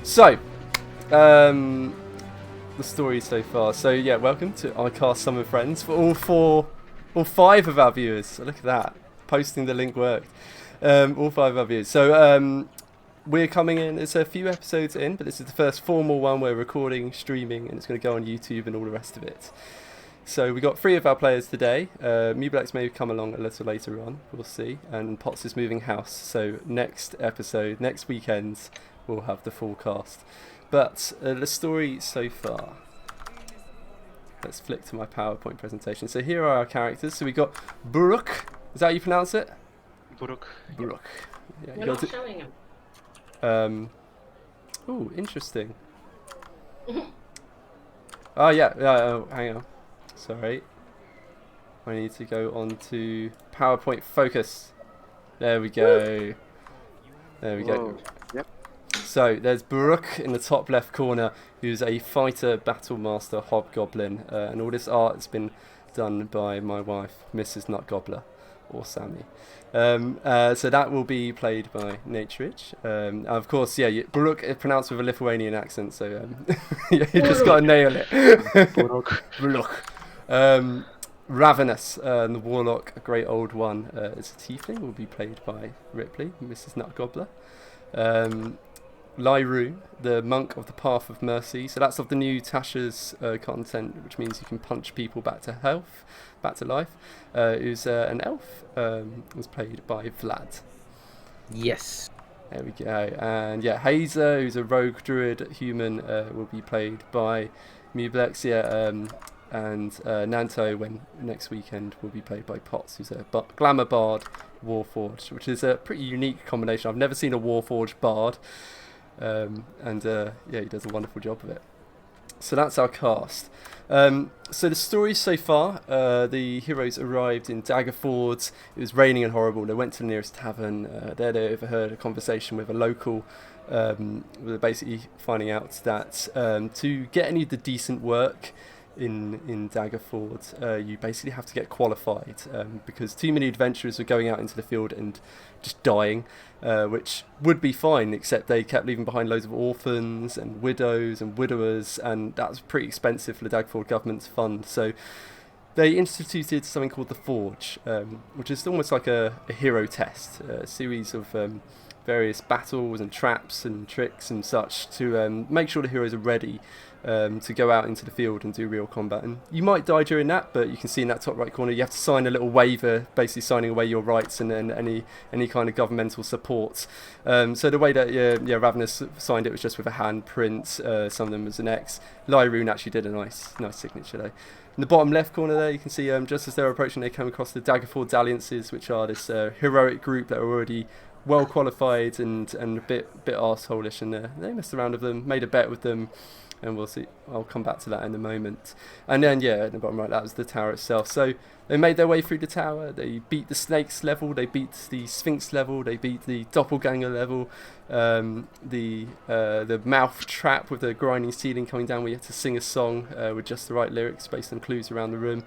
So, the story so far. So yeah, welcome to iCast Summon Friends for all five of our viewers. So look at that, posting the link worked. All five of our viewers. So we're coming in. It's a few episodes in, but this is the first formal one. We're recording, streaming, and it's going to go on YouTube and all the rest of it. So we got three of our players today. Mublex may come along a little later on. We'll see. And Potts is moving house. So next episode, next weekend, we'll have the full cast. But the story so far. Let's flick to my PowerPoint presentation. So here are our characters. So we got Buruk. Is that how you pronounce it? Buruk. Buruk. Yeah, We're not showing him. Oh, interesting. Oh yeah. Oh, hang on. Sorry. I need to go on to PowerPoint focus. There we go. There we go. Yep. So there's Buruk in the top left corner, who's a fighter battle master hobgoblin, and all this art has been done by my wife, Mrs. Nutgobbler, or Sammy. So that will be played by Naturich. Of course, yeah, Buruk is pronounced with a Lithuanian accent, so yeah, you just got to nail it. Buruk. Buruk. Ravenous, the warlock, a great old one, is a tiefling, will be played by Ripley, Mrs. Nutgobbler. Lyru, the monk of the Path of Mercy. So that's of the new Tasha's content, which means you can punch people back to health, back to life. Who's an elf, was played by Vlad. Yes. There we go. And yeah, Hazer, who's a rogue druid human, will be played by Mublex. Yeah, and Nanto, when next weekend, will be played by Potts, who's a glamour bard warforged, which is a pretty unique combination. I've never seen a warforged bard. Yeah, he does a wonderful job of it. So that's our cast. So the story so far, the heroes arrived in Daggerford. It was raining and horrible. They went to the nearest tavern. There they overheard a conversation with a local. They're basically finding out that to get any of the decent work in Daggerford, you basically have to get qualified, because too many adventurers were going out into the field and just dying, which would be fine, except they kept leaving behind loads of orphans and widows and widowers, and that was pretty expensive for the Daggerford government's fund. So they instituted something called the Forge, which is almost like a hero test, a series of various battles and traps and tricks and such to make sure the heroes are ready to go out into the field and do real combat. And you might die during that, but you can see in that top right corner you have to sign a little waiver, basically signing away your rights and then any kind of governmental support. So the way that Ravenous signed it was just with a handprint. Some of them was an X. Lyroon actually did a nice signature though. In the bottom left corner there, you can see just as they were approaching, they came across the Daggerford Dalliances, which are this heroic group that are already well qualified and a bit arseholish, and they messed around with them, made a bet with them, and we'll see. I'll come back to that in a moment. And then yeah, in the bottom right, that was the tower itself. So they made their way through the tower. They beat the snakes level, they beat the sphinx level, they beat the doppelganger level, the mouth trap with the grinding ceiling coming down where you have to sing a song with just the right lyrics based on clues around the room.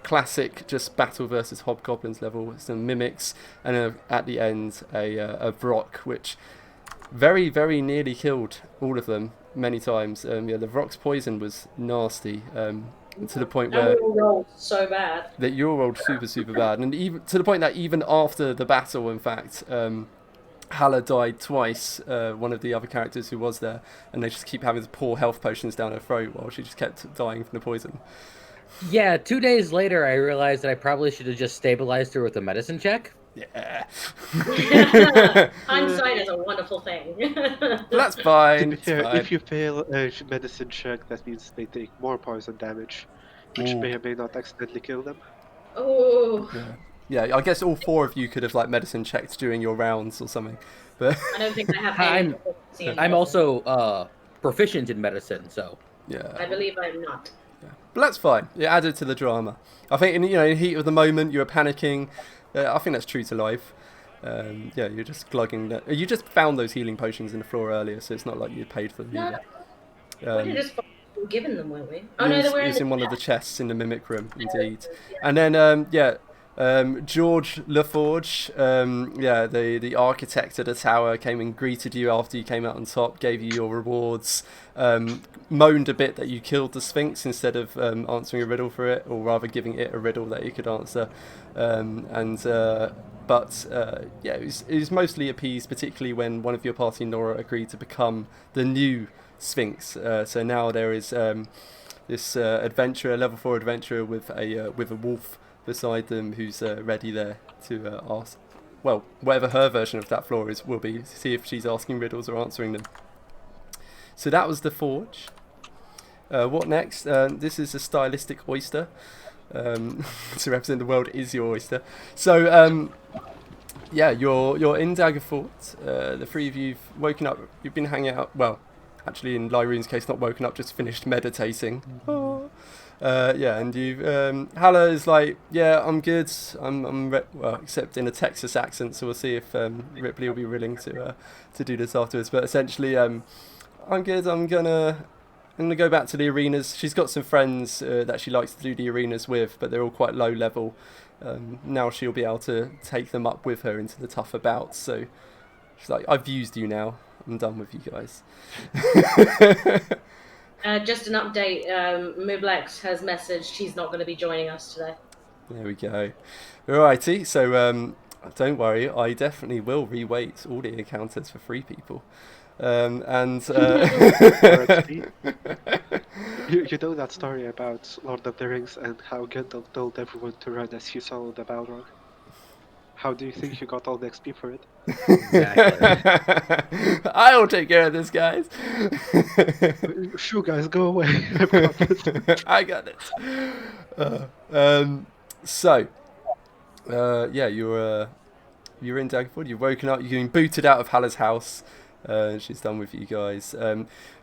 Classic just battle versus hobgoblins level, some mimics, and at the end a Vrock, which very, very nearly killed all of them many times. The Vrock's poison was nasty, to the point where we rolled so bad. that you rolled super bad, and even to the point that even after the battle, in fact, Halla died twice, one of the other characters who was there, and they just keep having to pour health potions down her throat while she just kept dying from the poison. Yeah, 2 days later, I realized that I probably should have just stabilized her with a medicine check. Yeah. Hindsight is a wonderful thing. That's fine. To be fair, fine. if you fail a medicine check, that means they take more poison damage, which may or may not accidentally kill them. Oh. Yeah, I guess all four of you could have medicine checked during your rounds or something. But I don't think I have any. I'm also proficient in medicine, so yeah. I believe I'm not. Yeah. But that's fine. It added to the drama. I think in the heat of the moment, you were panicking. I think that's true to life. Yeah, you're just glugging that. You just found those healing potions in the floor earlier, so it's not like you paid for them either. We just given them, weren't we? Oh no, they were in one of the chests in the mimic room, indeed. Yeah. And then George LaForge, the architect of the tower, came and greeted you after you came out on top, gave you your rewards, moaned a bit that you killed the Sphinx instead of answering a riddle for it, or rather giving it a riddle that you could answer. It was mostly appeased, particularly when one of your party, Nora, agreed to become the new Sphinx. So now there is this level 4 adventurer with a wolf beside them, who's ready there to ask, well, whatever her version of that floor will be, see if she's asking riddles or answering them. So that was the Forge. What next? This is a stylistic oyster. To represent the world is your oyster. So you're in Daggerford. The three of you've woken up. You've been hanging out. Well, actually, in Lyroon's case, not woken up, just finished meditating. Oh. And you've Hala is like, yeah, I'm good. Well, except in a Texas accent, so we'll see if Ripley will be willing to do this afterwards. But essentially, I'm good. I'm gonna go back to the arenas. She's got some friends that she likes to do the arenas with, but they're all quite low level. Now she'll be able to take them up with her into the tougher bouts. So she's like, I've used you now. I'm done with you guys. Just an update, Mublex has messaged he's not going to be joining us today. There we go. Alrighty, so don't worry, I definitely will re-weight all the encounters for 3 people. You know that story about Lord of the Rings and how Gandalf told everyone to run as he saw the Balrog? How do you think you got all the XP for it? Exactly. I'll take care of this, guys. Sure, guys, go away. I've got this. I got it. You're in Daggerford. You've woken up. You're getting booted out of Hala's house. She's done with you guys.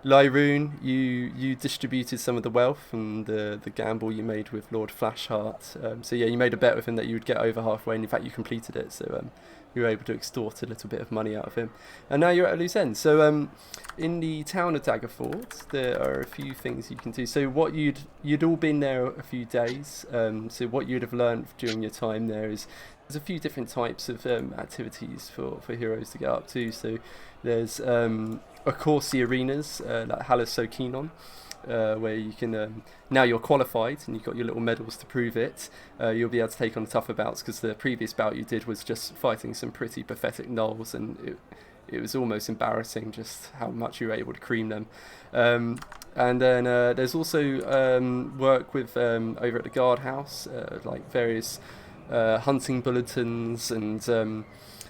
Lyroon, you distributed some of the wealth from the gamble you made with Lord Flashheart. You made a bet with him that you would get over halfway, and in fact you completed it. So you were able to extort a little bit of money out of him, and now you're at a loose end. So in the town of Daggerford, there are a few things you can do. So what you'd all been there a few days. So what you'd have learned during your time there is there's a few different types of activities for heroes to get up to. So there's of course the arenas that Hala's so keen on, where you can now you're qualified and you've got your little medals to prove it. You'll be able to take on tougher bouts, because the previous bout you did was just fighting some pretty pathetic gnolls, and it was almost embarrassing just how much you were able to cream them. And then there's also work with over at the guardhouse, like various hunting bulletins, and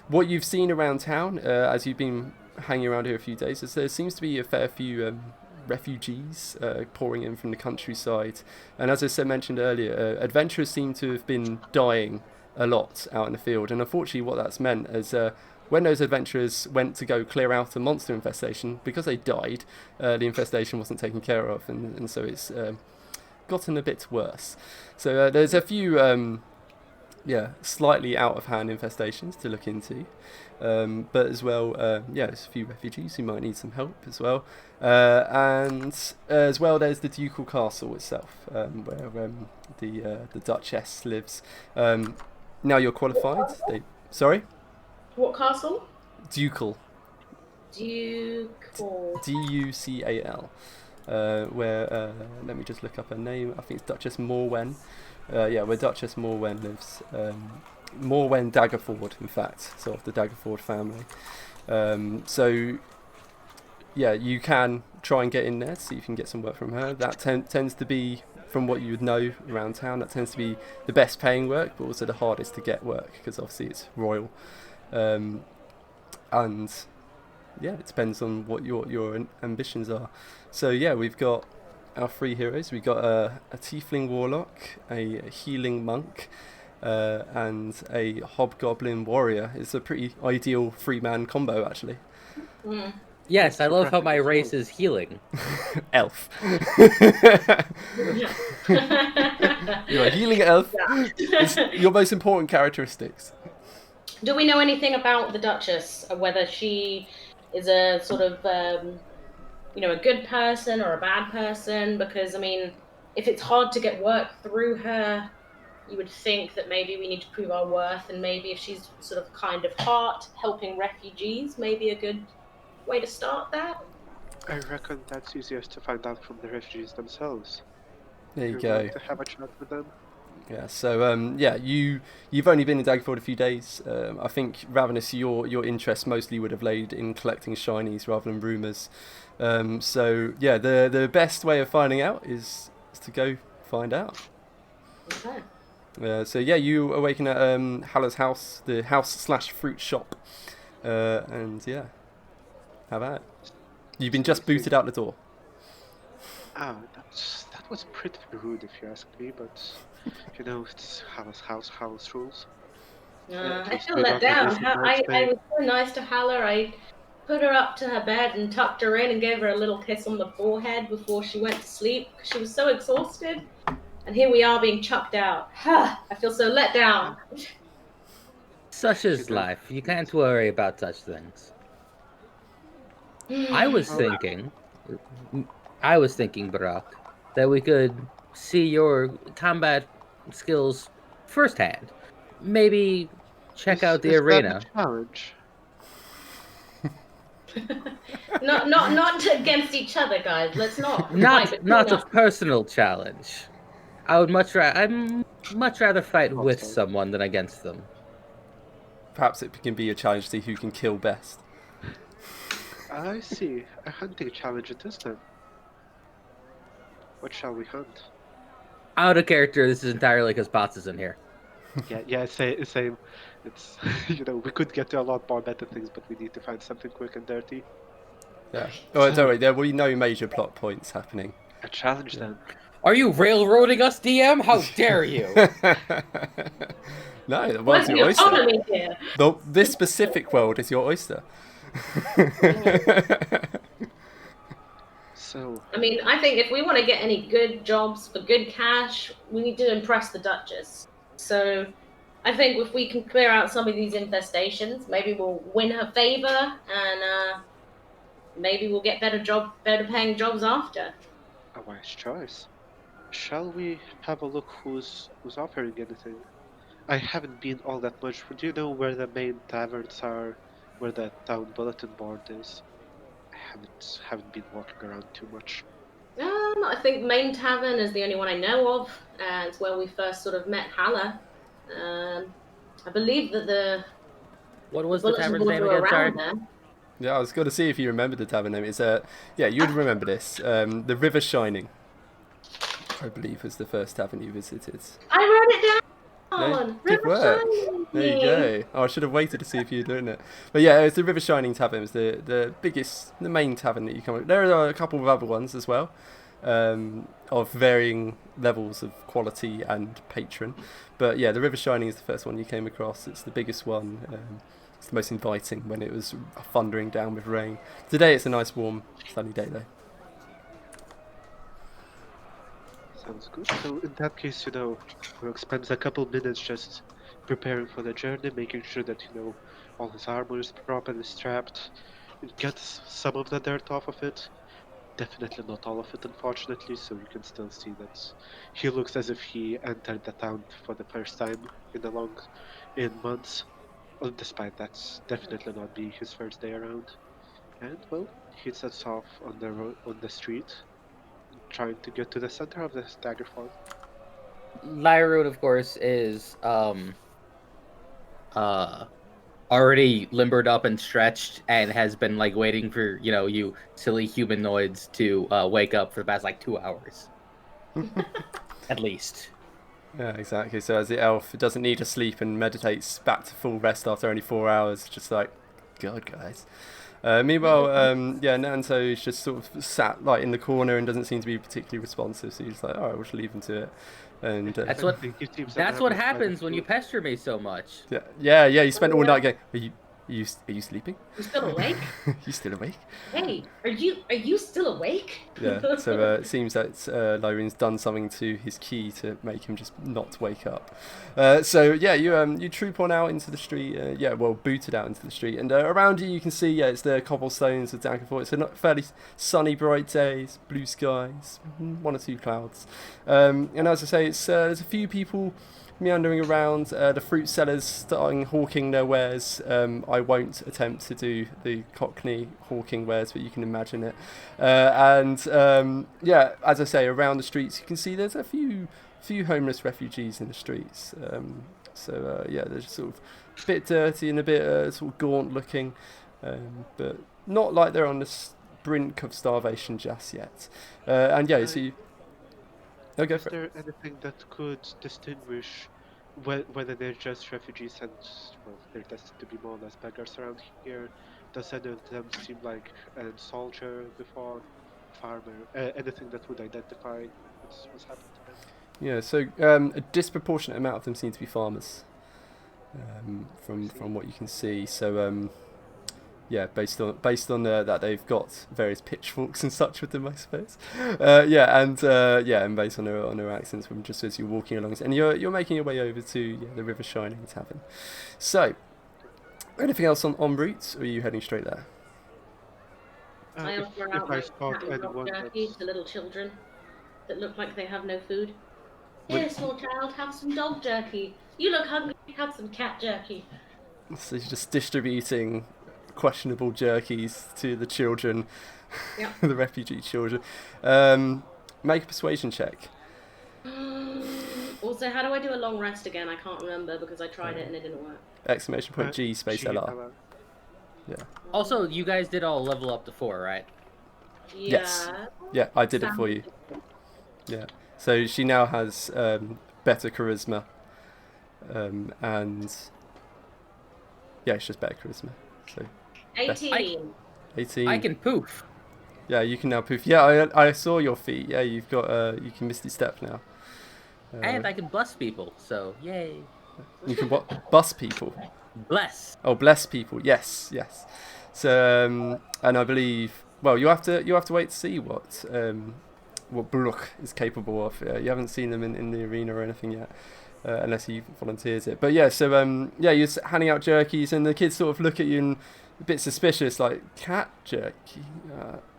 what you've seen around town as you've been hanging around here a few days is there seems to be a fair few refugees pouring in from the countryside, and as I mentioned earlier, adventurers seem to have been dying a lot out in the field, and unfortunately what that's meant is when those adventurers went to go clear out a monster infestation, because they died, the infestation wasn't taken care of, and so it's gotten a bit worse. So there's a few slightly out of hand infestations to look into, but as well there's a few refugees who might need some help as well, and as well there's the ducal castle itself, where the Duchess lives. Now you're qualified. Sorry? What castle? Ducal. Ducal. Ducal. Where let me just look up her name. I think it's Duchess Morwen. Where Duchess Morwen lives. Morwen Daggerford, in fact, so of the Daggerford family. You can try and get in there, see if you can get some work from her. That tends to be, from what you would know around town, that tends to be the best paying work, but also the hardest to get work, because obviously it's royal. It depends on what your ambitions are. So we've got our 3 heroes. We've got a tiefling warlock, a healing monk, and a hobgoblin warrior. It's a pretty ideal 3-man combo, actually. Mm. Yes, I love how my race is healing. Elf. You're a healing elf. It's your most important characteristics. Do we know anything about the Duchess? Whether she is a sort of, a good person or a bad person? Because, I mean, if it's hard to get work through her, you would think that maybe we need to prove our worth, and maybe if she's sort of kind of heart, helping refugees, maybe a good way to start that. I reckon that's easiest to find out from the refugees themselves. There you You're go. willing to have a chat with them? Yeah. So you've only been in Daggerford a few days. I think Ravenous, your interest mostly would have laid in collecting shinies rather than rumours. So yeah, the best way of finding out is to go find out. Okay. So yeah, you awaken at Haller's house, the house/fruit shop, and yeah, have at it. You've been just booted out the door. Ah, that was pretty rude if you ask me, but you know, it's house rules. I Just feel do let not down. release the I name. was so nice to Haller. I put her up to her bed and tucked her in and gave her a little kiss on the forehead before she went to sleep because she was so exhausted. And here we are being chucked out. I feel so let down. Such is You know, life. You can't worry about such things. I was thinking, Barack, that we could see your combat skills firsthand. Maybe check out the is that arena. a challenge? Not against each other, guys. Let's not fight Not between not a us. personal challenge. I'd much rather fight with Also. someone than against them. Perhaps it can be a challenge to see who can kill best. I see. A hunting challenge it is then. What shall we hunt? Out of character, this is entirely because Bots is in here. Yeah, same. It's you know, we could get to a lot more better things, but we need to find something quick and dirty. Yeah. Oh, don't worry. There will be no major plot points happening. A challenge then. Are you railroading us, DM? How dare you? No, the Where's world's your the oyster. autonomy here? This specific world is your oyster. So, I mean, I think if we want to get any good jobs for good cash, we need to impress the Duchess. So I think if we can clear out some of these infestations, maybe we'll win her favor, and maybe we'll get better paying jobs after. a wise choice. Shall we have a look who's offering anything? I haven't been all that much. Do you know where the main taverns are? Where the town bulletin board is? I haven't been walking around too much. I think Main Tavern is the only one I know of, and it's where we first sort of met Haller. I believe that the What was the bulletin tavern's boards name were again? Sorry. around there. Yeah, I was going to see if you remembered the tavern name. It's you'd remember this. The River Shining, I believe, was the first tavern you visited. I wrote it down. Yeah, good River work. Shining. There you go. Oh, I should have waited to see if you were doing it. But yeah, it's the River Shining Tavern. It's the biggest, the main tavern that you come with. There are a couple of other ones as well, of varying levels of quality and patron. But yeah, the River Shining is the first one you came across. It's the biggest one. It's the most inviting when it was thundering down with rain. Today it's a nice warm sunny day though. Sounds good. So in that case, you know, we'll spend a couple minutes just preparing for the journey, making sure that, you know, all his armor is properly strapped. It gets some of the dirt off of it. Definitely not all of it, unfortunately, so you can still see that he looks as if he entered the town for the first time in months. Well, despite that's definitely not being his first day around. And well, he sets off on the street, trying to get to the center of the Daggerford. Lyra, of course, is already limbered up and stretched and has been like waiting for, you know, you silly humanoids to wake up for the past like 2 hours. At least. Yeah, exactly. So as the elf doesn't need to sleep and meditates back to full rest after only 4 hours, just like, God, guys. Meanwhile, Nanto is just sort of sat like in the corner and doesn't seem to be particularly responsive. So he's like, all right, we'll just leave him to it. And That's what happens when you pester me so much. Yeah. You spent all night going, Are you sleeping? You still awake? You still awake? Hey, are you still awake? Yeah. So it seems that Lyrian's done something to his key to make him just not wake up. So yeah, you troop on out into the street. Booted out into the street, and around you can see it's the cobblestones of Daggerford. It's a fairly sunny, bright days, blue skies, one or two clouds, and as I say, there's a few people meandering around, the fruit sellers starting hawking their wares. I won't attempt to do the Cockney hawking wares, but you can imagine it. As I say, around the streets you can see there's a few homeless refugees in the streets. They're just sort of a bit dirty and a bit sort of gaunt looking, but not like they're on the brink of starvation just yet. Go Is for it. there anything that could distinguish whether they're just refugees and, well, they're destined to be more or less beggars around here? Does any of them seem like a soldier before, farmer, anything that would identify what's happened to them? Yeah, so a disproportionate amount of them seem to be farmers, from what you can see. So based on that they've got various pitchforks and such with them, I suppose. And based on their accents from just as you're walking along, and you're making your way over to the River Shining Tavern. So, anything else on route, or are you heading straight there? I offer out my dog jerky to little children that look like they have no food. Here, small child, have some dog jerky. You look hungry, have some cat jerky. So you're just distributing questionable jerkies to the children, Yep. the refugee children. Make a persuasion check. Also, how do I do a long rest again? I can't remember because I tried it and it didn't work. Exclamation point G space LR. Yeah. Also, you guys did all level up to 4, right? Yeah. Yes. Yeah, I did it for you. Yeah. So she now has better charisma, and it's just better charisma. So 18. 18. I can poof. Yeah, you can now poof. Yeah, I saw your feet. Yeah, you've got you can misty step now. And I can bless people, so yay. You can what? Bus people. Bless. Oh, bless people. Yes. So and I believe you have to wait to see what Brooke is capable of. You haven't seen them in the arena or anything yet, unless he volunteers it. But yeah, so you're handing out jerkies, and the kids sort of look at you and a bit suspicious, like cat jerky.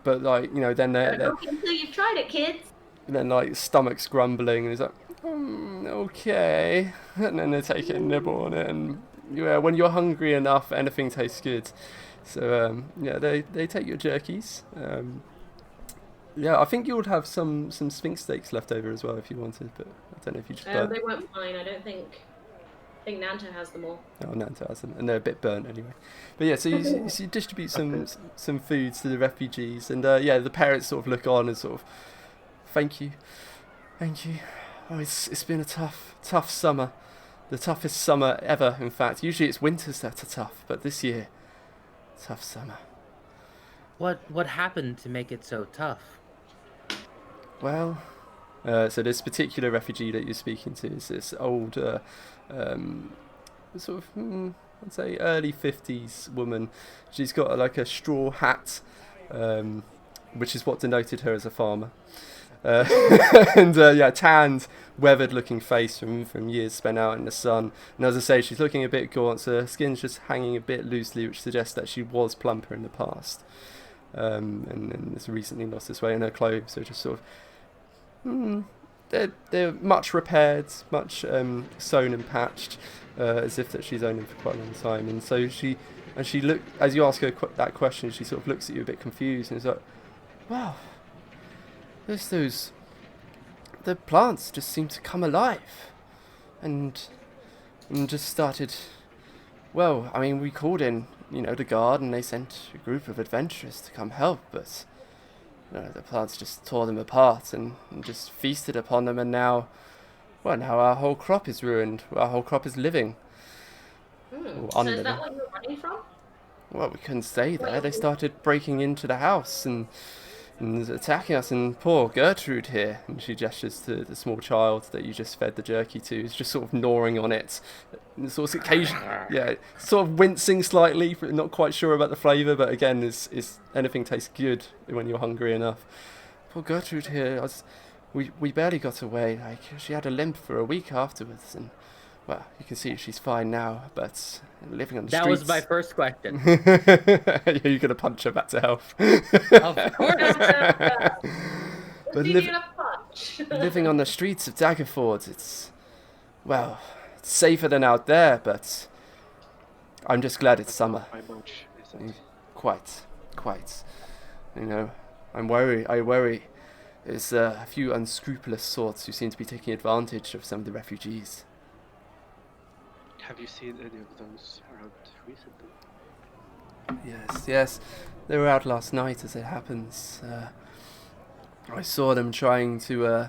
But then they're Until you've tried it, kids. then like stomachs grumbling, and it's like, okay, and then they take it and nibble on it, and when you're hungry enough, anything tastes good. So they take your jerkies. I think you would have some sphinx steaks left over as well if you wanted, but I don't know if you just burnt. They weren't mine, I don't think. I think Nanto has them all. Oh, Nanto has them, and they're a bit burnt anyway. But yeah, so you distribute some foods to the refugees, and the parents sort of look on and sort of, thank you. Oh, it's been a tough summer, the toughest summer ever. In fact, usually it's winters that are tough, but this year, tough summer. What happened to make it so tough? Well, so this particular refugee that you're speaking to is this old, sort of, I'd say early 50s woman. She's got like a straw hat, which is what denoted her as a farmer. And tanned, weathered-looking face from years spent out in the sun. And as I say, she's looking a bit gaunt, so her skin's just hanging a bit loosely, which suggests that she was plumper in the past. And has recently lost this weight, and her clothes are just sort of they're much repaired, much sewn and patched, as if that she's owned them for quite a long time. And so she look, as you ask her that question, she sort of looks at you a bit confused and is like, wow, the plants just seem to come alive, and just started. Well, I mean, we called in, the guard, and they sent a group of adventurers to come help, but the plants just tore them apart and just feasted upon them, and now our whole crop is ruined. Our whole crop is living. So is that what you're running from? Well, we couldn't stay there. They started breaking into the house, and and attacking us, and poor Gertrude here, and she gestures to the small child that you just fed the jerky to, is just sort of gnawing on it, and sort of sort of wincing slightly, but not quite sure about the flavour, but again, is anything tastes good when you're hungry enough. Poor Gertrude here, we barely got away, like, she had a limp for a week afterwards, and, well, you can see she's fine now, but living on the streets... That was my first question. You're going to punch her back to health. Of course. But living on the streets of Daggerford, it's safer than out there, but I'm just glad it's summer. How much is it? Quite. You know, I worry. There's a few unscrupulous sorts who seem to be taking advantage of some of the refugees. Have you seen any of those around recently? Yes. They were out last night, as it happens. I saw them trying to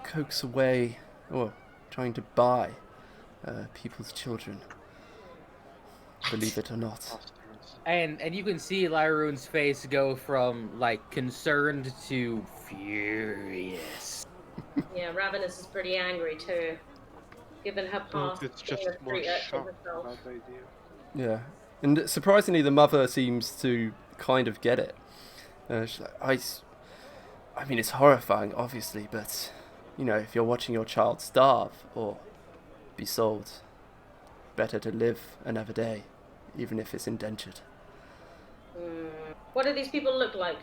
coax away, or trying to buy, people's children. Believe it or not. And you can see Lyroon's face go from, like, concerned to furious. Yeah, Ravenous is pretty angry too, given her past. It's just more shocked about the idea. Yeah, and surprisingly, the mother seems to kind of get it. She's like, I mean, it's horrifying, obviously, but, you know, if you're watching your child starve or be sold, better to live another day, even if it's indentured. What do these people look like?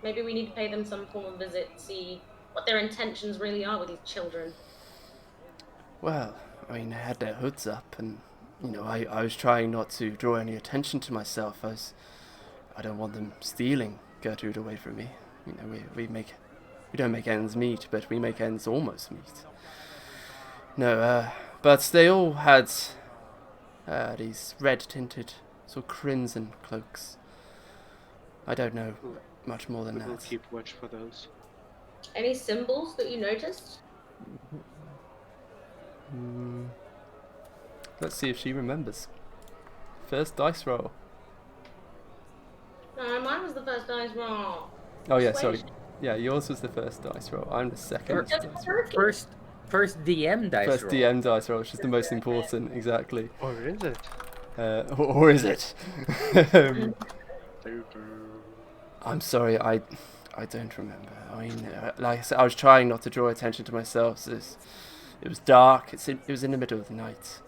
Maybe we need to pay them some form of visit, see what their intentions really are with these children. Well, I mean, they had their hoods up, and, you know, I was trying not to draw any attention to myself, as I don't want them stealing Gertrude away from me. You know, we don't make ends meet, but we make ends almost meet. No, but they all had these red-tinted, sort of crimson cloaks. I don't know much more than that. We'll keep watch for those. Any symbols that you noticed? Let's see if she remembers. First dice roll. No, mine was the first dice roll. Oh yeah, sorry. Yeah, yours was the first dice roll. I'm the second dice roll. First DM dice roll. First DM dice roll, which is the most important, exactly. Or is it? Or is it? I'm sorry, I don't remember. I mean, like I said, I was trying not to draw attention to myself. So it was dark. It was in the middle of the night.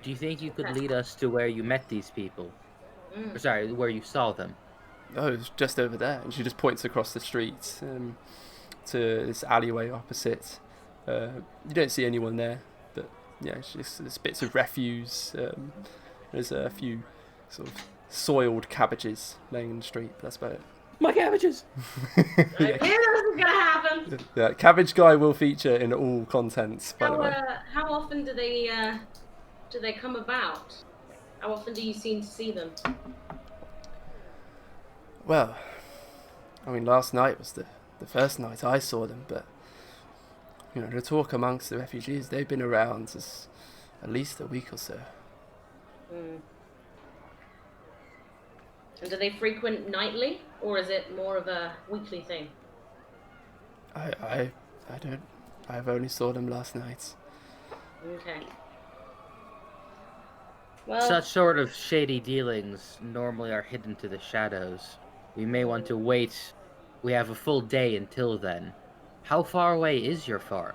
Do you think you could lead us to where you met these people? Or, sorry, where you saw them? Oh, it was just over there. And she just points across the street to this alleyway opposite. You don't see anyone there, but yeah, it's just there's bits of refuse. There's a few sort of soiled cabbages laying in the street. But that's about it. My cabbages! I knew this was gonna happen! Yeah, Cabbage Guy will feature in all contents, by the way. How often do they come about? How often do you seem to see them? Well, I mean, last night was the first night I saw them, but, you know, the talk amongst the refugees, they've been around as at least a week or so. And do they frequent nightly, or is it more of a weekly thing? I've only saw them last night. Okay. Well, Such sort of shady dealings normally are hidden to the shadows. We may want to wait. We have a full day until then. How far away is your farm?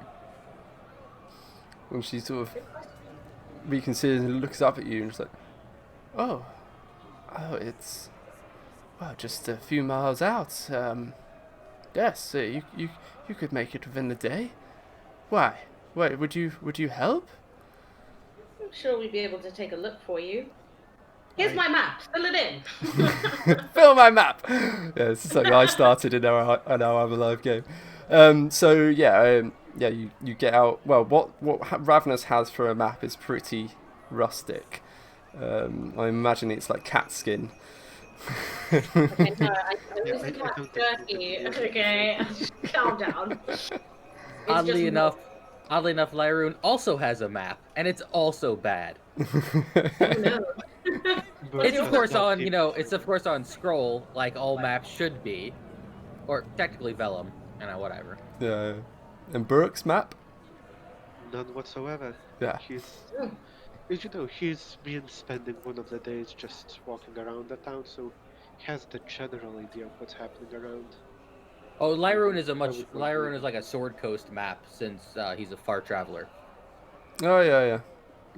When she sort of reconsiders and looks up at you and is like, oh, it's, well, just a few miles out. Yes, you could make it within the day. Why? Wait, would you help? I'm sure we'd be able to take a look for you. Here's my map. Fill it in. Fill my map. Yeah, this is something I started in our other live game. So yeah, you get out. Well, what Ravenous has for a map is pretty rustic. I imagine it's like cat skin. Okay, no, I use the cat jerky. Okay, calm down. Oddly enough, Lyroon also has a map, and it's also bad. No. It's of course on, it's of course on scroll, like all maps should be. or technically vellum, whatever. Yeah. And Burke's map? None whatsoever. Yeah. He's been spending one of the days just walking around the town, so he has the general idea of what's happening around. Oh, Lyroon is Lyroon is like a Sword Coast map since he's a far traveler. Oh, yeah.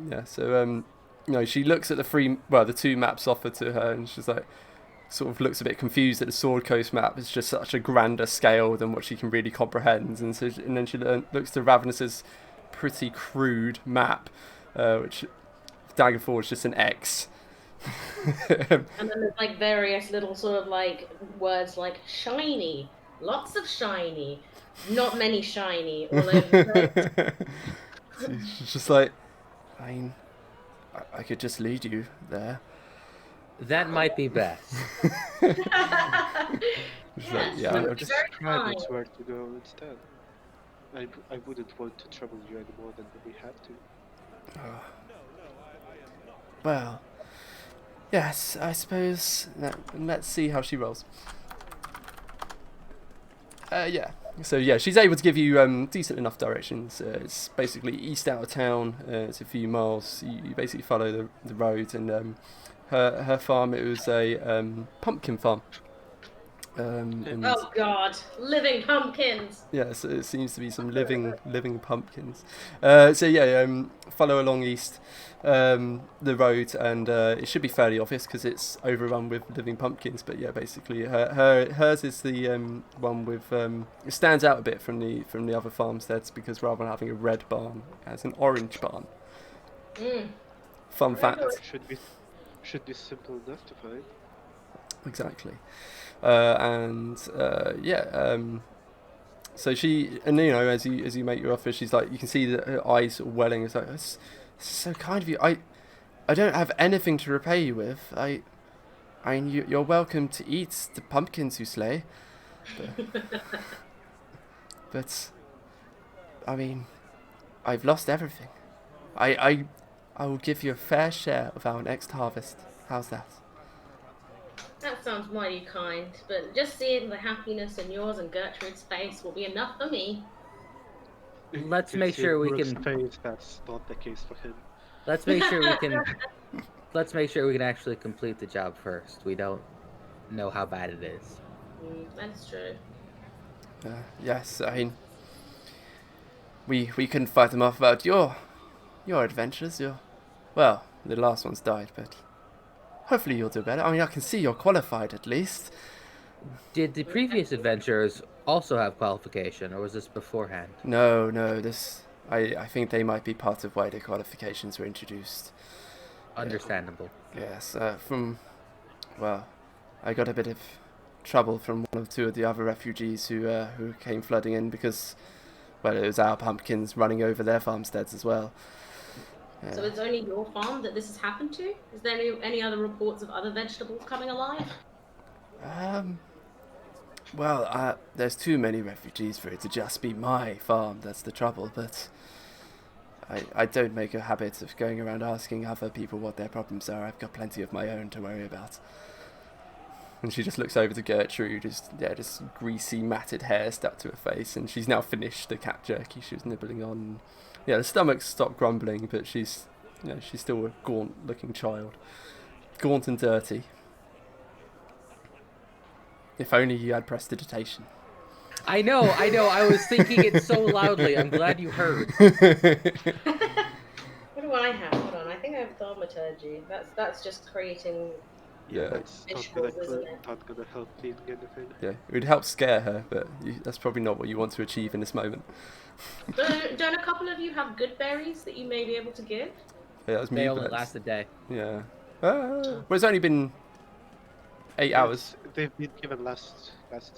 Yeah, so, she looks at the two maps offered to her, and she's like, sort of looks a bit confused that the Sword Coast map is just such a grander scale than what she can really comprehend. And then she looks to Ravenous's pretty crude map, which Daggerford is just an X. And then there's like various little sort of like words like shiny, lots of shiny, not many shiny, all over the place. She's just like, I mean, I could just lead you there. That might be best. She's Yes, like, yeah, that I'll would be just very Describe us kind. where to go instead. I wouldn't want to trouble you any more than we have to. Well, yes, I suppose. Let's see how she rolls. Yeah. So yeah, she's able to give you decent enough directions. It's basically east out of town. It's a few miles. You basically follow the road, and her farm. It was a pumpkin farm. And Oh God, living pumpkins. yeah, so it seems to be some living pumpkins. So yeah, follow along east the road, and it should be fairly obvious because it's overrun with living pumpkins. But yeah, basically hers is the one with it stands out a bit from the other farmsteads because rather than having a red barn, it has an orange barn. Fun fact. Should be simple enough to find. Exactly. So she, and as you make your offer, she's like, you can see that her eyes sort of welling. It's like, that's so kind of you. I don't have anything to repay you with. I mean, you're welcome to eat the pumpkins you slay, but I mean, I've lost everything. I will give you a fair share of our next harvest. How's that? That sounds mighty kind, but just seeing the happiness in yours and Gertrude's face will be enough for me. Let's make sure we can. Face, that's not the case for him. Let's make sure we can. Let's make sure we can actually complete the job first. We don't know how bad it is. That's true. Yes, I mean, we couldn't fight them off about your adventures. Well, the last one's died, but hopefully you'll do better. I mean, I can see you're qualified at least. Did the previous adventurers also have qualification, or was this beforehand? No, I think they might be part of why the qualifications were introduced. Understandable. Yes, I got a bit of trouble from one or two of the other refugees who came flooding in because, well, it was our pumpkins running over their farmsteads as well. So it's only your farm that this has happened to? Is there any other reports of other vegetables coming alive? There's too many refugees for it to just be my farm, that's the trouble, but I don't make a habit of going around asking other people what their problems are. I've got plenty of my own to worry about. And she just looks over to Gertrude, just greasy, matted hair stuck to her face, and she's now finished the cat jerky she was nibbling on. Yeah, the stomach's stopped grumbling, but she's still a gaunt-looking child. Gaunt and dirty. If only you had prestidigitation. I know. I was thinking it so loudly. I'm glad you heard. What do I have? Hold on. I think I have thaumaturgy. That's just creating. Yeah. That's not gonna help cleaning anything. Yeah, it would help scare her, but that's probably not what you want to achieve in this moment. Don't a couple of you have good berries that you may be able to give? Yeah, that was me. They only last a day. Yeah. Well, it's only been 8 hours. They've been given last late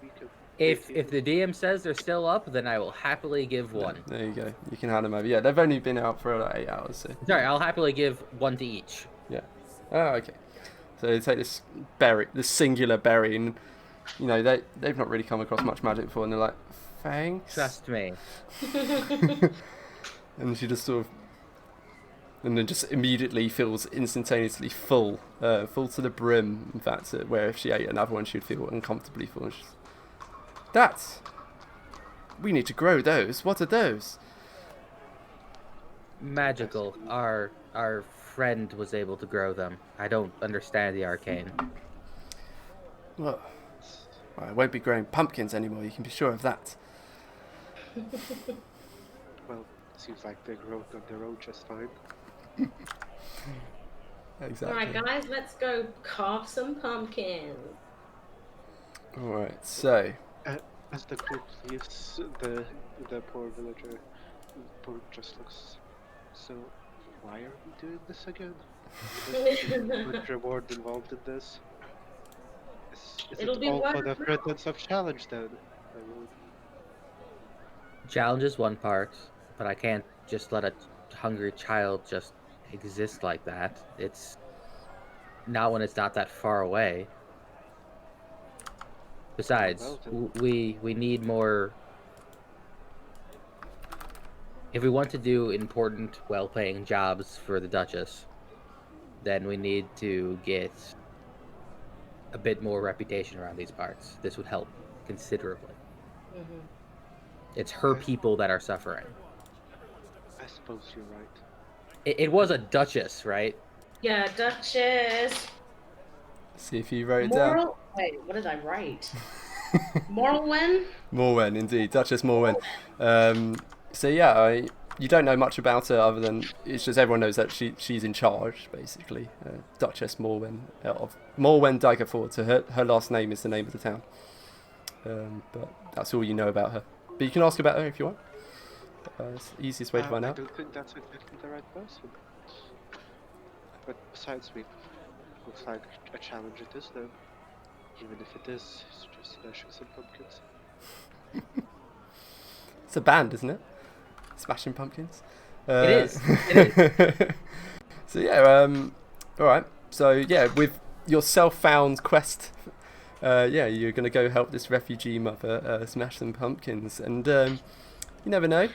weekend. If the DM says they're still up, then I will happily give one. There you go. You can hand them over. Yeah, they've only been out for like 8 hours. So. Sorry, I'll happily give one to each. Yeah. Oh, okay. So they take this singular berry, and they've not really come across much magic before, and they're like, thanks. Trust me. And she just sort of, and then just immediately feels instantaneously full, full to the brim. In fact, where if she ate another one, she'd feel uncomfortably full. That's. We need to grow those. What are those? Magical. Our friend was able to grow them. I don't understand the arcane. Well, I won't be growing pumpkins anymore. You can be sure of that. Well, seems like they grow on their own just fine. Exactly. Alright, guys, let's go carve some pumpkins. All right. So. As the group leaves, the poor villager just looks. So, why are we doing this again? Is good reward involved in this? Is It'll it be all for the worth it. pretense of challenge then? Challenge is one part, but I can't just let a hungry child just exist like that. It's not when it's not that far away. Besides, Well, then. we need more. If we want to do important, well-paying jobs for the Duchess, then we need to get a bit more reputation around these parts. This would help considerably. Mhm. It's her people that are suffering. I suppose you're right. It was a Duchess, right? Yeah, Duchess. See if you wrote it down. Moral. Wait, what did I write? Morwen? Morwen, indeed, Duchess Morwen. So yeah, you don't know much about her other than it's just everyone knows that she's in charge, basically. Duchess Morwen of Morwen Daggerford. So her last name is the name of the town. But that's all you know about her. But you can ask about her if you want. It's the easiest way to find I out. don't think that's exactly the right person. But besides, looks like a challenge it is then. Even if it is, it's just smashing some pumpkins. It's a band, isn't it? Smashing Pumpkins. It is. It is. So yeah, all right. So yeah, with your self-found quest, you're gonna go help this refugee mother smash some pumpkins, and you never know,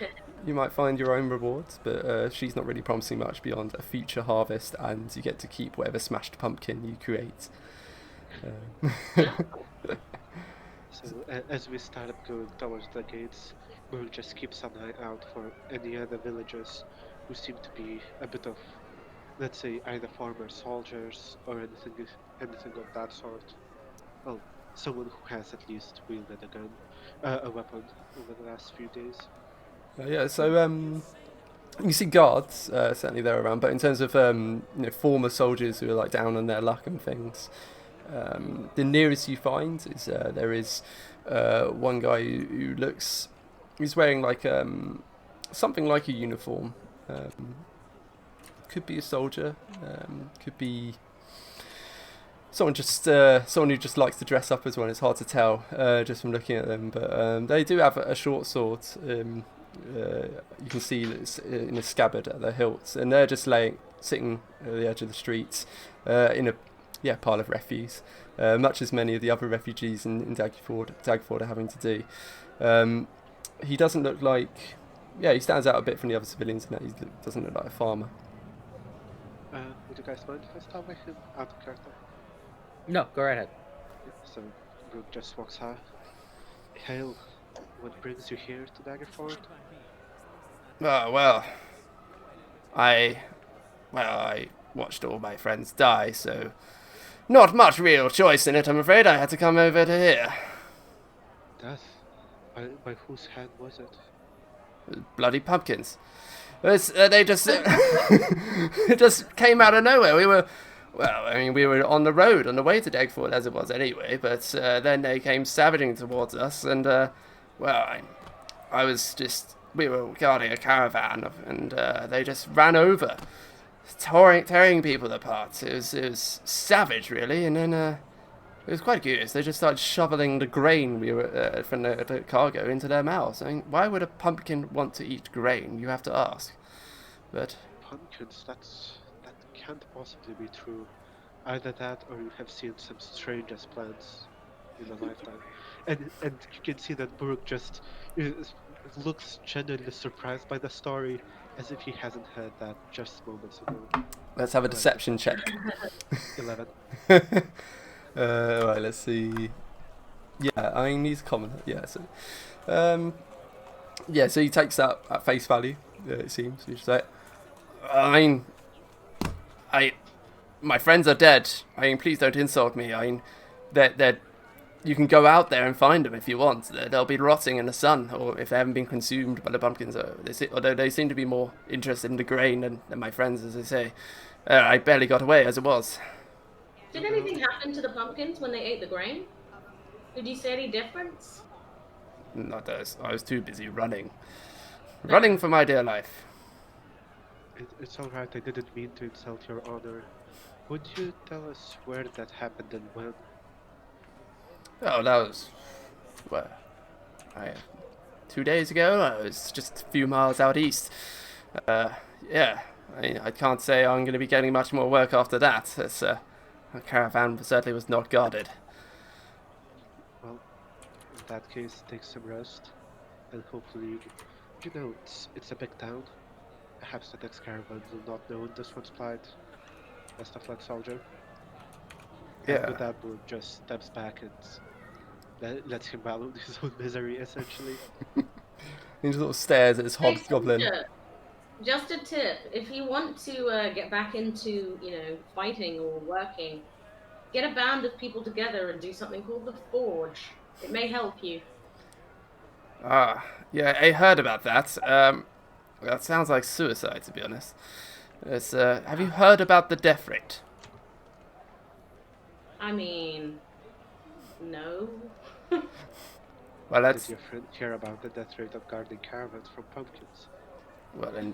you might find your own rewards. But she's not really promising much beyond a future harvest, and you get to keep whatever smashed pumpkin you create. So as we start going towards the gates, we'll just keep an eye out for any other villagers who seem to be a bit of, let's say, either former soldiers or anything of that sort. Well, someone who has at least wielded a gun, a weapon over the last few days. So you see guards certainly they're around, but in terms of former soldiers who are like down on their luck and things, the nearest you find is there is one guy who looks, he's wearing like something like a uniform. Could be a soldier, could be someone who just likes to dress up as one. It's hard to tell just from looking at them, but they do have a short sword. You can see that it's in a scabbard at their hilts, and they're just sitting at the edge of the streets in a pile of refuse, much as many of the other refugees in Daggerford are having to do. He doesn't look like, he stands out a bit from the other civilians in that he doesn't look like a farmer. Would you guys mind if I start with him out of character? No, go right ahead. So, Brooke just walks out. Hail, what brings you here to Daggerford? Well, I watched all my friends die, so not much real choice in it, I'm afraid. I had to come over to here. Death? By whose hand was it? Bloody pumpkins. They just it just came out of nowhere. We were on the road on the way to Daggerford as it was anyway, but then they came savaging towards us, and we were guarding a caravan, and they just ran over, tearing people apart. It was savage, really, and then it was quite curious. They just started shoveling the grain we were from the cargo into their mouths. I mean, why would a pumpkin want to eat grain? You have to ask. But Pumpkins, that can't possibly be true. Either that, or you have seen some strangest plants in a lifetime. And you can see that Brooke just looks genuinely surprised by the story, as if he hasn't heard that just moments ago. Let's have a Right. deception check. 11. Right, let's see. Yeah, I mean, he's common. Yeah, so, yeah, so he takes that at face value. It seems. He's like, I mean, my friends are dead. I mean, please don't insult me. I mean, they're you can go out there and find them if you want. They'll be rotting in the sun, or if they haven't been consumed by the pumpkins. Although they seem to be more interested in the grain than my friends, as I say. I barely got away as it was. Did anything happen to the pumpkins when they ate the grain? Did you see any difference? Not us. I was too busy running. Running for my dear life. It's alright, I didn't mean to insult your honor. Would you tell us where that happened and when? Oh, that was... Well... 2 days ago. I was just a few miles out east. Yeah. I can't say I'm going to be getting much more work after that. It's, our caravan certainly was not guarded. Well, in that case, take some rest. And hopefully, it's a big town. Perhaps the next caravan will not know this one's plight. Best of luck, soldier. And Yeah. with that, Boone just steps back and lets him wallow in his own misery, essentially. He just sort of stares at his hobgoblin. Just a tip: if you want to get back into, fighting or working, get a band of people together and do something called the Forge. It may help you. Ah, yeah, I heard about that. That sounds like suicide, to be honest. It's, have you heard about the death rate? I mean, no. Well, Did that's... your friend hear about the death rate of guarding caravans from pumpkins? Well, then...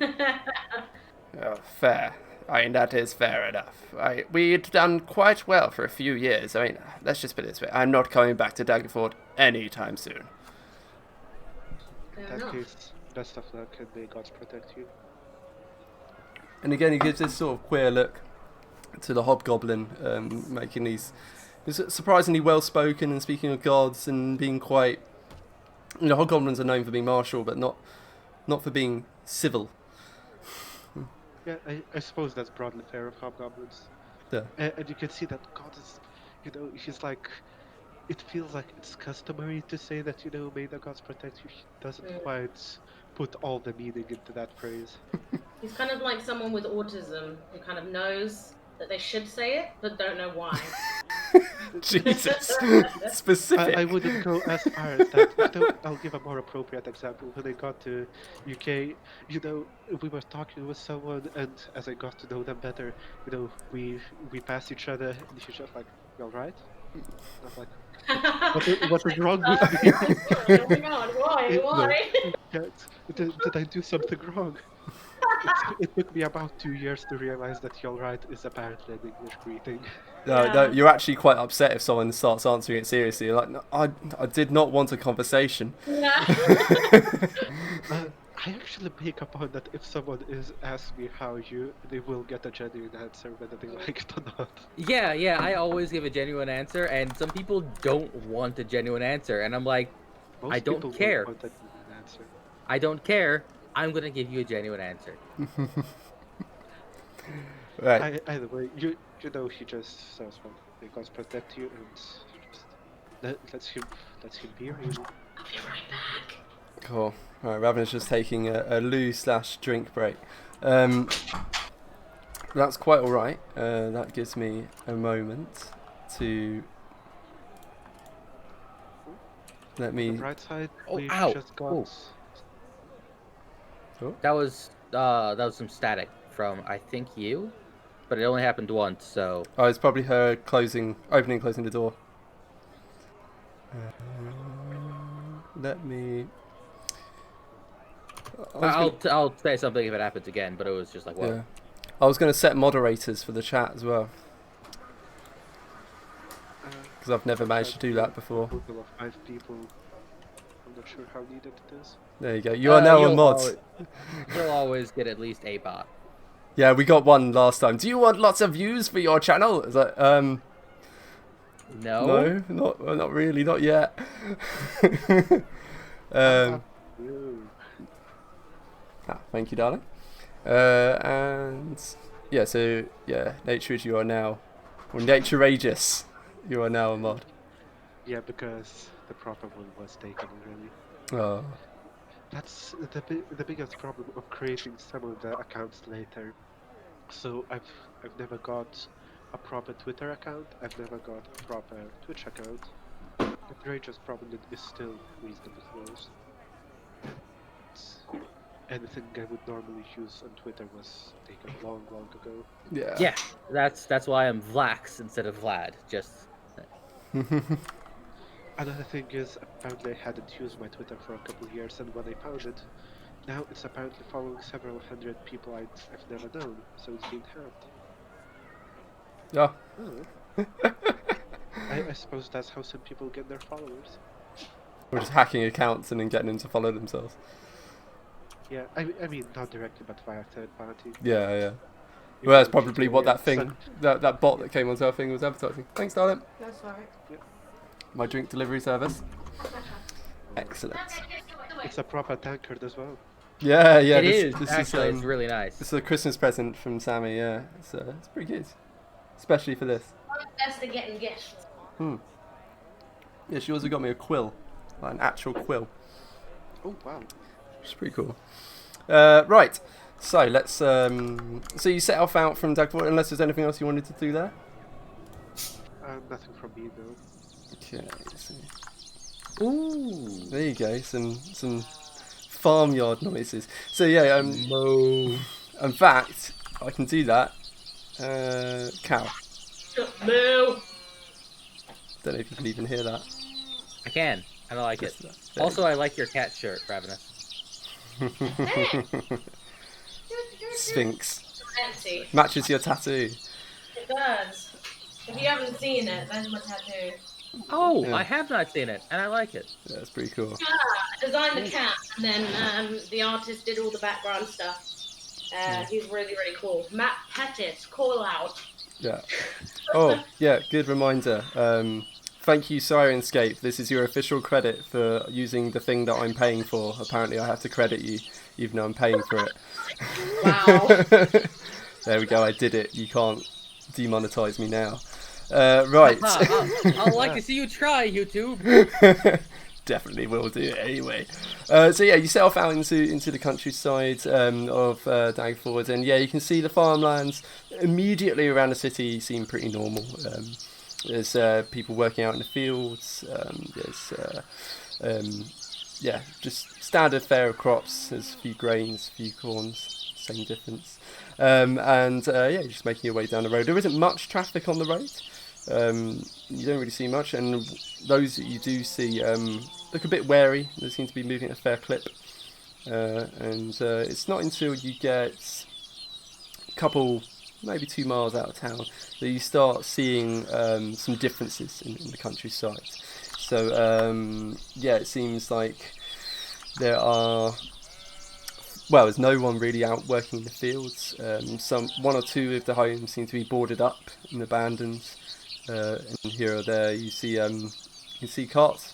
Oh, fair. I mean, that is fair enough. We'd done quite well for a few years. I mean, let's just put it this way. I'm not coming back to Daggerford anytime soon. Fair In that enough. case, best of luck and may gods protect you. And again, he gives this sort of queer look to the hobgoblin, making these... He's surprisingly well-spoken and speaking of gods and being quite... hobgoblins are known for being martial, but not for being civil. Yeah, I suppose that's broadly fair of hobgoblins. Yeah. And you can see that God is, he's like, it feels like it's customary to say that, may the gods protect you. He doesn't quite put all the meaning into that phrase. He's kind of like someone with autism who kind of knows that they should say it, but don't know why. Jesus. Specific. I wouldn't go as far as that. I'll give a more appropriate example. When I got to UK, we were talking with someone, and as I got to know them better, we passed each other, and she's just like, "You all right?" I'm like, what is wrong with me? Oh my god, why? Did I do something wrong? It took me about 2 years to realize that "you all right" is apparently an English greeting. No, you're actually quite upset if someone starts answering it seriously. You're like, no, I did not want a conversation. Yeah. I actually make a point that if someone asks me how are you, they will get a genuine answer whether they like it or not. Yeah, I always give a genuine answer, and some people don't want a genuine answer, and I'm like, Most I don't people care. want a genuine answer. I don't care. I'm gonna give you a genuine answer. Right. Either way, he just says, "Well, may gods protect you," and just lets him be really. I'll be right back. Cool. Alright, Raven's just taking a loo/drink break. That's quite alright. That gives me a moment to... Let On me... the right side, Oh, we've ow. just got. Oh. That was some static from, I think, you, but it only happened once, so... Oh, it's probably her opening and closing the door. Let me... I'll say something if it happens again, but it was just like, well, Yeah. I was going to set moderators for the chat as well, because I've never managed to do that before. Total of 5 people. I'm not sure how needed it is. There you go. You are now a mod. You'll always get at least a bot. Yeah, we got one last time. Do you want lots of views for your channel? It's like, No? no, not really, not yet. Ooh. Thank you, darling. And yeah, so yeah, Natureage, you are now, or Naturageous, you are now a mod. Yeah, because the proper one was taken already. Oh, That's the biggest problem of creating some of the accounts later. So I've never got a proper Twitter account. I've never got a proper Twitch account. The greatest problem is still reasonably close. Anything I would normally use on Twitter was taken long, long ago. yeah. Yeah, that's why I'm Vlax instead of Vlad. Just Another thing is, apparently I hadn't used my Twitter for a couple of years, and when I found it, now it's apparently following several hundred people I've never known, so it's been hacked. Yeah. Oh. I suppose that's how some people get their followers. Or just hacking accounts and then getting them to follow themselves. Yeah, I mean, not directly, but via third party. Yeah, yeah. You Well, that's know, probably what that thing, suck- that bot that came onto our thing was advertising. Thanks, darling. That's alright. My drink delivery service. Excellent. It's a proper tankard as well. Yeah, yeah. it this, is. This Actually, is it's really nice. This is a Christmas present from Sammy. Yeah, it's pretty good, especially for this. Best at getting gifts. Yeah, she also got me a quill, like an actual quill, Oh wow. which is pretty cool. Right. So let's. So you set off out from Daggerford, unless there's anything else you wanted to do there. Nothing from me though. Okay. So Ooh. there you go. Some farmyard noises. So yeah. Moo. In fact, I can do that. Cow. Moo! Don't know if you can even hear that. I can. I don't like it. Just that. There Also, I like your cat shirt, Ravenous. Sphinx. Empty. Matches your tattoo. It does. If you haven't seen it, that's my tattoo. Oh, Yeah. I have not seen it, and I like it. Yeah, it's pretty cool. I designed the cat, and then the artist did all the background stuff. He's really, really cool. Matt Pettis, call out. Yeah. Oh, yeah, good reminder. Thank you, Sirenscape. This is your official credit for using the thing that I'm paying for. Apparently, I have to credit you, even though I'm paying for it. Wow. There we go, I did it. You can't demonetize me now. Right. I'd like to see you try, YouTube. Definitely will do it anyway. So yeah, you set off out into the countryside of Daggerford, and yeah, you can see the farmlands immediately around the city seem pretty normal. There's people working out in the fields. There's just standard fare of crops. There's a few grains, a few corns, same difference. You're just making your way down the road. There isn't much traffic on the road. You don't really see much, and those that you do see look a bit wary. They seem to be moving at a fair clip, it's not until you get a couple, maybe 2 miles out of town, that you start seeing some differences in the countryside. So it seems like there's no one really out working in the fields. One or two of the homes seem to be boarded up and abandoned. And here or there you see carts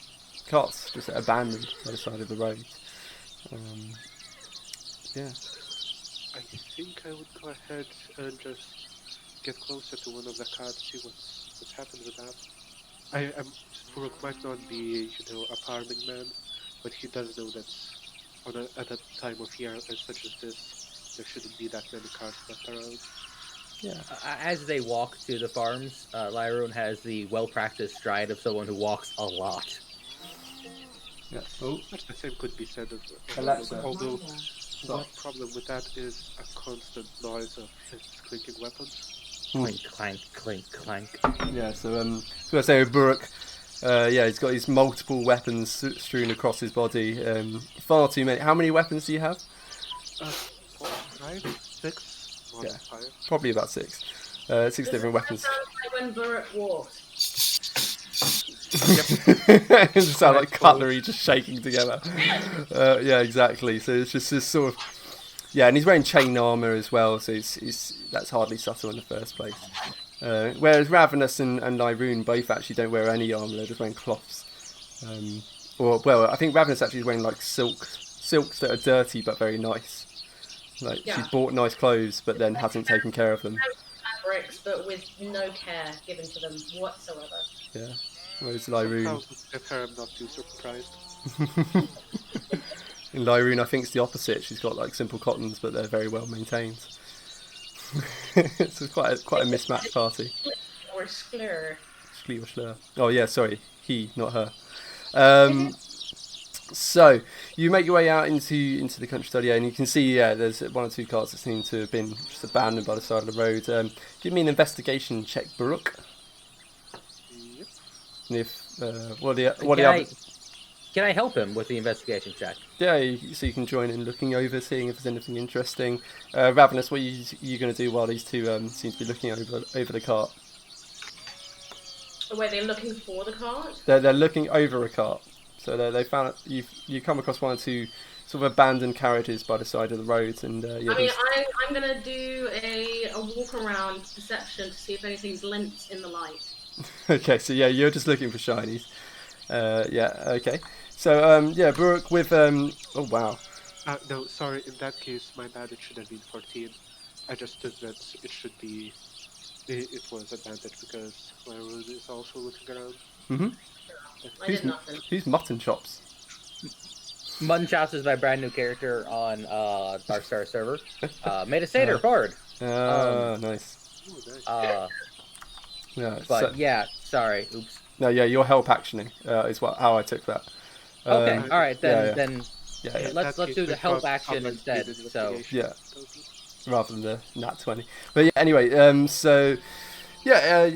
just abandoned by the side of the road. I think I would go ahead and just get closer to one of the cards, see what's happened with that. Brooke might not be, a farming man, but he does know that at a time of year such as this, there shouldn't be that many cars left around. Yeah. As they walk to the farms, Lyroon has the well-practiced stride of someone who walks a lot. Yeah. Oh. Much the same could be said of Alexa. although Stop. one problem with that is a constant noise of his clinking weapons. Clink, clank, clink, clank. Yeah. So I say with Buruk, he's got these multiple weapons strewn across his body. Far too many. How many weapons do you have? 4, 5, 6. Yeah. 5. Probably about 6. 6 different weapons. Sounds like when Burrett walks. It sounds like cutlery just shaking together. Yeah, exactly. So it's just this sort of, and he's wearing chain armor as well. So that's hardly subtle in the first place. Whereas Ravenous and Lyroon both actually don't wear any armor; they're just wearing cloths. I think Ravenous actually is wearing like silks that are dirty but very nice. Like Yeah. she bought nice clothes, but then hasn't taken care of them. Fabrics, but with no care given to them whatsoever. Yeah. Whereas Somehow, Lyroon, with her, I'm not too surprised. in Lyroon, I think it's the opposite. She's got like simple cottons, but they're very well maintained. It's quite a mismatched party. Or Sklur. Schlee or Schlur. Oh yeah, sorry, he, not her. So you make your way out into the countryside, yeah, and you can see there's one or two carts that seem to have been just abandoned by the side of the road. Give me an investigation check, Baruch. Yep. And if what are the other? Can I help him with the investigation check? Yeah, so you can join in looking over, seeing if there's anything interesting. Ravenous, what are you going to do while these two seem to be looking over the cart? The way they're looking for the cart. They're looking over a cart. So they found you come across one or two sort of abandoned carriages by the side of the road, and I mean, I'm gonna do a walk around perception to see if anything glints in the light. Okay, so yeah, you're just looking for shinies. Yeah, okay. So yeah, Baruch with oh wow. No, sorry, in that case, my bad, it should have been 14. I just took that it should be... It was advantage because Lyroon is also looking around. Mm-hmm. I did nothing. Who's mutton chops? Mutton Chops is my brand new character on Dark Star server. Made a satyr forward. Nice. Ooh, nice. Yeah, But yeah, sorry. Oops. No, yeah, your help actioning is how I took that. Okay, all right, then Yeah, let's do the help action instead. So yeah, rather than the nat 20. But yeah, anyway, so yeah,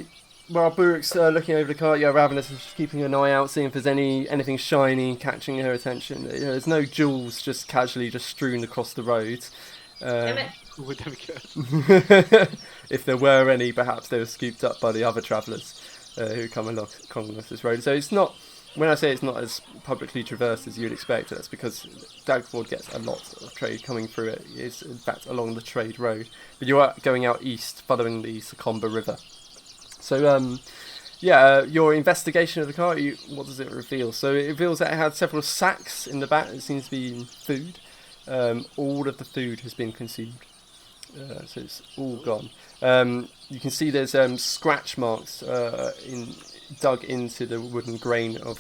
while Buruk's looking over the cart, yeah, Ravenous is just keeping an eye out, seeing if there's anything shiny catching her attention. There's no jewels just casually just strewn across the road. Who would have guessed? If there were any, perhaps they were scooped up by the other travellers who come along this road. So it's not, when I say it's not as publicly traversed as you'd expect, that's because Daggerford gets a lot of trade coming through it. It's in fact along the trade road. But you are going out east, following the Secomba River. So yeah, your investigation of the car, what does it reveal? So it reveals that it had several sacks in the back that seems to be food. All of the food has been consumed. So it's all gone. You can see there's scratch marks dug into the wooden grain of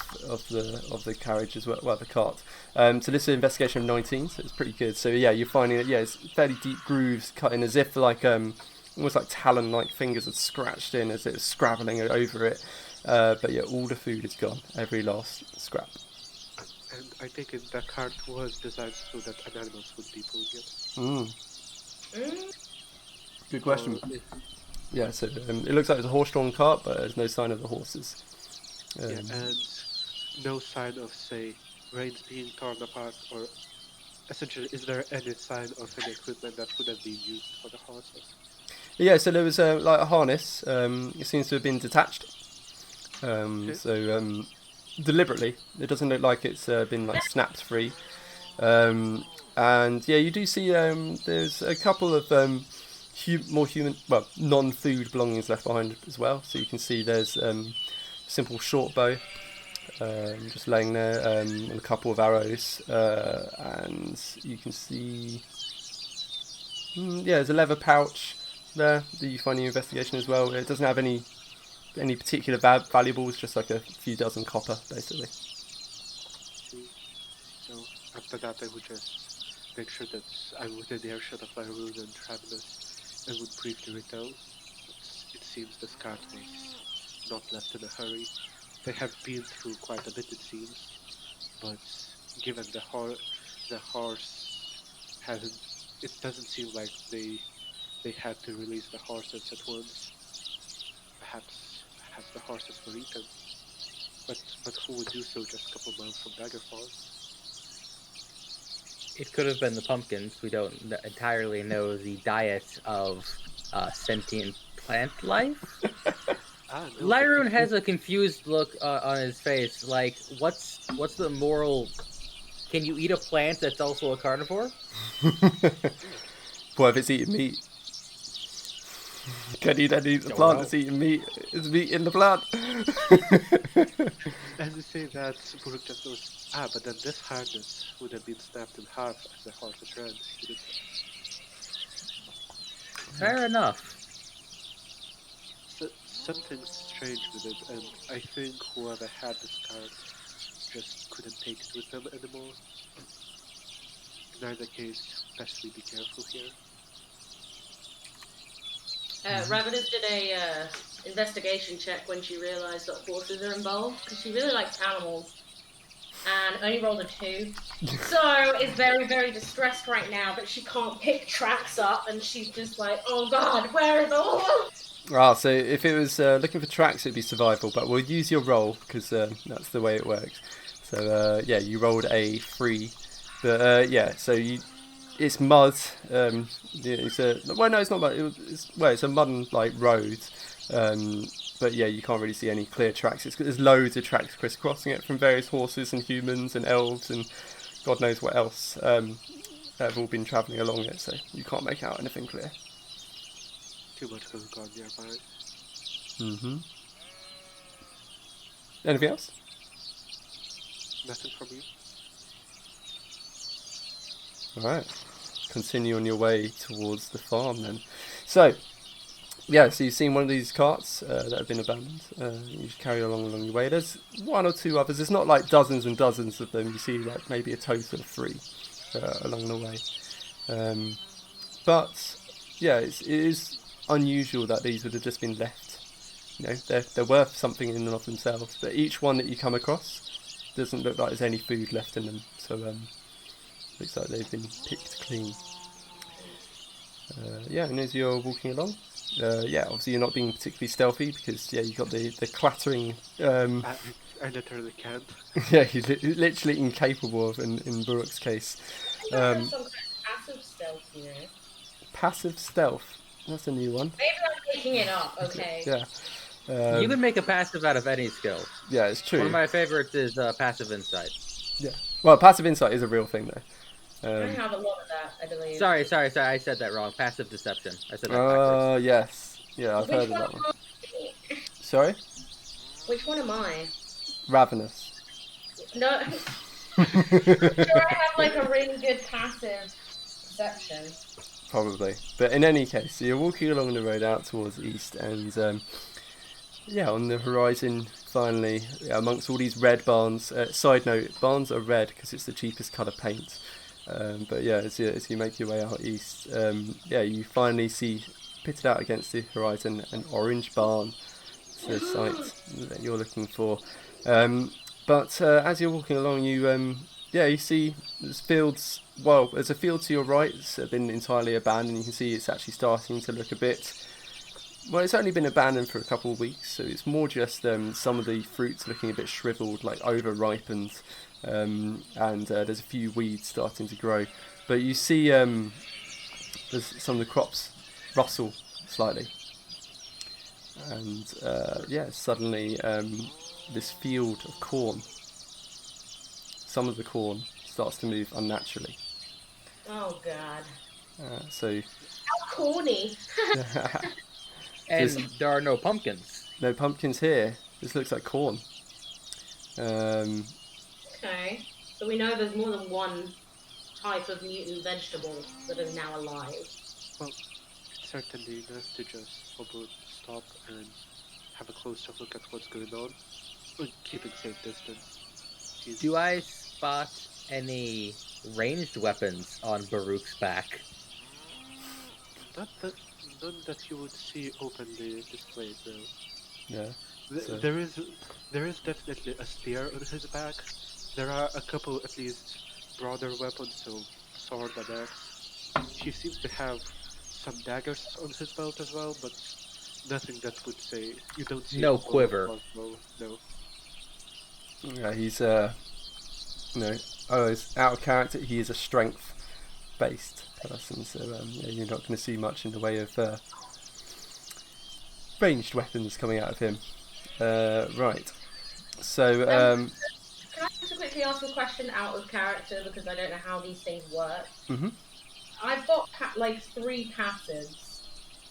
the carriage as well, the cart. So this is an investigation of 19, so it's pretty good. So yeah, you're finding that it's fairly deep grooves cut in, as if like almost like talon-like fingers had scratched in as it was scrabbling over it. But yeah, all the food is gone, every last scrap. And I think the cart was designed so that animals would be pulling it. Good question. Yeah, so it looks like it's a horse-drawn cart, but there's no sign of the horses. Yeah, and no sign of, say, reins being torn apart, or essentially, is there any sign of any equipment that would have been used for the horses? Yeah, so there was like a harness. It seems to have been detached. Okay. So deliberately, it doesn't look like it's been like snapped free. And yeah, you do see there's a couple of more human, well, non-food belongings left behind as well. So you can see there's simple short bow just laying there, and a couple of arrows, and you can see yeah, there's a leather pouch there that you find in your investigation as well. It doesn't have any particular valuables, just like a few dozen copper basically. So after that, I would just make sure that I'm within the earshot of Lyroon and Travelers, and would briefly return. It seems this cart was not left in a hurry. They have been through quite a bit, it seems, but given the horse hasn't, it doesn't seem like they had to release the horses at once. Perhaps the horses were eaten, but who would do so just a couple miles from Daggerford? it could have been the pumpkins. We don't entirely know the diet of sentient plant life. No, Lyroon has a confused look on his face. Like, what's the moral? Can you eat a plant that's also a carnivore? What if it's eating meat? Can you then eat the plant that's eating meat? Is meat in the plant? As you say that, Buruk just goes, but then this harness would have been snapped in half as the horses ran. Fair enough. So, something's strange with it, and I think whoever had this card just couldn't take it with them anymore. In either case, best we be careful here. Ravenous did a investigation check when she realised that horses are involved, because she really likes animals, and only rolled a 2. So is very, very distressed right now that she can't pick tracks up, and she's just like, oh god, where are the horses? Ah, so if it was looking for tracks, it'd be survival, but we'll use your roll that's the way it works. So yeah, you rolled a 3, but yeah, so it's mud. It's not mud. It's a mud like road. But yeah, you can't really see any clear tracks. There's loads of tracks crisscrossing it from various horses and humans and elves and God knows what else that have all been travelling along it. So you can't make out anything clear. Too much going on nearby. Mhm. Anything else? Nothing from you? Alright. Continue on your way towards the farm then. So, yeah, so you've seen one of these carts that have been abandoned. You just carry along your way. There's 1 or 2 others. It's not like dozens and dozens of them. You see like maybe a total of 3 along the way. But, yeah, it is unusual that these would have just been left. You know, they're worth something in and of themselves. But each one that you come across doesn't look like there's any food left in them. So, looks like they've been picked clean. Yeah, and as you're walking along, yeah, obviously you're not being particularly stealthy because yeah, you got the clattering. I literally can't. Yeah, he's literally incapable of in Buruk's case. I think some kind of passive stealth, you know. Passive stealth. That's a new one. Maybe I'm making it up. Okay. Yeah. You can make a passive out of any skill. Yeah, it's true. One of my favorites is passive insight. Yeah. Well, passive insight is a real thing though. I have a lot of that, I believe. Sorry, I said that wrong. Passive deception. I said that backwards. Yes. Yeah, I've heard of that one. Sorry? Which one am I? Ravenous. No. I'm sure I have like a really good passive perception. Probably. But in any case, so you're walking along the road out towards the east and yeah, on the horizon finally, amongst all these red barns, side note, barns are red because it's the cheapest colour paint. But yeah, as you make your way out east, yeah, you finally see pitted out against the horizon an orange barn. It's the site that you're looking for. But as you're walking along, you see there's fields. Well, there's a field to your right that's been entirely abandoned. You can see it's actually starting to look a bit. Well, it's only been abandoned for a couple of weeks, so it's more just some of the fruits looking a bit shriveled, like over-ripened. And there's a few weeds starting to grow, but you see there's some of the crops rustle slightly, and yeah, suddenly this field of corn, some of the corn starts to move unnaturally. Oh god. So how corny. And there are no pumpkins. No pumpkins here. This looks like corn. Okay, so we know there's more than one type of mutant vegetable that is now alive. Well, it's certainly enough to just probably stop and have a closer look at what's going on, but keeping safe distance. Do I spot any ranged weapons on Baruch's back? None that you would see openly displayed, though. Yeah. So. There is definitely a spear on his back. There are a couple, at least, broader weapons, so sword and axe. He seems to have some daggers on his belt as well, but nothing that would say you don't see. No quiver. No. Yeah, he's he's out of character. He is a strength-based person, so yeah, you're not going to see much in the way of ranged weapons coming out of him. Right. So. Can I just quickly ask a question out of character because I don't know how these things work? Mm-hmm. I've got like 3 passives.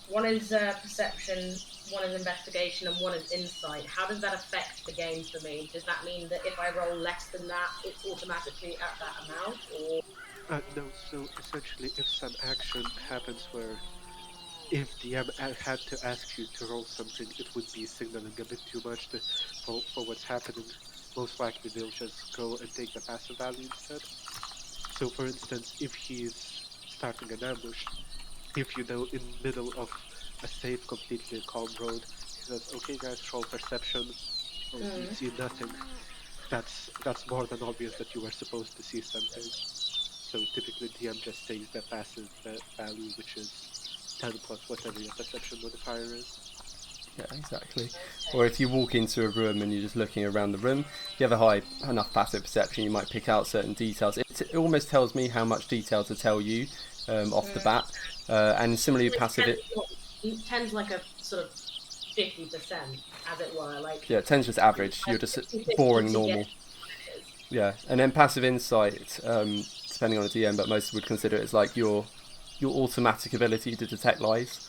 One is perception, one is investigation, and one is insight. How does that affect the game for me? Does that mean that if I roll less than that, it's automatically at that amount, or? No. So essentially, if some action happens where if DM had to ask you to roll something, it would be signaling a bit too much for what's happening. Most likely they'll just go and take the passive value instead. So for instance, if he's starting an ambush, if you know in middle of a safe, completely calm road, he says, okay guys, roll perception, or you see nothing, that's more than obvious that you were supposed to see something. So typically DM just takes the passive value, which is 10 plus whatever your perception modifier is. Yeah, exactly. Or if you walk into a room and you're just looking around the room, you have a high enough passive perception, you might pick out certain details. It almost tells me how much detail to tell you off the bat. And similarly, passive... 10's like a sort of 50%, as it were. Like, yeah, 10's just average. You're just boring normal. Yeah, and then passive insight, depending on the DM, but most would consider it as like your automatic ability to detect lies.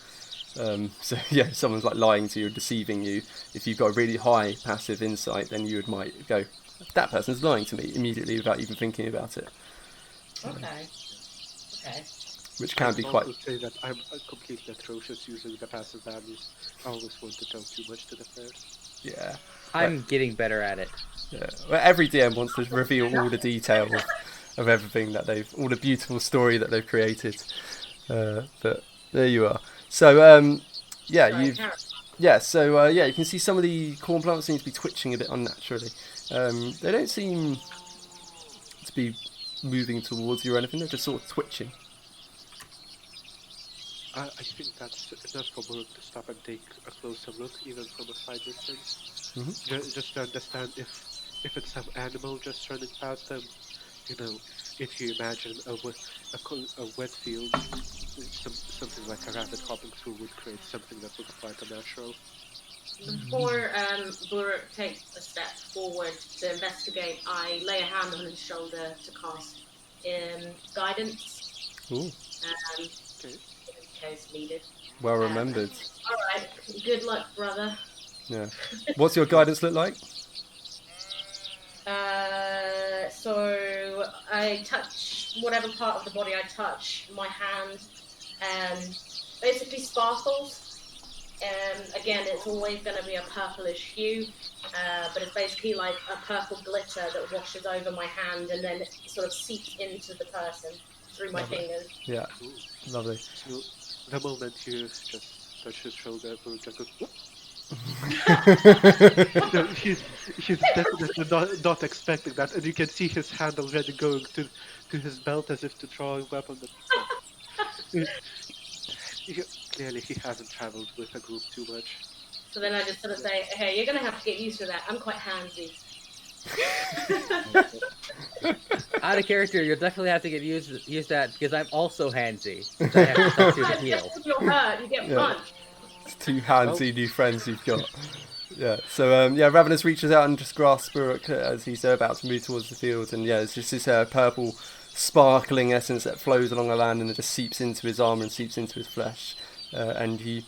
So yeah, if someone's like lying to you or deceiving you, if you've got a really high passive insight, then you might go, that person's lying to me, immediately without even thinking about it. Okay. Which can be quite... I would say that I'm completely atrocious using the passive values. I always want to tell too much to the players. Yeah. I'm getting better at it. Yeah. Well, every DM wants to reveal all the detail of everything that all the beautiful story that they've created. But there you are. So you can see some of the corn plants seem to be twitching a bit unnaturally. They don't seem to be moving towards you or anything. They're just sort of twitching. I think that's enough for Burke to stop and take a closer look, even from a side distance. Mm-hmm. Just to understand if it's some animal just running past them. You know, if you imagine a wet field, something like a rabbit hopping through would create something that looks quite unnatural. Before Burke takes a step forward to investigate, I lay a hand on his shoulder to cast guidance. Ooh. Okay. In case needed. Well remembered. Alright, good luck, brother. Yeah. What's your guidance look like? So I touch whatever part of the body I touch, my hand basically sparkles. Again, it's always going to be a purplish hue, but it's basically like a purple glitter that washes over my hand and then it sort of seeps into the person through my fingers. Yeah, lovely. So the moment you just touch his shoulder, Burke just goes, whoop. So he's definitely not expecting that, and you can see his hand already going to his belt as if to draw a weapon. Clearly he hasn't traveled with a group too much. So then I just sort of say, hey, you're going to have to get used to that. I'm quite handsy. Out of character, you'll definitely have to get used that because I'm also handsy. I have to touch you to heal. If you're hurt, you get punched. It's two handsy new friends you've got. Yeah. So Ravenous reaches out and just grasps Burke as he's about to move towards the field, and it's just this purple, sparkling essence that flows along the land and it just seeps into his armor and seeps into his flesh, and he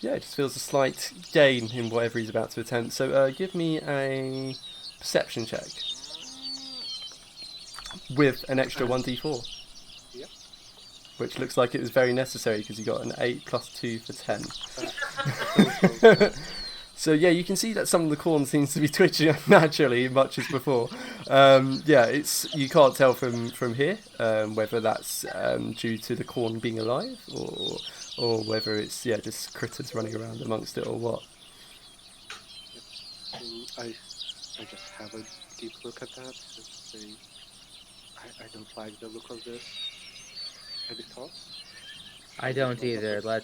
just feels a slight gain in whatever he's about to attempt. So give me a perception check with an extra 1d4. Yep. Which looks like it was very necessary because you got an 8 plus 2 for 10. So you can see that some of the corn seems to be twitching naturally, much as before. You can't tell from here whether that's due to the corn being alive or whether it's just critters running around amongst it or what. I just have a deep look at that and say, I don't like the look of this. Any thoughts? I don't either. Why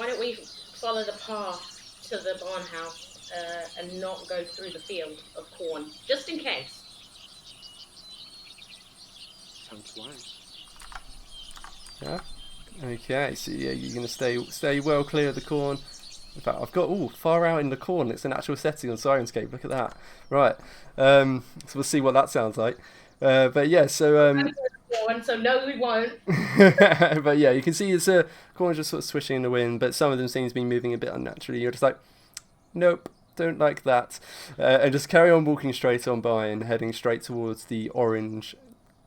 don't we follow the path to the barn house and not go through the field of corn, just in case? Sounds wise. Yeah. Okay. So you're gonna stay well clear of the corn. In fact, I've got far out in the corn. It's an actual setting on Sirenscape. Look at that. Right. So we'll see what that sounds like. So no, we won't. But you can see it's corn just sort of swishing in the wind, but some of them seem to be moving a bit unnaturally. You're just like, nope, don't like that, and just carry on walking straight on by and heading straight towards the orange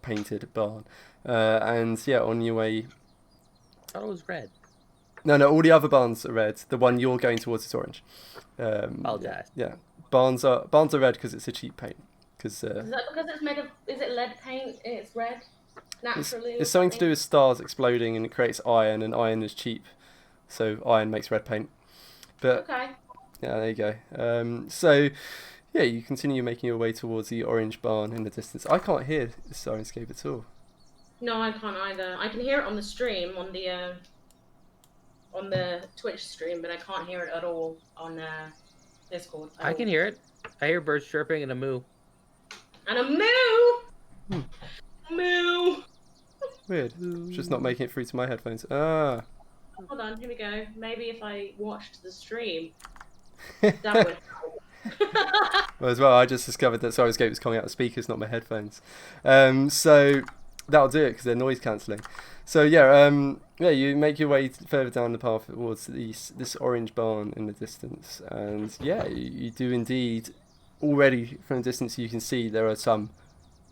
painted barn. On your way thought it was red. No, all the other barns are red. The one you're going towards is orange. Apologize. Yeah, barns are red because it's a cheap paint. Because Is that because it's made of? Is it lead paint? And it's red naturally. it's something to do with stars exploding and it creates iron, and iron is cheap, so iron makes red paint. But Okay. yeah, there you go. So yeah, you continue making your way towards the orange barn in the distance. I can't hear the Sirenscape at all. No, I can't either. I can hear it on the stream on the Twitch stream, but I can't hear it at all on Discord. I can hear it. I hear birds chirping and a moo. And a moo. Moo. Weird. It's just not making it through to my headphones. Ah. Hold on, here we go. Maybe if I watched the stream, that would help. Well, as well, I just discovered that Sirenscape was coming out of speakers, not my headphones. So that'll do it because they're noise cancelling. So yeah, you make your way further down the path towards this orange barn in the distance, and yeah, you do indeed. Already from a distance, you can see there are some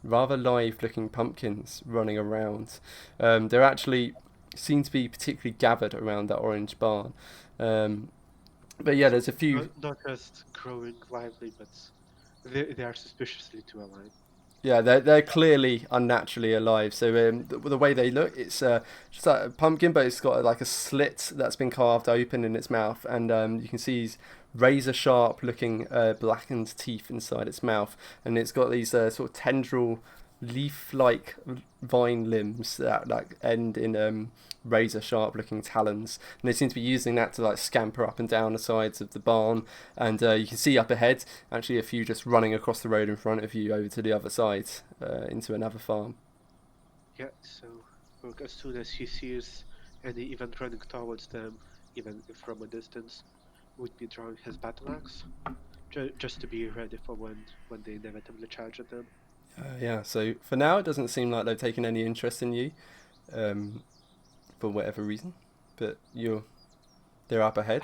rather live-looking pumpkins running around. They actually seem to be particularly gathered around that orange barn. But yeah, there's a few. Not just growing lively, but they are suspiciously too alive. Yeah, they're clearly unnaturally alive. So the way they look, it's just like a pumpkin, but it's got like a slit that's been carved open in its mouth, and you can see these razor sharp looking blackened teeth inside its mouth, and it's got these sort of tendril leaf-like vine limbs that like end in razor sharp looking talons, and they seem to be using that to like scamper up and down the sides of the barn. And you can see up ahead actually a few just running across the road in front of you over to the other side into another farm. Yeah, so look, as soon as he sees any even running towards them, even if from a distance, would be drawing his battle axe, just to be ready for when they inevitably charge at them. Yeah, so for now it doesn't seem like they've taken any interest in you, for whatever reason, but they're up ahead.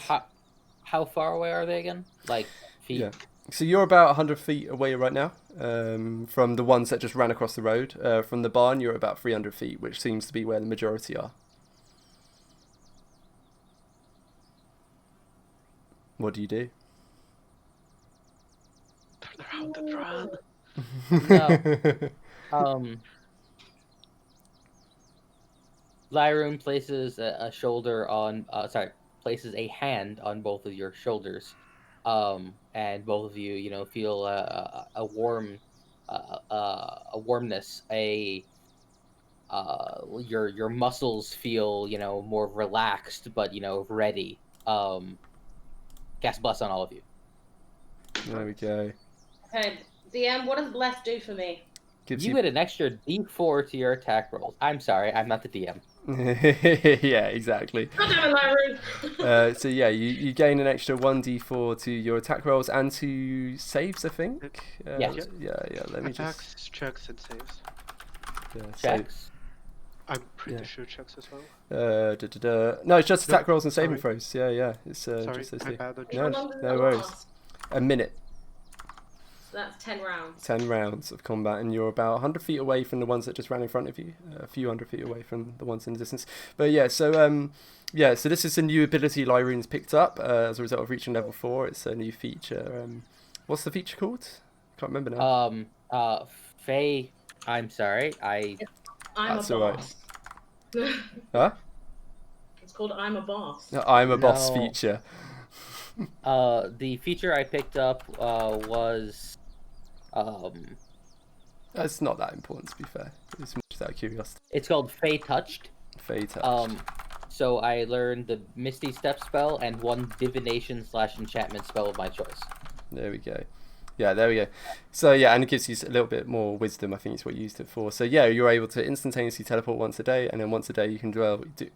How far away are they again? Like feet? Yeah. So you're about 100 feet away right now from the ones that just ran across the road. From the barn, you're about 300 feet, which seems to be where the majority are. What do you do? Turn around and run. No. Lyroom places places a hand on both of your shoulders, and both of you, feel a warmness, your muscles feel, more relaxed, but ready. Cast bless on all of you. There we go. Okay, DM, what does bless do for me? Gives You get an extra D4 to your attack rolls. I'm sorry, I'm not the DM. Yeah, exactly. God damn it, Lyroon! So yeah, you gain an extra 1d4 to your attack rolls and to saves, I think. Yeah. Yeah. Let me Attacks, just. checks, and saves. Yeah, Checks. I'm pretty Yeah. sure checks as well. No, it's just attack rolls and saving sorry. throws. Yeah. It's Sorry, just those my two. bad on No, How checks. long does no that worries. last? A minute. So that's 10 rounds. 10 rounds of combat, and you're about 100 feet away from the ones that just ran in front of you, a few hundred feet away from the ones in the distance. But yeah, so this is a new ability Lyroon's picked up as a result of reaching level 4. It's a new feature. What's the feature called? Can't remember now. Faye, I'm sorry, I'm That's a all right. boss. Huh? It's called I'm a boss. No, I'm a boss No. feature. The feature I picked up was It's not that important, to be fair. It's just out of curiosity. it's called Faye Touched. Fey touch. So I learned the Misty Step spell and one divination/enchantment spell of my choice. There we go. Yeah, there we go. So yeah, and it gives you a little bit more wisdom, I think is what you used it for. So yeah, you're able to instantaneously teleport once a day, and then once a day you can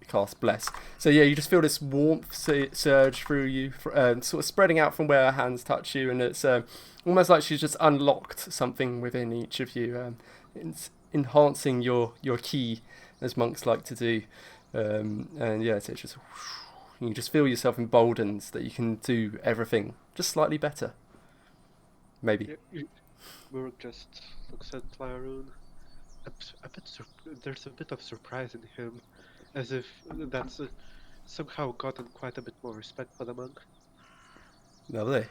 cast Bless. So yeah, you just feel this warmth surge through you, sort of spreading out from where her hands touch you, and it's almost like she's just unlocked something within each of you, enhancing your ki, as monks like to do. And yeah, so it's just, you just feel yourself emboldened that you can do everything just slightly better. Maybe. Murk just looks at Lyroon. There's a bit of surprise in him, as if that's somehow gotten quite a bit more respect for the monk. Lovely.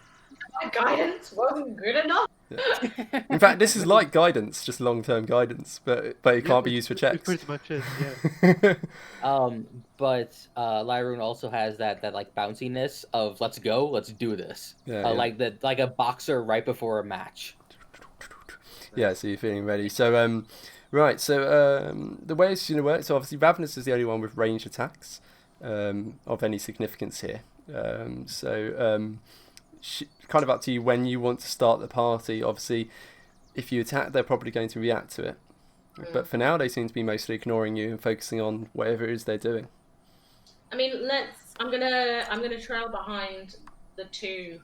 My guidance wasn't good enough. Yeah. In fact, this is like guidance, just long-term guidance, but it can't be used for It checks. pretty much is, yeah. But Lyroon also has that like bounciness of let's go, let's do this. Yeah, Like a boxer right before a match. Yeah, so you're feeling ready. So, right, so the way it's going to work, so obviously Ravenous is the only one with ranged attacks of any significance here. Kind of up to you when you want to start the party. Obviously, if you attack, they're probably going to react to it. But for now, they seem to be mostly ignoring you and focusing on whatever it is they're doing. I mean, I'm gonna trail behind the two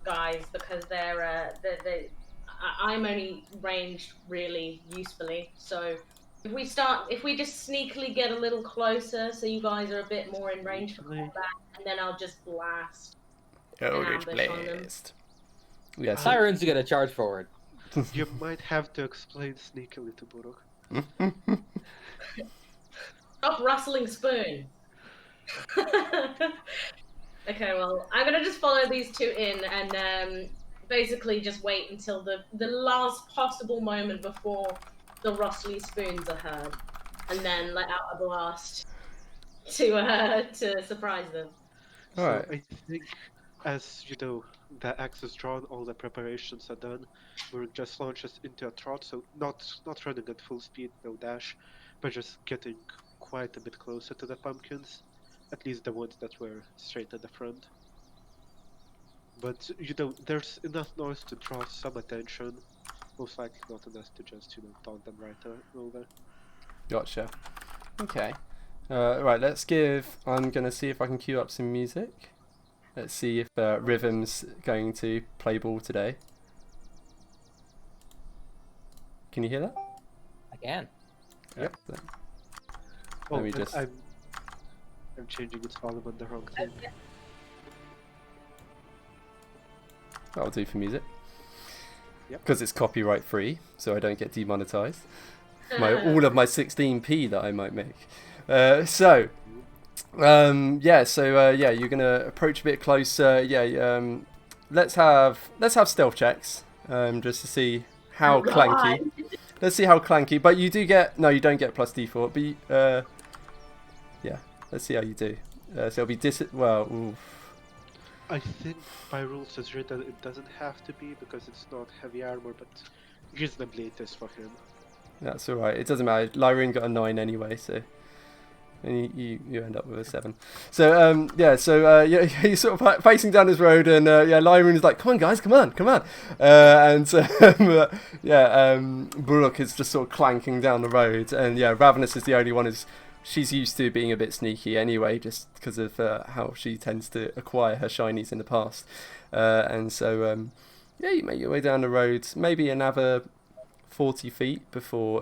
guys because I'm only ranged really usefully. So if we just sneakily get a little closer, so you guys are a bit more in range for combat, and then I'll just blast an ambush on them. Yes. Lyroon's gonna charge forward. You might have to explain sneakily to Buruk. Stop rustling spoon. Okay, well, I'm gonna just follow these two in and basically just wait until the last possible moment before the rustly spoons are heard, and then let out a blast to surprise them. So Alright. I think, as you know, the axe is drawn, all the preparations are done. Buruk just launches into a trot, so not running at full speed, no dash, but just getting quite a bit closer to the pumpkins. At least the ones that were straight at the front. But, you know, there's enough noise to draw some attention. Most likely not enough to just, you know, taunt them right over. Gotcha. Okay. Right, I'm going to see if I can cue up some music. Let's see if Rhythm's going to play ball today. Can you hear that? I can. Yep. Oh, Let me just... I'm changing its volume on the wrong thing. That'll do for music. Yep. Because it's copyright free, so I don't get demonetized. All of my 16p that I might make. You're gonna approach a bit closer. Let's have stealth checks, just to see how clanky. Let's see how clanky. But you don't get plus d4. But let's see how you do. So it'll be oof. I think by rules it's written it doesn't have to be because it's not heavy armor, but reasonably it is for him. That's all right. It doesn't matter. Lyroon got a 9 anyway, so. And you end up with a 7. So you're sort of facing down this road, and Lyroon is like, "Come on, guys, come on!" Buruk is just sort of clanking down the road, and Ravenous is the only one she's used to being a bit sneaky anyway, just because of how she tends to acquire her shinies in the past, you make your way down the road, maybe another 40 feet before.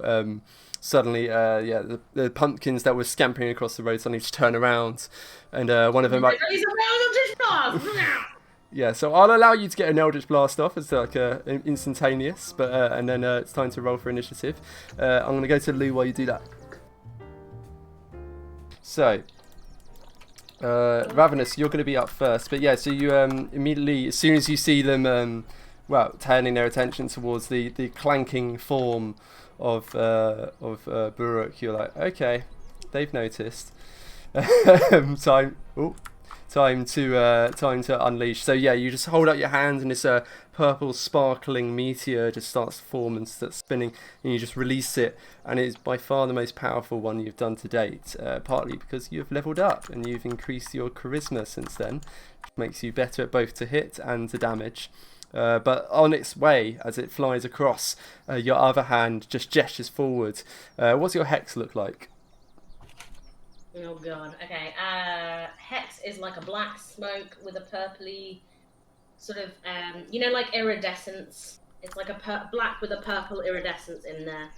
Suddenly, the pumpkins that were scampering across the road suddenly just turn around, and one of them like, so I'll allow you to get an Eldritch Blast off as like instantaneous, but and then it's time to roll for initiative. I'm going to go to Lou while you do that. So, Ravenous, you're going to be up first, but so you immediately, as soon as you see them, turning their attention towards the clanking form of Buruk, you're like, okay, they've noticed. Time to unleash. So you just hold out your hand, and this purple sparkling meteor just starts to form and starts spinning, and you just release it, and it's by far the most powerful one you've done to date. Partly because you've leveled up and you've increased your charisma since then, which makes you better at both to hit and to damage. But on its way, as it flies across, your other hand just gestures forward. What's your hex look like? Oh god. Okay. Hex is like a black smoke with a purpley sort of, like iridescence. It's like a black with a purple iridescence in there,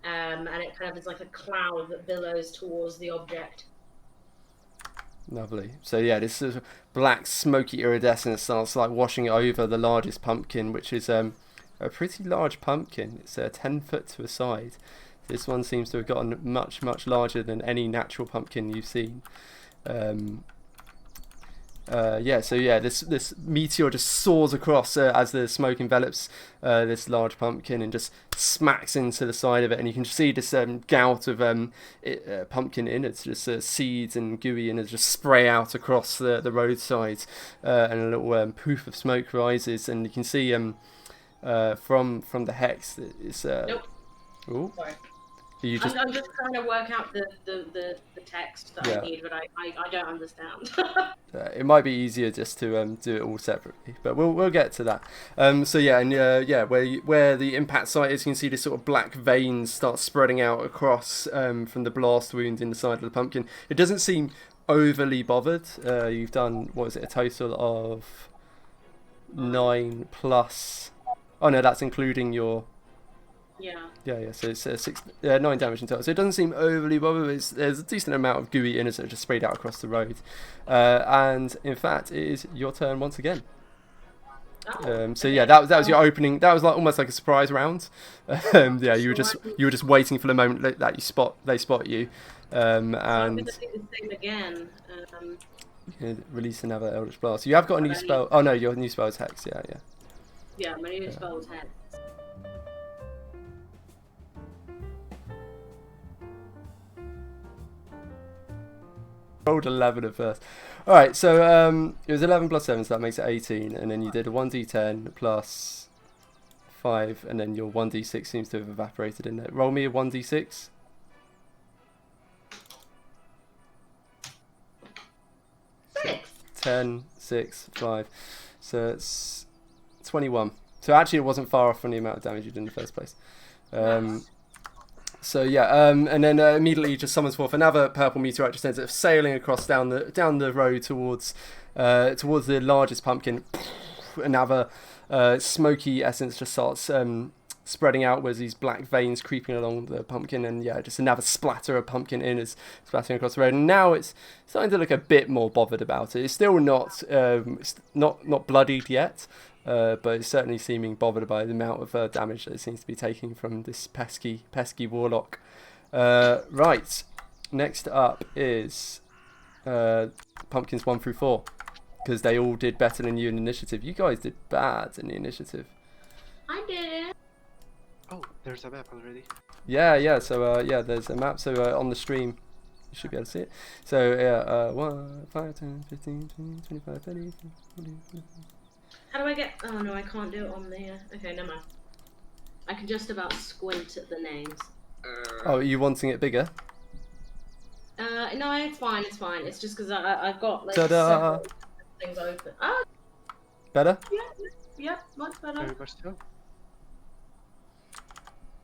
and it kind of is like a cloud that billows towards the object. Lovely. So this is black smoky iridescence starts like washing over the largest pumpkin, which is a pretty large pumpkin. It's 10 foot to a side. This one seems to have gotten much, much larger than any natural pumpkin you've seen. This meteor just soars across as the smoke envelops this large pumpkin and just smacks into the side of it, and you can see this gout of pumpkin innards, just seeds and gooey innards just spray out across the roadside, and a little poof of smoke rises, and you can see from the hex that it's Nope. Ooh. Sorry. You just... I'm just trying to work out the text that I need, but I don't understand. It might be easier just to do it all separately, but we'll get to that. Where the impact site is, you can see this sort of black veins start spreading out across from the blast wound in the side of the pumpkin. It doesn't seem overly bothered. You've done, what is it, a total of 9 plus... Oh no, that's including your... Yeah. So it's 9 damage in total. So it doesn't seem overly bothered. But there's a decent amount of gooey innards that are just sprayed out across the road. And in fact, it is your turn once again. That was your opening. That was like almost like a surprise round. You were just waiting for the moment that they spot you. And I'm gonna do the same again. You can release another Eldritch Blast. You have got a new spell. Oh no, your new spell is Hex. Yeah. Yeah, my new spell is Hex. Rolled 11 at first. Alright, so it was 11 plus 7, so that makes it 18, and then you did a 1d10 plus 5, and then your 1d6 seems to have evaporated in there. Roll me a 1d6. 6. 10, 6, 5. So it's 21. So actually it wasn't far off from the amount of damage you did in the first place. Nice. And then immediately just summons forth another purple meteorite, just ends up sailing across down the road towards the largest pumpkin. Another smoky essence just starts spreading out with these black veins creeping along the pumpkin, and just another splatter of pumpkin innards splattering across the road. And now it's starting to look a bit more bothered about it. It's still not bloodied yet. But it's certainly seeming bothered by the amount of damage that it seems to be taking from this pesky warlock. Right, next up is pumpkins 1 through 4, because they all did better than you in initiative. You guys did bad in the initiative. I did it. Oh, there's a map already. Yeah. So there's a map. So on the stream, you should be able to see it. So 1, 5, 10, 15, 20, 25, 30, 40, 50. How do I get... Oh no, I can't do it on the... Okay, never mind. I can just about squint at the names. Oh, are you wanting it bigger? No, it's fine. It's just because I've got like Ta-da! several things open. Ah, Better? yeah, much better. Very much so.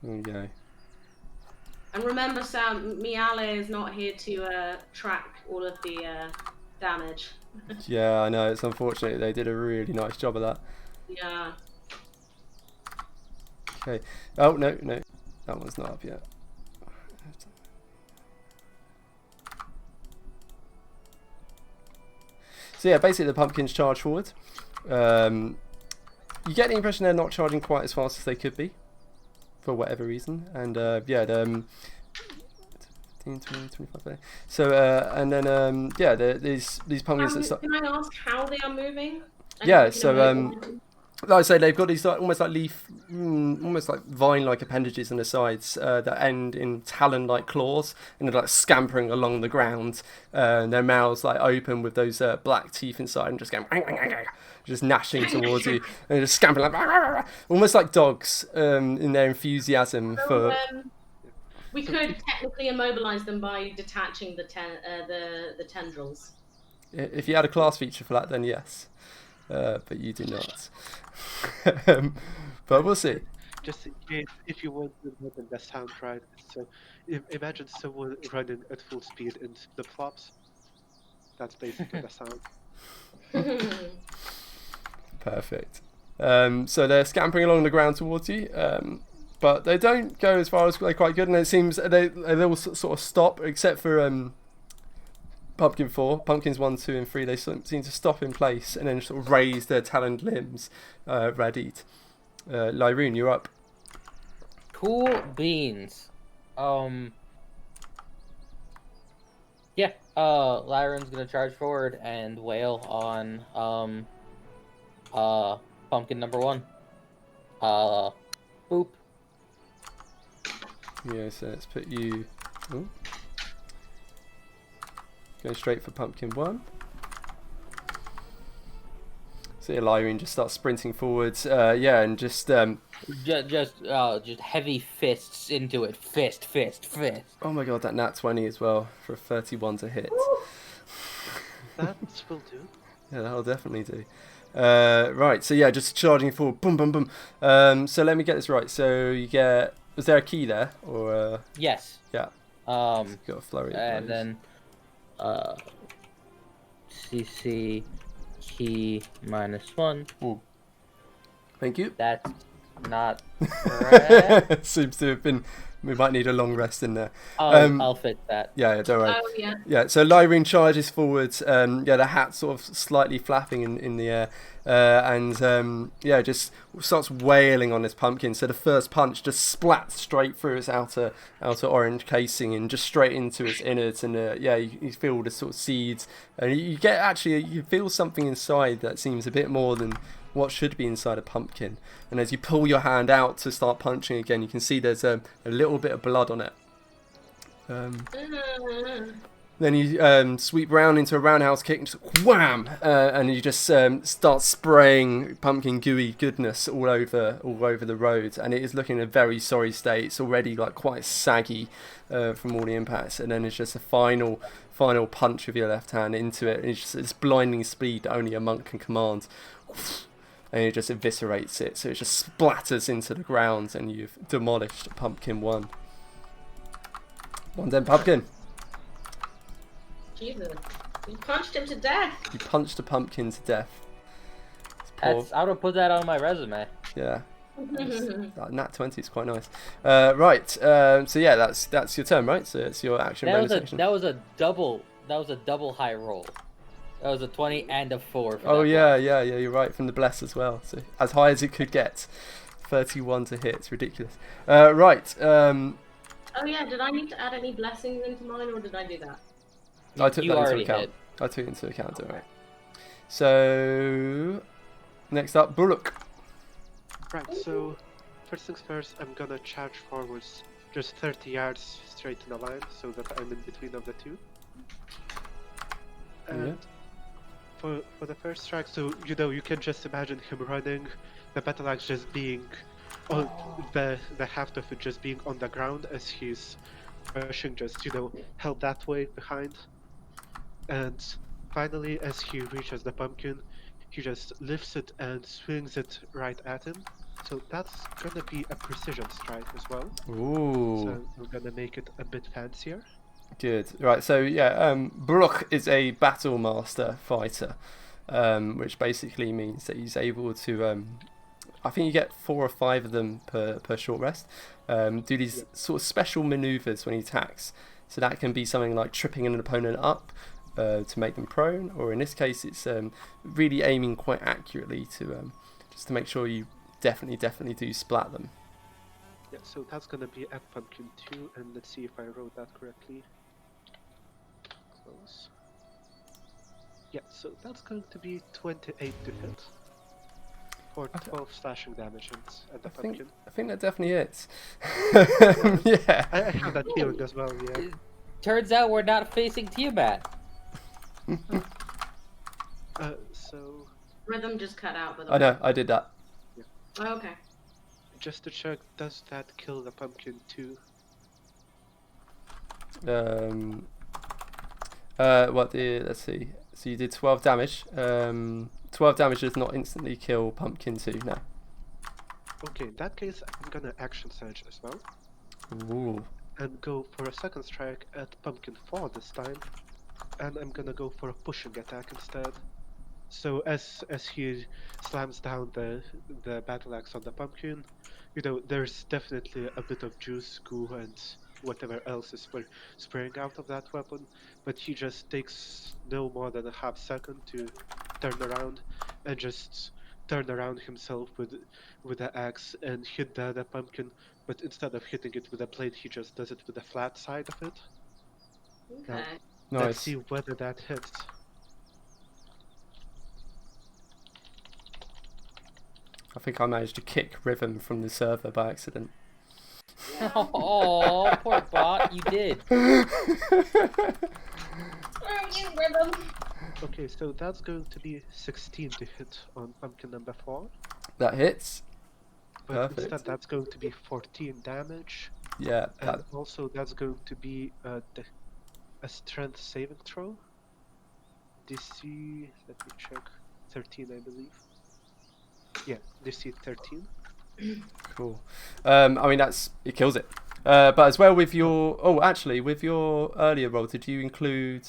Okay. And remember, Sam, Miale is not here to track all of the damage. Yeah, I know. It's unfortunate. They did a really nice job of that. Yeah. Okay. Oh, no. That one's not up yet. So yeah, basically the pumpkins charge forward. You get the impression they're not charging quite as fast as they could be, for whatever reason. And 15, 20, 25, 30. So and then these pumpkins that start... Can I ask how they are moving? Like I say, they've got these almost like leaf, almost like vine-like appendages on the sides that end in talon-like claws, and they're like scampering along the ground. Their mouths like open with those black teeth inside, and just going, just gnashing towards you, and just scampering like, almost like dogs in their enthusiasm for. We could technically immobilize them by detaching the tendrils. If you had a class feature for that, then yes. But you do not. But we'll see. Just in case, if you want to know the sound right, so imagine someone running at full speed in flip-flops. That's basically the sound. Perfect. So they're scampering along the ground towards you. But they don't go as far as they're quite good, and it seems they all sort of stop, except for Pumpkin 4, Pumpkins 1, 2, and 3. They seem to stop in place and then sort of raise their taloned limbs, readied. Lyroon, you're up. Cool beans. Yeah. Lyron's gonna charge forward and wail on pumpkin number 1. Boop. Yeah, so let's put you. Oh. Go straight for pumpkin 1. So Lyrian just starts sprinting forwards. Yeah, and just. Just heavy fists into it. Fist. Oh my god, that nat 20 as well for a 31 to hit. That will do. Yeah, that'll definitely do. Right, so yeah, just charging forward. Boom, boom, boom. So let me get this right. So you get. Was there a key there? Or. Yes. Yeah. Got a flurry of and blows. then CC key -1. Ooh. Thank you. That's not correct. Seems to have been. We might need a long rest in there. I'll fix that. Yeah, don't worry. Oh, yeah. Yeah, so Lyrian charges forwards. Yeah, the hat sort of slightly flapping in the air, and yeah, just starts wailing on this pumpkin. So the first punch just splats straight through its outer orange casing and just straight into its innards. And yeah, you feel the sort of seeds, and you get you feel something inside that seems a bit more than what should be inside a pumpkin. And as you pull your hand out to start punching again, you can see there's a little bit of blood on it. Then you sweep round into a roundhouse kick and just wham, and you just start spraying pumpkin gooey goodness all over the road, and it is looking in a very sorry state. It's already like quite saggy from all the impacts, and then it's just a final punch with your left hand into it, and it's blinding speed that only a monk can command. And it just eviscerates it, so it just splatters into the ground, and you've demolished pumpkin 1. One then pumpkin. Jesus. You punched him to death. You punched a pumpkin to death. I would put that on my resume. Yeah. That nat 20 is quite nice. Right. So yeah, that's your turn, right? So it's your action bonus action. That was a double high roll. That was a 20 and a 4. Oh yeah, you're right, from the bless as well. So as high as it could get. 31 to hit. It's ridiculous. Right. Oh yeah, did I need to add any blessings into mine, or did I do that? I took that into account. Did. I took it into account, don't worry. So next up, Bullock. Right, so first things first, I'm gonna charge forwards just 30 yards straight in a line so that I'm in between of the two. And for the first strike, so you can just imagine him running, the battle axe just being on the haft of it just being on the ground as he's rushing, just held that way behind. And finally, as he reaches the pumpkin, he just lifts it and swings it right at him. So that's gonna be a precision strike as well. Ooh. So we're gonna make it a bit fancier. Good. Right, so yeah, Brooke is a battle master fighter, which basically means that he's able to, I think you get 4 or 5 of them per short rest, do these sort of special maneuvers when he attacks. So that can be something like tripping an opponent up to make them prone, or in this case it's really aiming quite accurately to just to make sure you definitely do splat them. Yeah, so that's gonna be at pumpkin 2, and let's see if I wrote that correctly. Close. Yeah, so that's going to be 28 to hit. For 12 slashing damage at the pumpkin. I think that definitely hits. Yeah. I have that feeling as well, yeah. Turns out we're not facing Tiamat. So... Rhythm just cut out. I know, I did that. Oh, okay. Just to check, does that kill the pumpkin too? Let's see. So you did 12 damage. 12 damage does not instantly kill pumpkin 2, no. Okay, in that case, I'm gonna action surge as well. Ooh. And go for a second strike at pumpkin 4 this time. And I'm gonna go for a pushing attack instead. So as he slams down the battle axe on the pumpkin, there's definitely a bit of juice, goo, and whatever else is spraying out of that weapon, but he just takes no more than a half second to turn around and just turn around himself with the axe and hit the pumpkin, but instead of hitting it with a blade, he just does it with the flat side of it. Now, Okay. let's Nice. see whether that hits. I think I managed to kick Rhythm from the server by accident. Oh, poor bot, you did. Oh, you rhythm. Okay, so that's going to be 16 to hit on pumpkin number 4. That hits. But Perfect. instead, that's going to be 14 damage. Yeah, And that, also, that's going to be a strength saving throw. DC, let me check, 13, I believe. Yeah, DC 13. cool. I mean, it kills it. But as well with your... Oh, actually, with your earlier roll, did you include...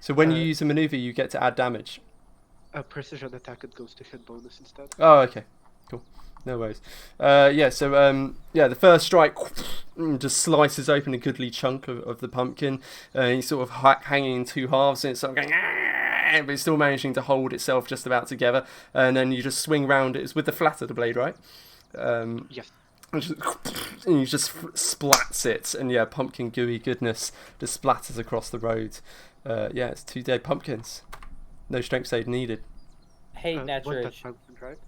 So when you use a maneuver, you get to add damage. A precision attack, it goes to hit bonus instead. Oh, okay. Cool. No worries. Yeah, so, yeah, the first strike just slices open a goodly chunk of the pumpkin. He's sort of hanging in two halves, and it's sort of going... But it's still managing to hold itself just about together. And then you just swing round it. It's with the flat of the blade, right? Yes. And you just splats it, and yeah, pumpkin gooey goodness just splatters across the road. Yeah, it's 2 dead pumpkins. No strength save needed. Hey, One dead Naturich. pumpkin, right?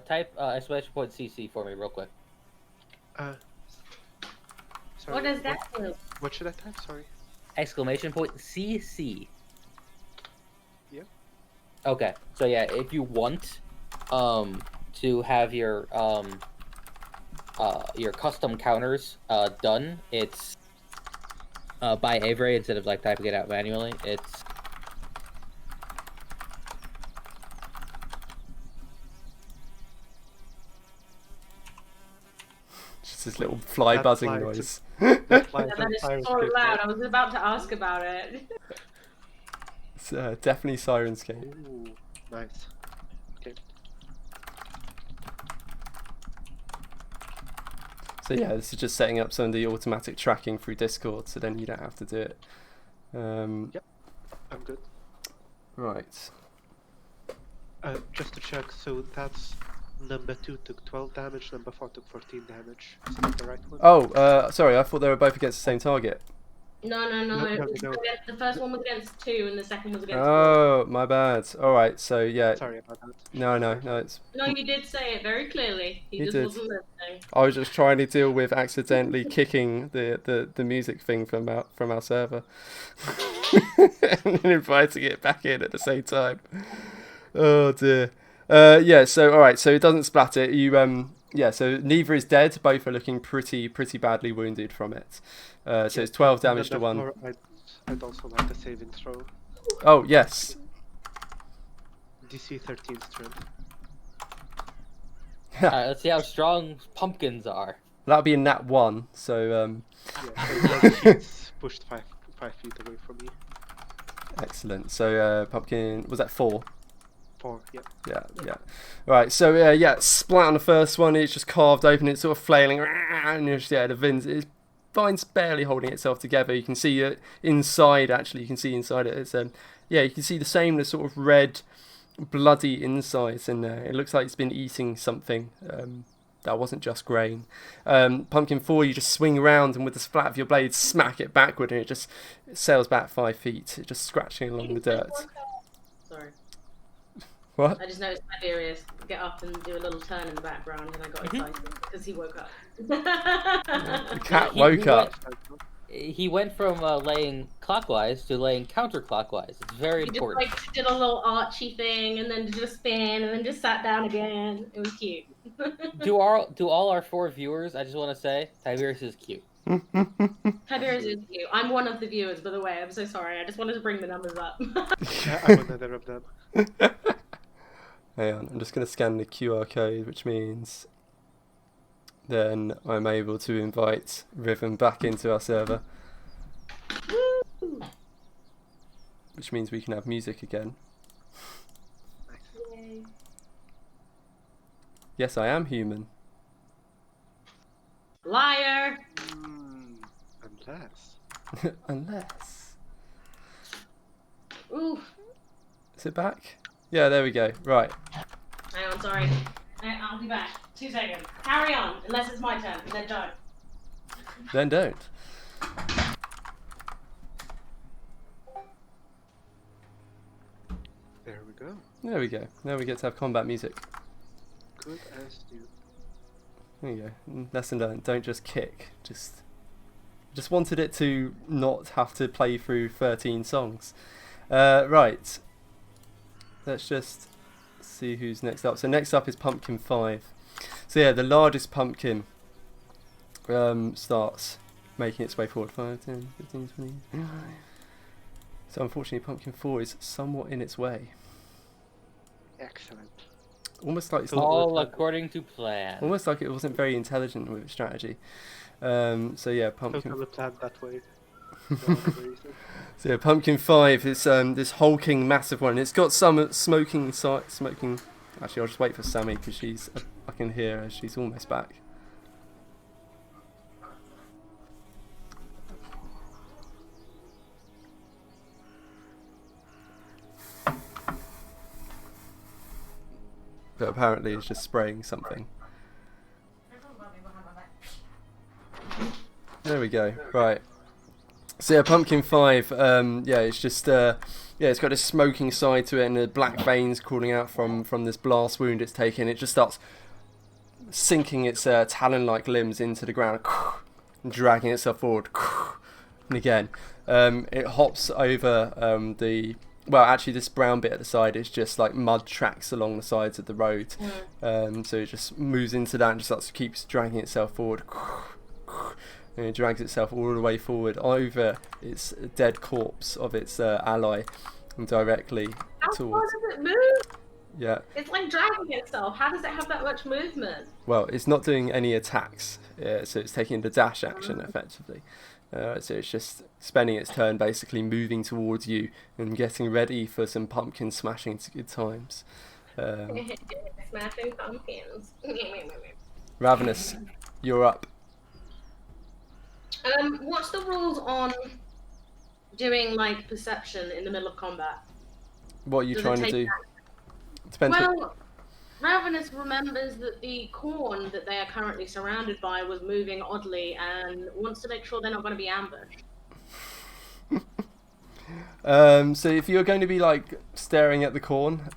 Type exclamation point CC for me real quick. Sorry, What does that do? What should I type? Sorry. Exclamation point CC. Yeah. Okay, so yeah, if you want to have your custom counters done, it's by Avery instead of like typing it out manually. It's Just this little fly That buzzing fly noise. That fly Yeah, that is Sirenscape, so right? loud. I was about to ask about it. It's definitely Sirenscape. Ooh, nice. Okay. So yeah, this is just setting up some of the automatic tracking through Discord, so then you don't have to do it. Yep, I'm good. Right. Just to check, so that's number 2 took 12 damage, number 4 took 14 damage. Is that the right one? Oh, sorry, I thought they were both against the same target. No. No. The first one was against 2, and the second was against 4. Oh, my bad. Alright, so yeah. Sorry about that. No, it's... No, you did say it very clearly. He You just did. wasn't listening. I was just trying to deal with accidentally kicking the music thing from our server. And then inviting it back in at the same time. Oh dear. Yeah, so alright, so it doesn't splatter. Yeah, so neither is dead, both are looking pretty badly wounded from it. So it's 12 damage to one. I'd also like a saving throw. Oh, yes. DC 13 strength. Alright, let's see how strong pumpkins are. That'll be in nat 1, so Yeah, so he's pushed 5 feet away from me. excellent. So pumpkin, was that 4? 4, yep. Yeah. Right, so yeah, splat on the first one, it's just carved open, it's sort of flailing, and the vine's barely holding itself together. You can see it inside, actually, you can see inside it. It's yeah, you can see the same sort of red, bloody insides in there. It looks like it's been eating something that wasn't just grain. Pumpkin 4, you just swing around and with the splat of your blade, smack it backward, and it sails back 5 feet, just scratching along the dirt. Sorry. What? I just noticed Tiberius get up and do a little turn in the background, and I got excited because he woke up. The cat woke up. He went from laying clockwise to laying counterclockwise. It's very He just important. like did a little Archie thing, and then did a spin, and then just sat down again. It was cute. To all our 4 viewers, I just want to say Tiberius is cute. Tiberius is cute. I'm one of the viewers, by the way. I'm so sorry. I just wanted to bring the numbers up. Yeah, I'm another of them. Hang on, I'm just going to scan the QR code, which means then I'm able to invite Rhythm back into our server. Woo! Which means we can have music again. Yay. Yes, I am human. Liar! Unless. Unless. Ooh. Is it back? Yeah, there we go. Right. Hang on, sorry. I'll be back. 2 seconds. Carry on, unless it's my turn. Then don't. Then don't. There we go. There we go. Now we get to have combat music. Good as new. There you go. Lesson learned. Don't just kick. Just wanted it to not have to play through 13 songs. Right. Let's just see who's next up. So next up is Pumpkin 5. So yeah, the largest pumpkin starts making its way forward. 5, 10, 15, 20. So unfortunately Pumpkin 4 is somewhat in its way. Excellent. Almost like it's All according to plan. almost like it wasn't very intelligent with its strategy. So yeah, Pumpkin. Totally planned that way. No other reason. So yeah, Pumpkin 5 is this hulking massive one. It's got some smoking. Actually, I'll just wait for Sammy because I can hear her. She's almost back. But apparently it's just spraying something. There we go. Right. So yeah, Pumpkin 5. Yeah, it's just it's got this smoking side to it, and the black veins crawling out from this blast wound it's taken. It just starts sinking its talon-like limbs into the ground, and dragging itself forward. And again, it hops over actually this brown bit at the side is just like mud tracks along the sides of the road. So it just moves into that and just keeps dragging itself forward. And it drags itself all the way forward over its dead corpse of its ally and directly How far towards. does it move? Yeah. It's like dragging itself. How does it have that much movement? Well, it's not doing any attacks, so it's taking the dash action effectively. So it's just spending its turn basically moving towards you and getting ready for some pumpkin smashing good times. Smashing pumpkins. Ravenous, you're up. What's the rules on doing like perception in the middle of combat? What are you Does it trying to take do? that? Depends. Well, Ravenous remembers that the corn that they are currently surrounded by was moving oddly and wants to make sure they're not going to be ambushed. So if you're going to be like staring at the corn,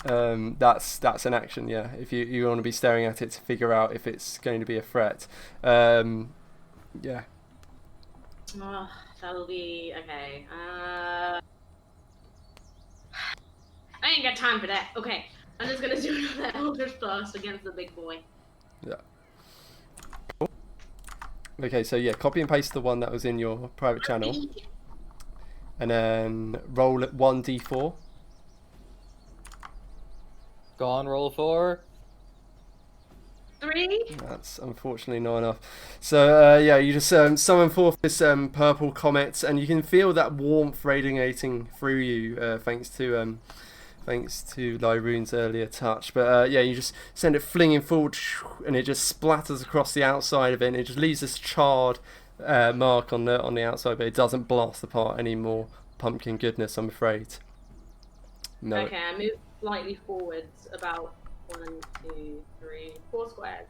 that's an action. Yeah. If you want to be staring at it to figure out if it's going to be a threat. Yeah. Oh, that'll be okay. I ain't got time for that. Okay, I'm just gonna do another Eldritch Blast against the big boy. Yeah. Cool. Okay, so yeah, copy and paste the one that was in your private channel, and then roll at 1d4. Go on, roll 4. 3. That's unfortunately not enough. So yeah, you just summon forth this purple comet, and you can feel that warmth radiating through you, thanks to Lyroon's earlier touch. But yeah, you just send it flinging forward, and it just splatters across the outside of it, and it just leaves this charred mark on the outside, but it doesn't blast apart any more pumpkin goodness, I'm afraid. No. Okay, I move slightly forwards about 1, 2, 3, 4 squares,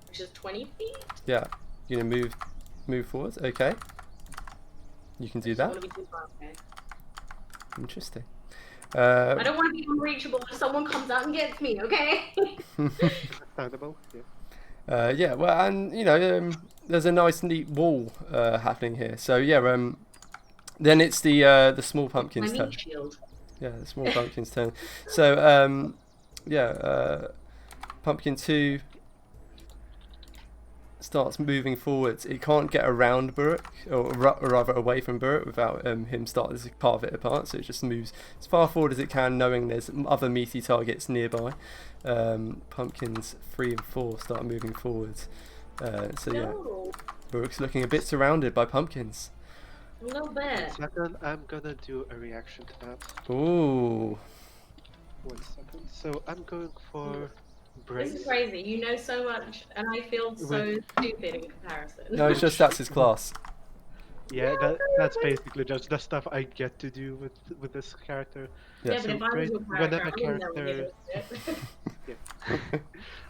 which is 20 feet. Yeah, you're gonna move forward. Okay, you can do that. I don't want to be too far, okay? Interesting. I don't want to be unreachable if someone comes out and gets me, okay? Understandable. Yeah. Yeah, well, and you know, there's a nice, neat wall happening here. So yeah, then it's the small pumpkin's My turn. meat shield. Yeah, the small pumpkin's turn. So pumpkin 2 starts moving forwards. It can't get around Buruk, or rather away from Buruk, without him starting to carve it apart. So it just moves as far forward as it can, knowing there's other meaty targets nearby. Pumpkins 3 and 4 start moving forwards. So yeah, No, Buruk's looking a bit surrounded by pumpkins. a little bit. Second, I'm gonna do a reaction to that. Ooh. 1 second. So I'm going for This brace. is crazy. You know so much, and I feel so stupid in comparison. No, it's just that's his class. Yeah, that's basically just the stuff I get to do with this character. Yeah. Yeah, but So if I was your character, whenever I'm in there with character it. yeah,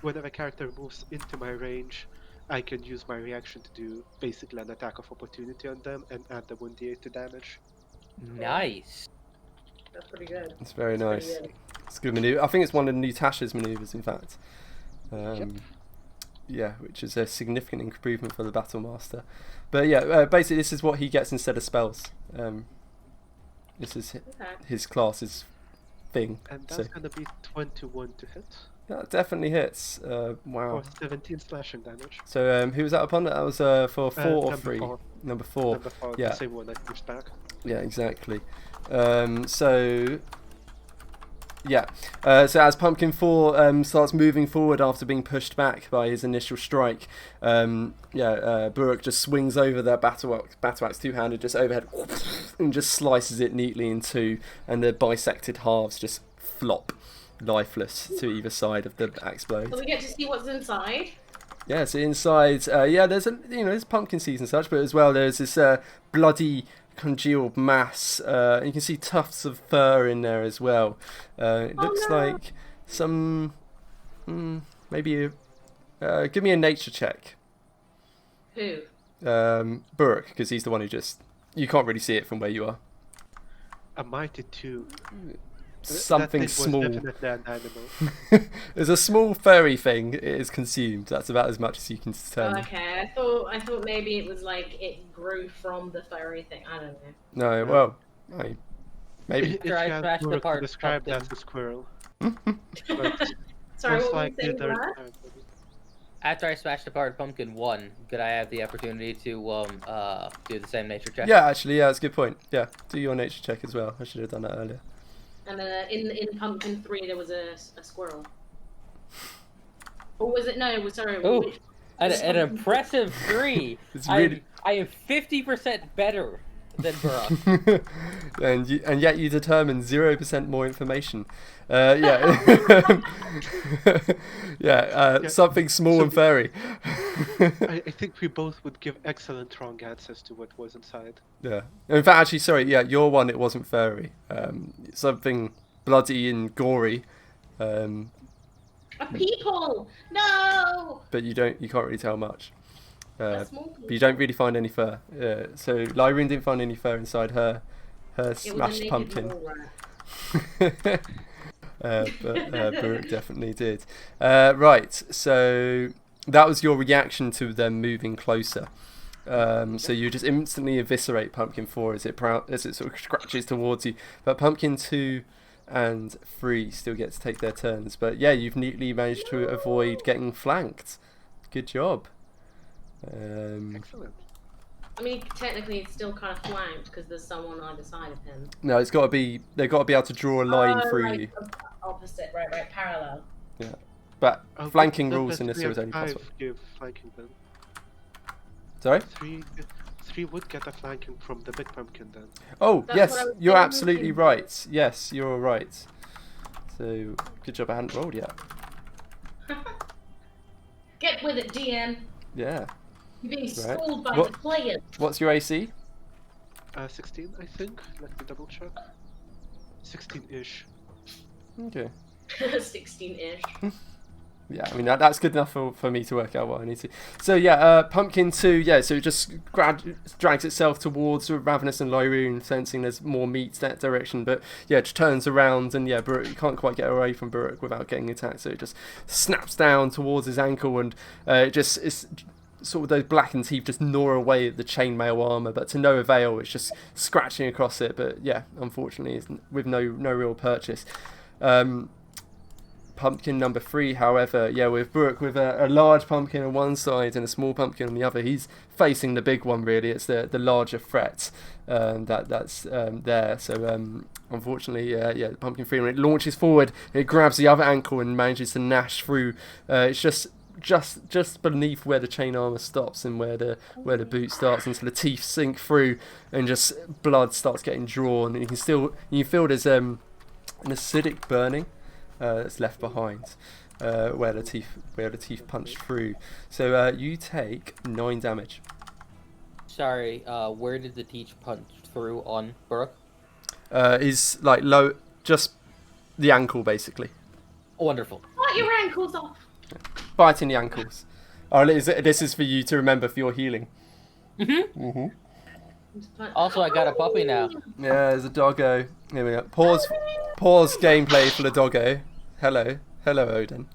whenever character moves into my range, I can use my reaction to do basically an attack of opportunity on them and add the 1d8 to damage. Nice. That's pretty good. It's very That's pretty nice. good. It's a good maneuver. I think it's one of Natasha's maneuvers, in fact. Yep. Yeah, which is a significant improvement for the Battle Master. But yeah, basically this is what he gets instead of spells. This is Okay. his class's thing. And So that's gonna be 21 to hit, that definitely hits. Wow. or 17 slashing damage. So who was that upon? That was for 4 or Number 3? four. Number 4. Number 4, Yeah. the same one I pushed back. Yeah, exactly. So as Pumpkin 4 starts moving forward after being pushed back by his initial strike, Buruk just swings over that battle axe two-handed, just overhead, and just slices it neatly in two, and the bisected halves just flop, lifeless to either side of the axe blade. So we get to see what's inside. Yeah, so inside, there's pumpkin seeds and such, but as well there's this bloody congealed mass. You can see tufts of fur in there as well. It looks like some, maybe. Give me a nature check, Who? Burke, because he's the one who you can't really see it from where you are. A mighty 2. Something that thing small. was definitely an animal. There's a small furry thing. It is consumed. That's about as much as you can Oh, determine. okay, I thought maybe it was like it grew from the furry thing. I don't know. No, well, maybe. If you Try had smash the Burke part described pumpkin. as a squirrel. Sorry, Most what were you likely saying? they're- Brad? After I smashed apart Pumpkin 1, could I have the opportunity to do the same nature check? Yeah, actually, yeah, that's a good point. Yeah, do your nature check as well. I should have done that earlier. And in Pumpkin 3 there was a squirrel. Or was it? No, sorry. Ooh. which- An impressive 3. It's really- I am 50% better than Burrow. and yet you determine 0% more information. Yeah. Something small and furry. I think we both would give excellent wrong answers to what was inside. Yeah. In fact, actually, sorry. Yeah, your one, it wasn't furry. Something bloody and gory. A people! No! But you can't really tell much. A small But you don't really find any fur. So Lyrin didn't find any fur inside her It was a smashed naked pumpkin. mole rat. But Buruk definitely did. Right, so that was your reaction to them moving closer. So you just instantly eviscerate Pumpkin 4 as it sort of scratches towards you. But Pumpkin 2 and 3 still get to take their turns. But yeah, you've neatly managed to avoid getting flanked. Good job. Excellent. I mean, technically it's still kind of flanked because there's someone either side of him. No, they've got to be able to draw a line through right, you. Opposite, right, parallel. Yeah, but Oh, flanking number rules in this 3 series and only 5 possible. give flanking then. Sorry. 3 would get a flanking from the big pumpkin then. Oh, That's yes, what I was you're thinking. absolutely right. Yes, you're right. So, good job I hadn't rolled yet. Get with it, DM. Yeah. You're being Right. schooled by What- the players. What's your AC? 16, I think. Let me double check. 16-ish. Okay. 16-ish. Yeah, I mean, that's good enough for me to work out what I need to. So, yeah, Pumpkin 2, yeah, so it just drags itself towards Ravenous and Lyroon, sensing there's more meat that direction, but, yeah, it just turns around, and, yeah, Buruk, you can't quite get away from Buruk without getting attacked, so it just snaps down towards his ankle, and it's sort of those blackened teeth just gnaw away at the chainmail armour, but to no avail. It's just scratching across it, but, yeah, unfortunately, it's with no real purchase. Pumpkin number 3, however, yeah, with Buruk with a large pumpkin on one side and a small pumpkin on the other, he's facing the big one, really. It's the larger threat that's there. So, unfortunately, the Pumpkin 3, when it launches forward, it grabs the other ankle and manages to gnash through. It's just beneath where the chain armor stops and where the boot starts, until the teeth sink through and just blood starts getting drawn. And you can feel there's an acidic burning that's left behind where the teeth punched through. So you take 9 damage. Sorry, where did the teach punch through on Brooke? Is like low, just the ankle basically. Oh, wonderful. Cut your ankles off. Biting the ankles. Oh, this is for you to remember for your healing. Also, I got a puppy now. Yeah, there's a doggo. Here we go. Pause gameplay for the doggo. Hello, Odin.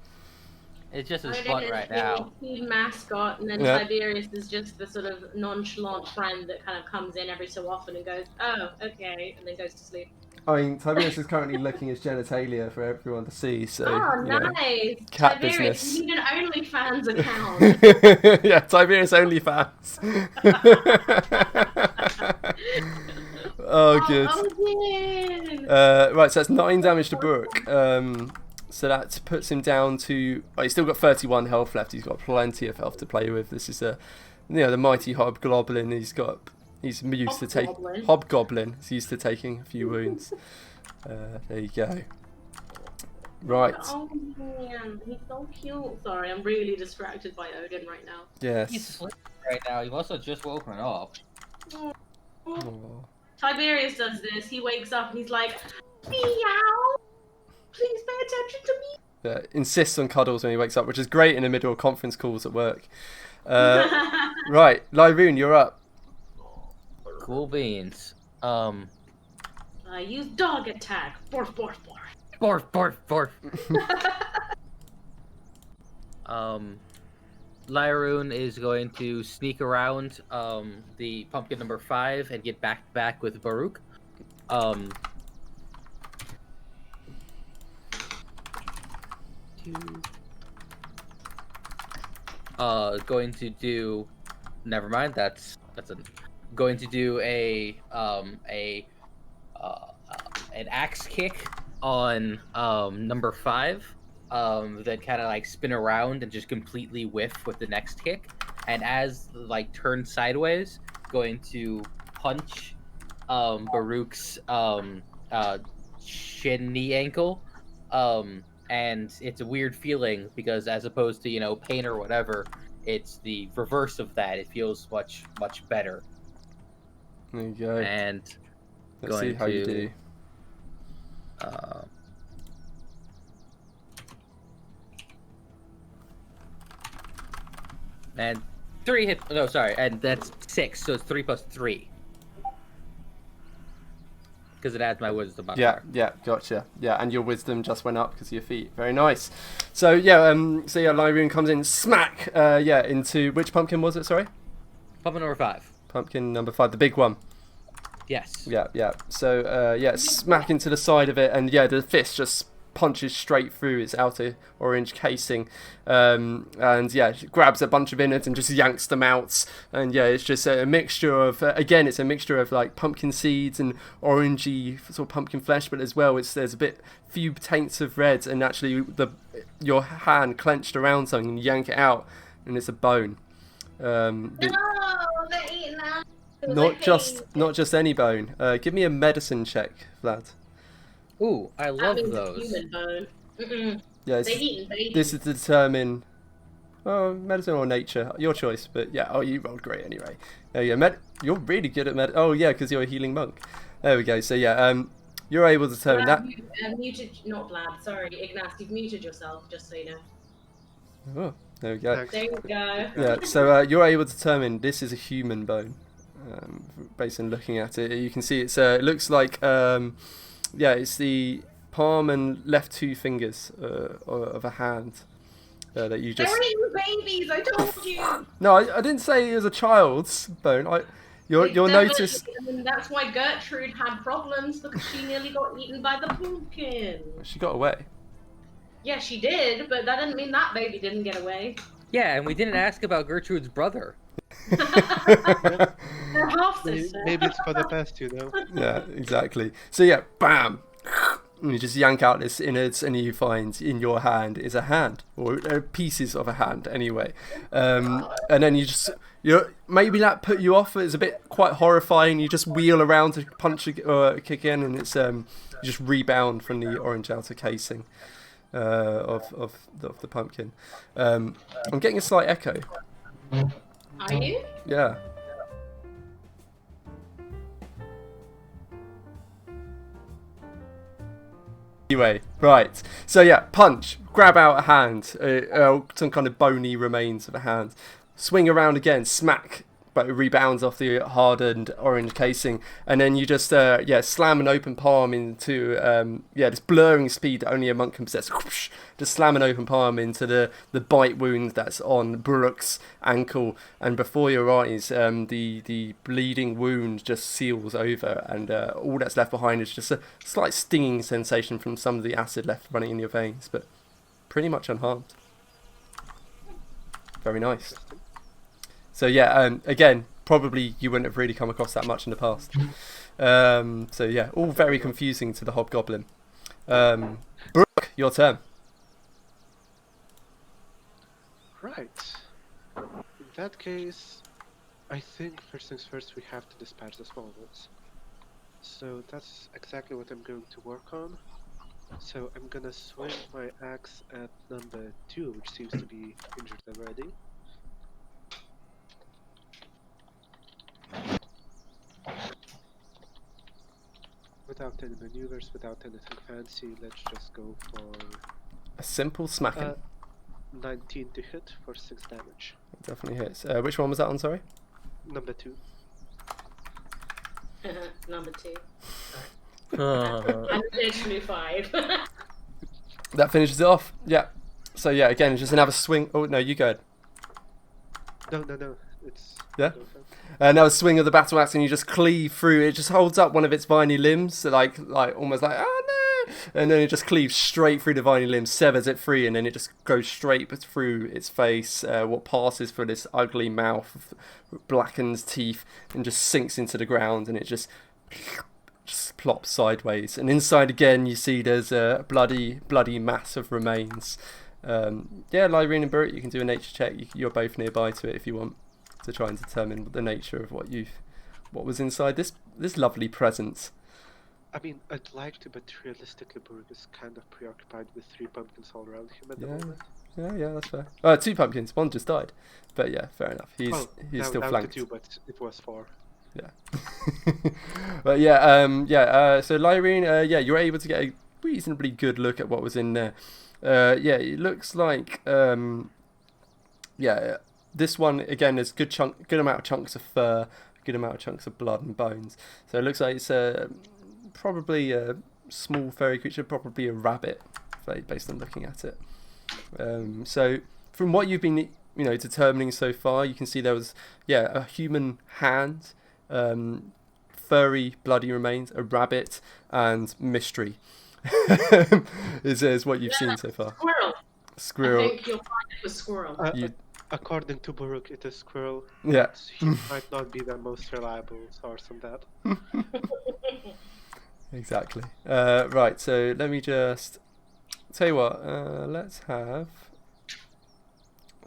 It's just as Odin fun is right the now. team mascot, and then Yeah. Tiberius is just the sort of nonchalant friend that kind of comes in every so often and goes, "Oh, okay," and then goes to sleep. I mean, Tiberius is currently licking his genitalia for everyone to see. So, Oh, you know, nice. cat Tiberius, business. you need an OnlyFans account. Yeah, Tiberius only fans. Oh, good. Odin! Right, so that's 9 damage to Brook. So that puts him down to. Oh, he's still got 31 health left. He's got plenty of health to play with. This is the mighty hobgoblin. He's used to take hobgoblin. He's used to taking a few wounds. There you go. Right. Oh man, he's so cute. Sorry, I'm really distracted by Odin right now. He's Yes. sleeping right now. You've also just woken up. Oh. Tiberius does this. He wakes up and he's like, "Meow, please pay attention to me." Insists on cuddles when he wakes up, which is great in the middle of conference calls at work. Right, Lyroon, you're up. Cool beans. I use dog attack. Borf, borf, borf. Barf, barf, barf. Lyroon is going to sneak around the pumpkin number 5 and get back with Baruch. Going to do. Never mind. Going to do an axe kick on number 5. Then kind of like spin around and just completely whiff with the next kick. And as like turn sideways, going to punch Baruch's shin-knee ankle. And it's a weird feeling because as opposed to, pain or whatever, it's the reverse of that. It feels much, much better. There you go. And Let's see how you do. And 3 hit. No, sorry. And that's 6. So it's 3 plus 3. Because it adds my wisdom modifier. Yeah, gotcha. Yeah, and your wisdom just went up because of your feet. Very nice. So Lyroon comes in, smack. Into which pumpkin was it? Sorry. Pumpkin number 5. Pumpkin number 5, the big one. Yes. Yeah. So smack into the side of it, and the fist just punches straight through its outer orange casing, grabs a bunch of innards and just yanks them out. And it's just a mixture of it's a mixture of like pumpkin seeds and orangey sort of pumpkin flesh, but as well there's a few taints of red, and actually your hand clenched around something and you yank it out and it's a bone. No, they're eating that. Not just any bone. Give me a medicine check, Vlad. Ooh, I love That means those. Human bone. Mm-mm. Yeah, They're eating babies. this is to determine medicine or nature, your choice. But you rolled great anyway. There you go. You're really good at because you're a healing monk. There we go. So you're able to determine that. You muted, not Vlad. Sorry, Ignace. You've muted yourself, just so you know. Oh, there we go. Thanks. There you go. Yeah. So you're able to determine this is a human bone, based on looking at it. You can see it looks like it's the palm and left 2 fingers of a hand that you just. They're eating babies. I told you. No, I didn't say it was a child's bone. You'll notice. And that's why Gertrude had problems because she nearly got eaten by the pumpkin. She got away. Yeah, she did, but that didn't mean that baby didn't get away. Yeah, and we didn't ask about Gertrude's brother. They're half sister. Maybe it's for the best, Yeah, exactly. So bam. And you just yank out this innards, and you find in your hand is a hand, or pieces of a hand anyway. And then maybe that put you off. It's a bit quite horrifying. You just wheel around to punch or kick in, and it's you just rebound from the orange outer casing of the pumpkin. I'm getting a slight echo. Are you? Yeah. Anyway, right. So yeah, punch, grab out a hand, some kind of bony remains of a hand, swing around again, smack, but it rebounds off the hardened orange casing, and then you just slam an open palm into this blurring speed that only a monk can possess. Whoosh, just slam an open palm into the bite wound that's on Brooke's ankle, and before your eyes, the bleeding wound just seals over, and all that's left behind is just a slight stinging sensation from some of the acid left running in your veins, but pretty much unharmed. Very nice. So yeah, again, probably you wouldn't have really come across that much in the past. So yeah, all very confusing to the hobgoblin. Brooke, your turn. Right. In that case, I think first things first, we have to dispatch the small ones. So that's exactly what I'm going to work on. So I'm gonna swing my axe at number 2, which seems to be injured already. Without any maneuvers, without anything fancy, let's just go for A simple smacking. 19 to hit for 6 damage. Definitely hits. Which one was that on, sorry? Number 2. Number 2. Uh, I'm literally 5. That finishes it off. Yeah. So yeah, again, just another swing. Oh no, you go ahead. No. It's Yeah? Now a swing of the battle axe, and you just cleave through. It just holds up one of its viney limbs, so like almost like, oh no, and then it just cleaves straight through the viney limb, severs it free, and then it just goes straight through its face, what passes for this ugly mouth, blackens teeth, and just sinks into the ground, and it just plops sideways. And inside again, you see there's a bloody mass of remains. Lyrene and Burritt, you can do a nature check. You're both nearby to it if you want, to try and determine the nature of what was inside this lovely presence. I mean, I'd like to, but realistically, Burg is kind of preoccupied with 3 pumpkins all around him at the moment. Yeah, that's fair. 2 pumpkins, one just died. But yeah, fair enough. He's still down flanked. To 2, but it was 4. Yeah. But yeah, so Lyrene, you're able to get a reasonably good look at what was in there. It looks like this one again is good amount of chunks of fur, good amount of chunks of blood and bones. So it looks like it's probably a small furry creature, probably a rabbit, based on looking at it. So from what you've been determining so far, you can see there was a human hand, furry bloody remains, a rabbit, and mystery. is what you've seen so far. Squirrel. I think you'll find it was squirrel. According to Buruk, it is squirrel. Yeah. He might not be the most reliable source on that. Exactly. Right, so let me just tell you what. Let's have.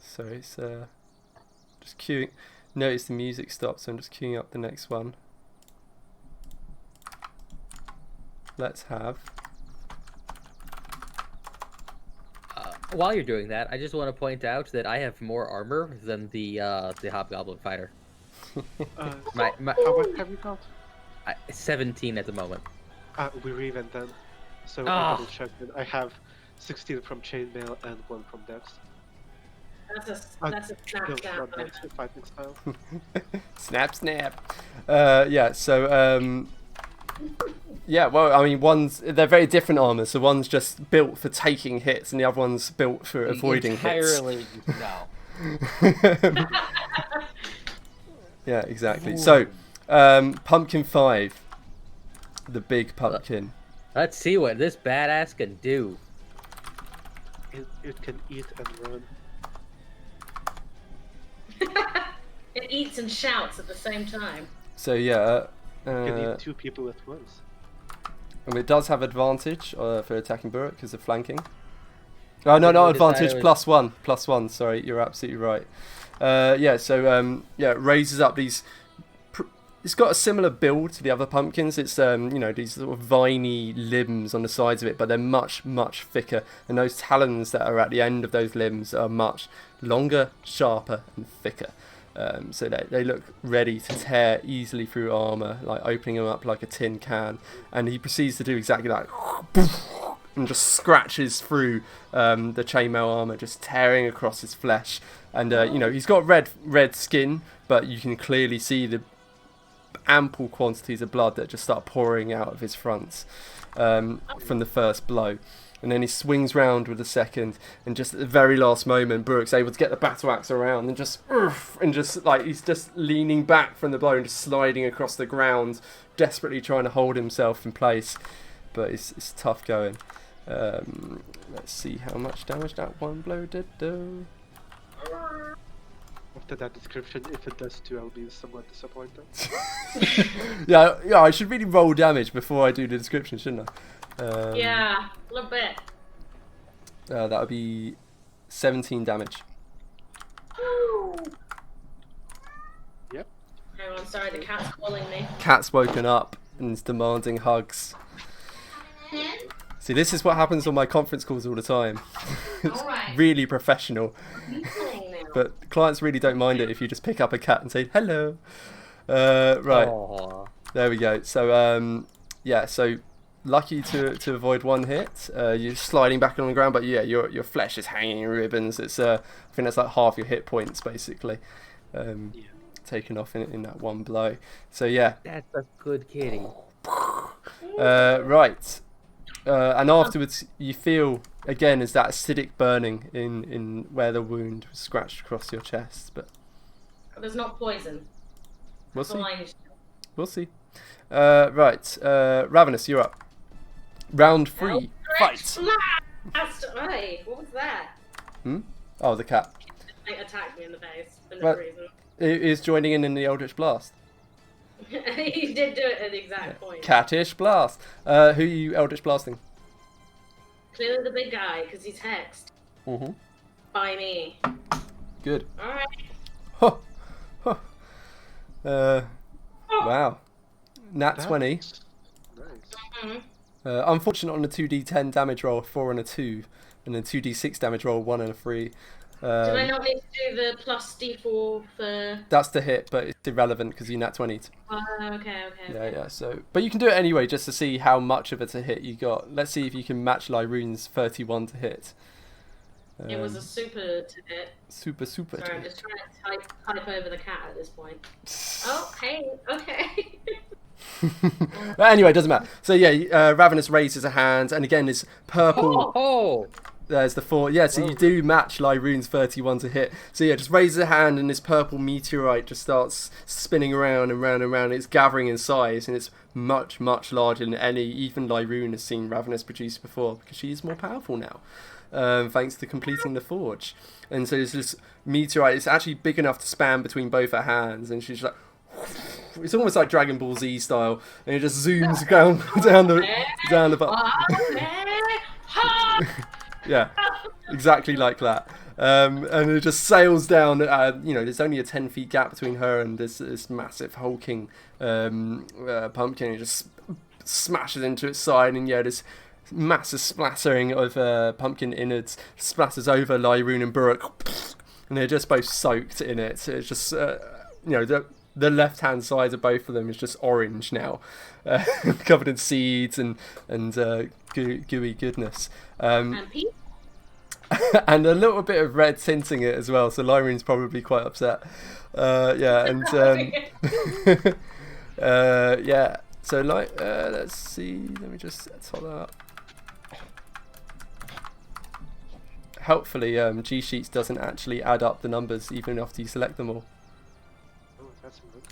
Sorry, it's just queuing. Notice the music stopped, so I'm just queuing up the next one. Let's have. while you're doing that, I just want to point out that I have more armor than the hobgoblin fighter. How My much have you got? 17 at the moment. We're even then. So Ah. I double checked it. I have 16 from chainmail and 1 from dex. That's a No, snap not down. dex, fighting style. Snap. Well, I mean, they're very different armor. So one's just built for taking hits, and the other one's built for avoiding Entirely, hits. no. Yeah, exactly. Ooh. So, Pumpkin 5, the big pumpkin. Let's see what this badass can do. It can eat and run. It eats and shouts at the same time. So yeah, It can eat 2 people at once. and it does have advantage for attacking Burritt because of flanking. Oh no, So not we decided advantage. it was- +1. Sorry, you're absolutely right. It raises up these. It's got a similar build to the other pumpkins. It's these sort of viney limbs on the sides of it, but they're much thicker, and those talons that are at the end of those limbs are much longer, sharper, and thicker. So they look ready to tear easily through armor, like opening them up like a tin can. And he proceeds to do exactly that. and just scratches through the chainmail armor, just tearing across his flesh. And he's got red skin, but you can clearly see the ample quantities of blood that just start pouring out of his fronts from the first blow. And then he swings round with the second, and just at the very last moment, Buruk's able to get the battle axe around and just like he's just leaning back from the blow and just sliding across the ground, desperately trying to hold himself in place. But it's tough going. Let's see how much damage that one blow did do. After that description, if it does too, I'll be somewhat disappointed. yeah, I should really roll damage before I do the description, shouldn't I? Yeah, a little bit. That would be 17 damage. Yep. Oh, I'm sorry, the cat's calling me. Cat's woken up and is demanding hugs. See, this is what happens on my conference calls all the time. It's really professional. But clients really don't mind it if you just pick up a cat and say hello. Right. Aww. There we go. So so lucky to avoid one hit. You're sliding back on the ground, but yeah, your flesh is hanging in ribbons. It's I think that's like half your hit points basically, taken off in that one blow. So yeah. That's a good kitty. Right. And afterwards, you feel again as that acidic burning in where the wound was scratched across your chest, but There's not poison. we'll That's see. all I need. We'll see. Right, Ravenous, you're up. Round 3, fight. Blast! Hey, what was that? Oh, the cat. It attacked me in the face for no Right. reason. It is joining in the Eldritch Blast. He did do it at the exact point. Cattish Blast. Who are you Eldritch Blasting? Clearly the big guy, because he's hexed Mm-hmm. by me. Good. Alright. Huh. Huh. Wow. Nat 20. Nice. Mhm. Unfortunate on a 2d10 damage roll, 4 and a 2, and then 2d6 damage roll, 1 and a 3. Did I not need to do the plus d4 for... That's the hit, but it's irrelevant because you nat 20. Okay. Yeah. So, but you can do it anyway, just to see how much of it to hit you got. Let's see if you can match Lyroon's 31 to hit. It was a super to hit. Super. Sorry, to I'm hit. just trying to type over the cat at this point. Oh, hey, okay. But anyway, it doesn't matter. So yeah, Ravenous raises a hand, and again, this purple. Oh! There's the 4. Yeah, so you do match Lyroon's 31 to hit. So yeah, just raises a hand, and this purple meteorite just starts spinning around and round and round. It's gathering in size, and it's much larger than any even Lyroon has seen Ravenous produce before, because she's more powerful now, thanks to completing the forge. And so there's this meteorite. It's actually big enough to span between both her hands, and she's like. It's almost like Dragon Ball Z style, and it just zooms down the button. Yeah, exactly like that. And it just sails down. There's only a 10 feet gap between her and this massive hulking pumpkin. It just smashes into its side, and yeah, this massive splattering of pumpkin innards splatters over Lyroon and Buruk, and they're just both soaked in it. So it's just the left-hand side of both of them is just orange now, covered in seeds and gooey goodness. And Pete? And a little bit of red tinting it as well, so Lyroon's probably quite upset. So let's see, let me just top that up. Helpfully, G Sheets doesn't actually add up the numbers even after you select them all. Oh, that's good.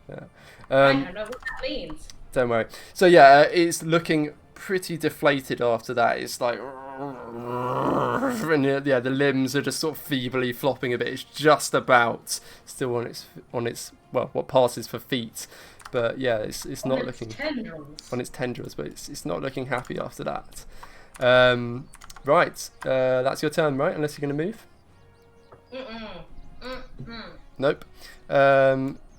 Yeah. I don't know what that means. Don't worry. So yeah, it's looking pretty deflated after that. It's like, and yeah, the limbs are just sort of feebly flopping a bit. It's just about still on its what passes for feet, but yeah, it's not looking tendrils. on its tendrils, but it's not looking happy after that. Right, that's your turn, right? Unless you're going to move. Nope.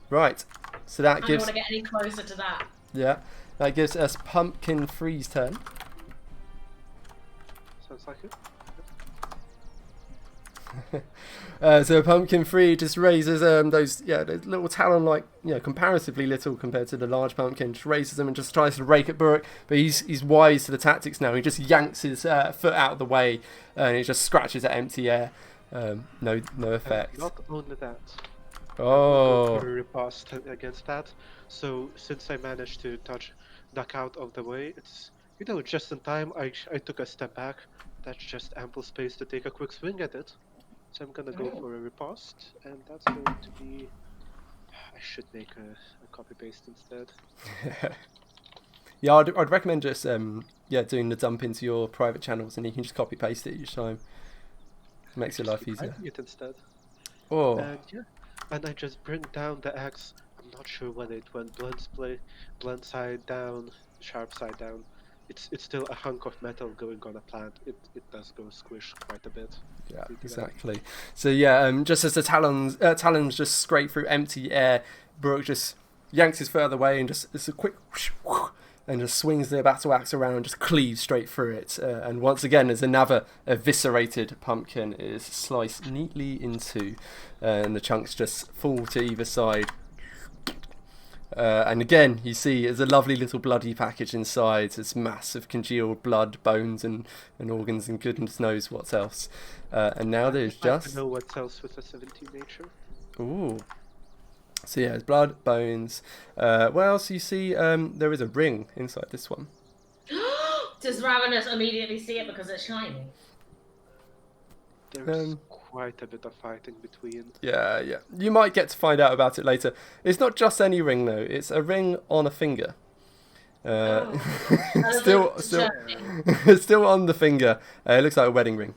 Right. So that I don't gives. want to get any closer to that. Yeah, that gives us Pumpkin Free's turn. Sounds like it. So Pumpkin 3 just raises those little talon, like, comparatively little compared to the large pumpkin, just raises them and just tries to rake at Burke, but he's wise to the tactics now. He just yanks his foot out of the way and he just scratches at empty air. No effect. Not only that. Oh. For a riposte against that. So since I managed to duck out of the way, it's just in time. I took a step back. That's just ample space to take a quick swing at it. So I'm gonna go for a riposte, and that's going to be. I should make a copy paste instead. Yeah, I'd recommend just doing the dump into your private channels, and you can just copy paste it each time. It makes your life easier. It instead. Oh. And I just bring down the axe. I'm not sure whether it went blunt side down, sharp side down. It's still a hunk of metal going on a plant. It does go squish quite a bit. Yeah, exactly. So yeah, just as the talons just scrape through empty air, Brooke just yanks his foot out of the way and it's a quick whoosh, whoosh, and just swings the battle axe around and just cleaves straight through it. And once again, as another eviscerated pumpkin is sliced neatly into, and the chunks just fall to either side. And again, you see there's a lovely little bloody package inside. It's massive congealed blood, bones, and organs, and goodness knows what else. And now there's just. I know what else with a 17 nature. Ooh. So yeah, it's blood, bones. What else you see? There is a ring inside this one. Does Ravenous immediately see it because it's shiny? There's quite a bit of fighting between. Yeah. You might get to find out about it later. It's not just any ring though. It's a ring on a finger. Still on the finger. It looks like a wedding ring.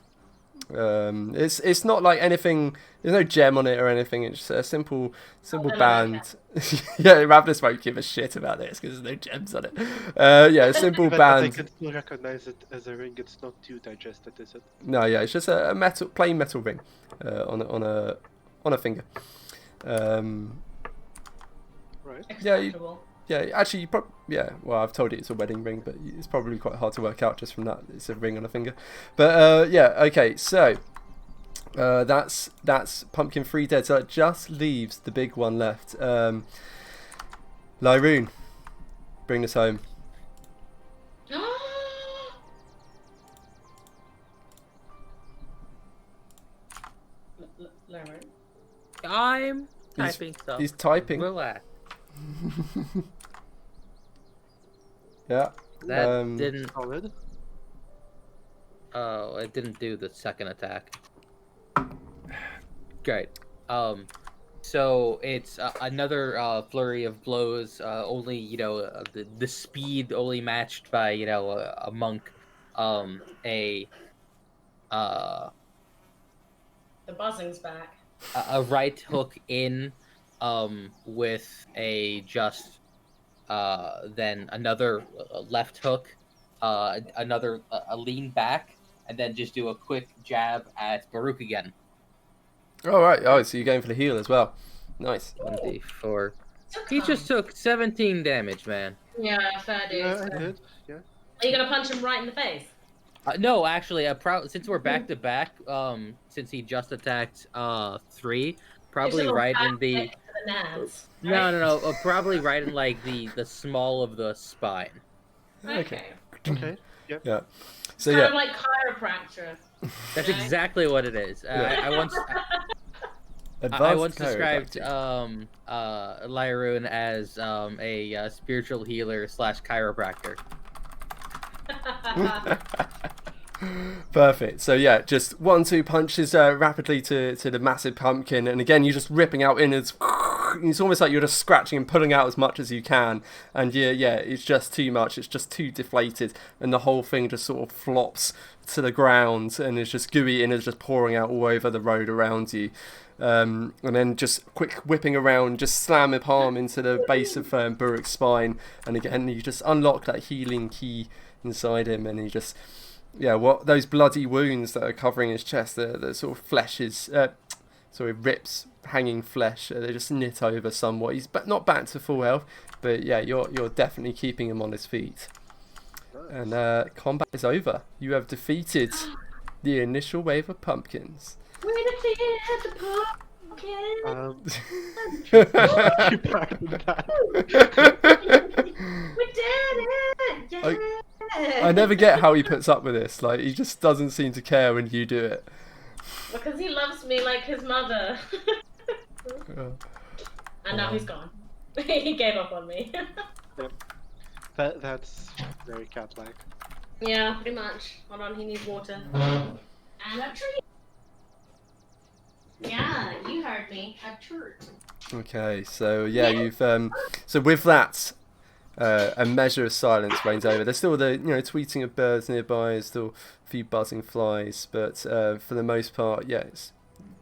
It's not like anything. There's no gem on it or anything. It's just a simple band. Yeah, Ravenous won't give a shit about this because there's no gems on it. A simple band. I can still recognize it as a ring. It's not too digested, is it? No, yeah, it's just a plain metal ring on a finger. Right. Yeah, actually, well, I've told you it's a wedding ring, but it's probably quite hard to work out just from that. It's a ring on a finger. But, okay, so that's Pumpkin 3 dead. So it just leaves the big one left. Lyroon, bring this home. I'm typing stuff. He's typing. Relax. Yeah. That didn't. Solid. Oh, it didn't do the second attack. Great. So it's another flurry of blows. Only the speed only matched by a monk. The buzzing's back. A right hook in, with a just. Then another left hook, another a lean back, and then just do a quick jab at Baruch again. All right. Oh, so you're going for the heal as well. Nice. 1d4. He just took 17 damage, man. Yeah, fair dude. Yeah, I did. Yeah. Are you gonna punch him right in the face? No, actually, since we're back to back, since he just attacked 3, probably right in the. Nads, right? No. Probably right in like the small of the spine. Okay. Yep. Yeah. So kind of like chiropractor. That's exactly what it is. I once described Lyroon as a spiritual healer / chiropractor. Perfect. So yeah, just 1-2 punches rapidly to the massive pumpkin, and again you're just ripping out innards. It's almost like you're just scratching and pulling out as much as you can, and it's just too much. It's just too deflated, and the whole thing just sort of flops to the ground, and it's just gooey innards just pouring out all over the road around you. And then just quick whipping around, just slam a palm into the base of Buruk's spine, and again you just unlock that healing key inside him, and he just. Yeah, what those bloody wounds that are covering his chest, the sort of flesh is, rips, hanging flesh. They just knit over somewhat. He's not back to full health, but yeah, you're definitely keeping him on his feet. And combat is over. You have defeated the initial wave of pumpkins. We're the get the pumpkin. You pardon that. We did it! Yeah! I never get how he puts up with this. Like, he just doesn't seem to care when you do it. Because he loves me like his mother. Uh, And now he's gone. He gave up on me. Yep. That's very cat-like. Yeah, pretty much. Hold on, he needs water. And a treat. Yeah, you heard me. A treat. Okay, so yeah, you've so with that, a measure of silence reigns over. There's still the tweeting of birds nearby, there's still a few buzzing flies, but for the most part, yeah, it's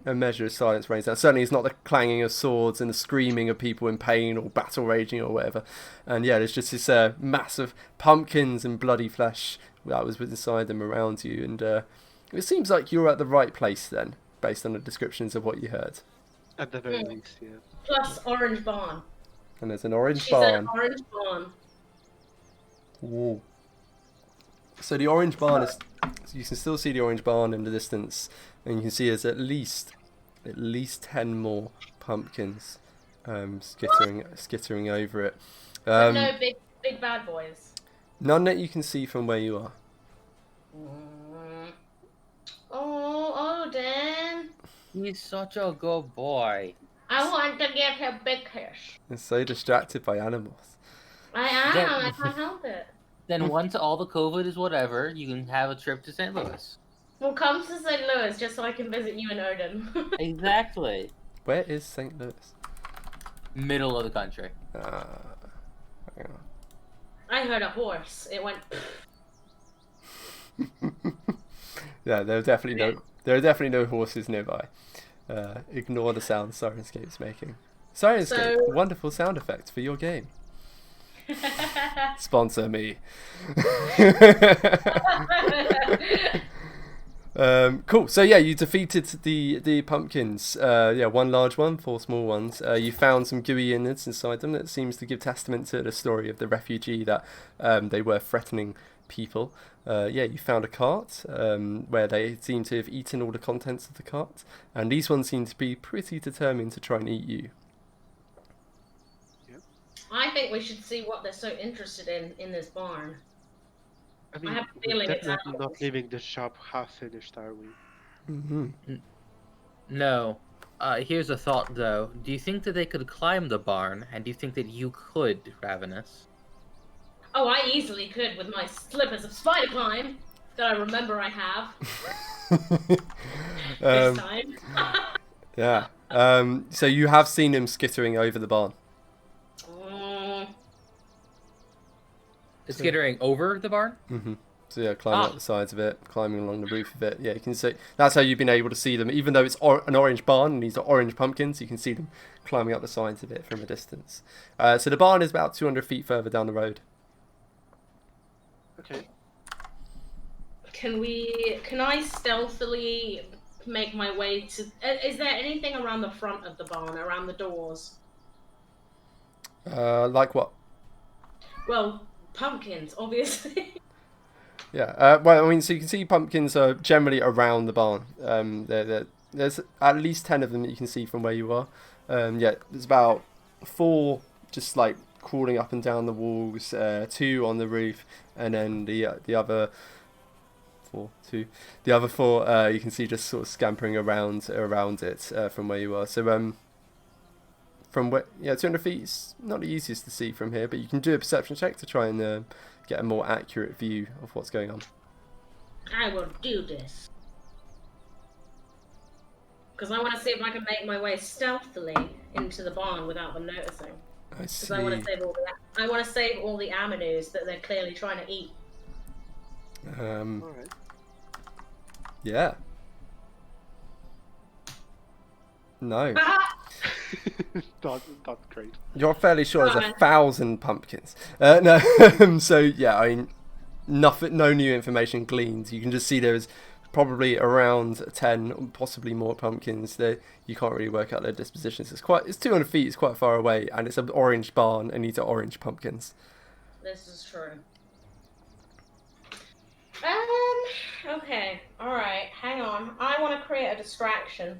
a measure of silence reigns down. Certainly, it's not the clanging of swords and the screaming of people in pain or battle raging or whatever. And yeah, there's just this mass of pumpkins and bloody flesh that was inside them around you, and it seems like you're at the right place then, based on the descriptions of what you heard. At the very least, yeah. Plus orange barn. And there's an orange She's barn. an orange barn. Ooh. So the orange barn is, you can still see the orange barn in the distance, and you can see there's at least 10 more pumpkins skittering over it. But no big bad boys. None that you can see from where you are. Oh, Dan. He's such a good boy. I want to give him big kiss. You're so distracted by animals. I am. Dan- I can't help it. Then once all the COVID is whatever, you can have a trip to St. Louis. Well, come to St. Louis just so I can visit you and Odin. Exactly. Where is St. Louis? Middle of the country. Hang on. I heard a horse. It went. Yeah, there are definitely no horses nearby. Ignore the sound Sirenscape's making. Sirenscape, wonderful sound effects for your game. Sponsor me. Cool. So yeah, you defeated the pumpkins. One large one, 4 small ones. You found some gooey innards inside them that seems to give testament to the story of the refugee that they were threatening people. You found a cart where they seem to have eaten all the contents of the cart, and these ones seem to be pretty determined to try and eat you. I think we should see what they're so interested in this barn. I mean, I have a we're feeling it's definitely animals. not leaving the shop half finished, are we? Mm-hmm. No. Here's a thought, though. Do you think that they could climb the barn, and do you think that you could, Ravenous? Oh, I easily could with my slippers of spider climb that I remember I have this time. Yeah. So you have seen him skittering over the barn. Skittering over the barn? Mm-hmm. So yeah, climbing up the sides of it, climbing along the roof of it. Yeah, you can see. That's how you've been able to see them, even though it's an orange barn and these are orange pumpkins. You can see them climbing up the sides of it from a distance. So the barn is about 200 feet further down the road. Okay. Can I stealthily make my way to? Is there anything around the front of the barn, around the doors? Like what? Well, pumpkins, obviously. Yeah. Well, I mean, so you can see pumpkins are generally around the barn. There's at least 10 of them that you can see from where you are. There's about 4 just like crawling up and down the walls, 2 on the roof, and then the other 4, you can see just sort of scampering around it from where you are. So from where 200 feet is not the easiest to see from here, but you can do a perception check to try and get a more accurate view of what's going on. I will do this. Because I want to see if I can make my way stealthily into the barn without them noticing. I see. Because I want to save all the aminos that they're clearly trying to eat. Alright. Yeah. No. Not great. You're fairly sure there's 1,000 pumpkins. No. So yeah, I mean, nothing. No new information gleaned. You can just see there's probably around 10, possibly more pumpkins. That you can't really work out their dispositions. It's 200 feet. It's quite far away, and it's an orange barn, and these are orange pumpkins. This is true. Okay. All right. Hang on. I want to create a distraction.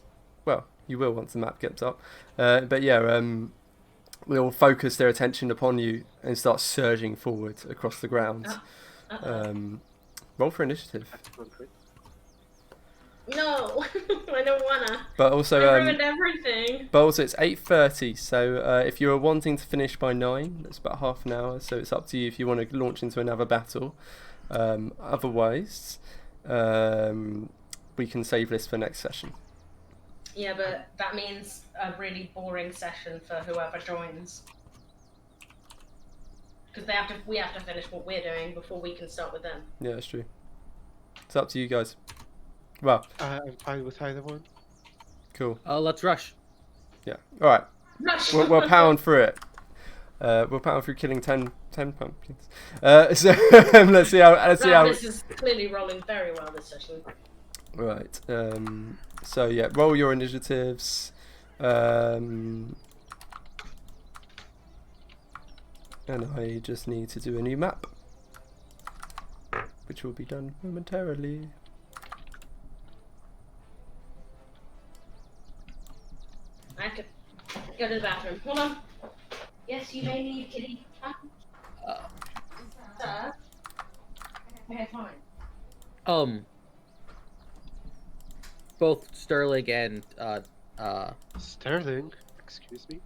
well, you will once the map gets up. But yeah, will focus their attention upon you and start surging forward across the ground. Roll for initiative. No, I don't wanna. But also, I ruined everything. But also, it's 8:30. So if you're wanting to finish by 9, that's about half an hour. So it's up to you if you want to launch into another battle. Otherwise, we can save this for next session. Yeah, but that means a really boring session for whoever joins. Because we have to finish what we're doing before we can start with them. Yeah, that's true. It's up to you guys. Well, I'm fine with either one. cool. Let's rush. Yeah. All right. Rush! We'll pound through it. We'll pound through killing 10 pumpkins. So let's see how. This is clearly rolling very well this session. Right. So yeah, roll your initiatives. And I just need to do a new map, which will be done momentarily. I have to go to the bathroom. Hold on. Yes, you may leave, kitty. Sir? Okay, fine. Both Sterling and Sterling? Excuse me?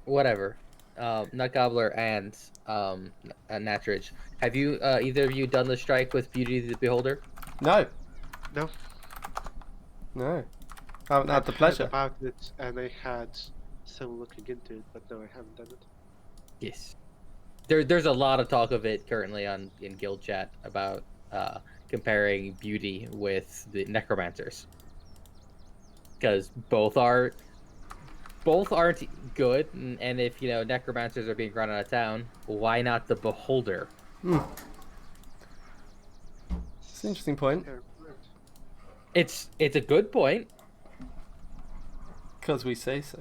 whatever, Nut Gobbler and Natridge. Have you either of you done the strike with Beauty the Beholder? No. No. No. I haven't had the pleasure. Heard about it, and I had someone looking into it, but no, I haven't done it. Yes. There's a lot of talk of it currently in guild chat about comparing Beauty with the Necromancers, because both aren't good, and if Necromancers are being run out of town, why not the Beholder? It's an interesting point. It's a good point. Because we say so.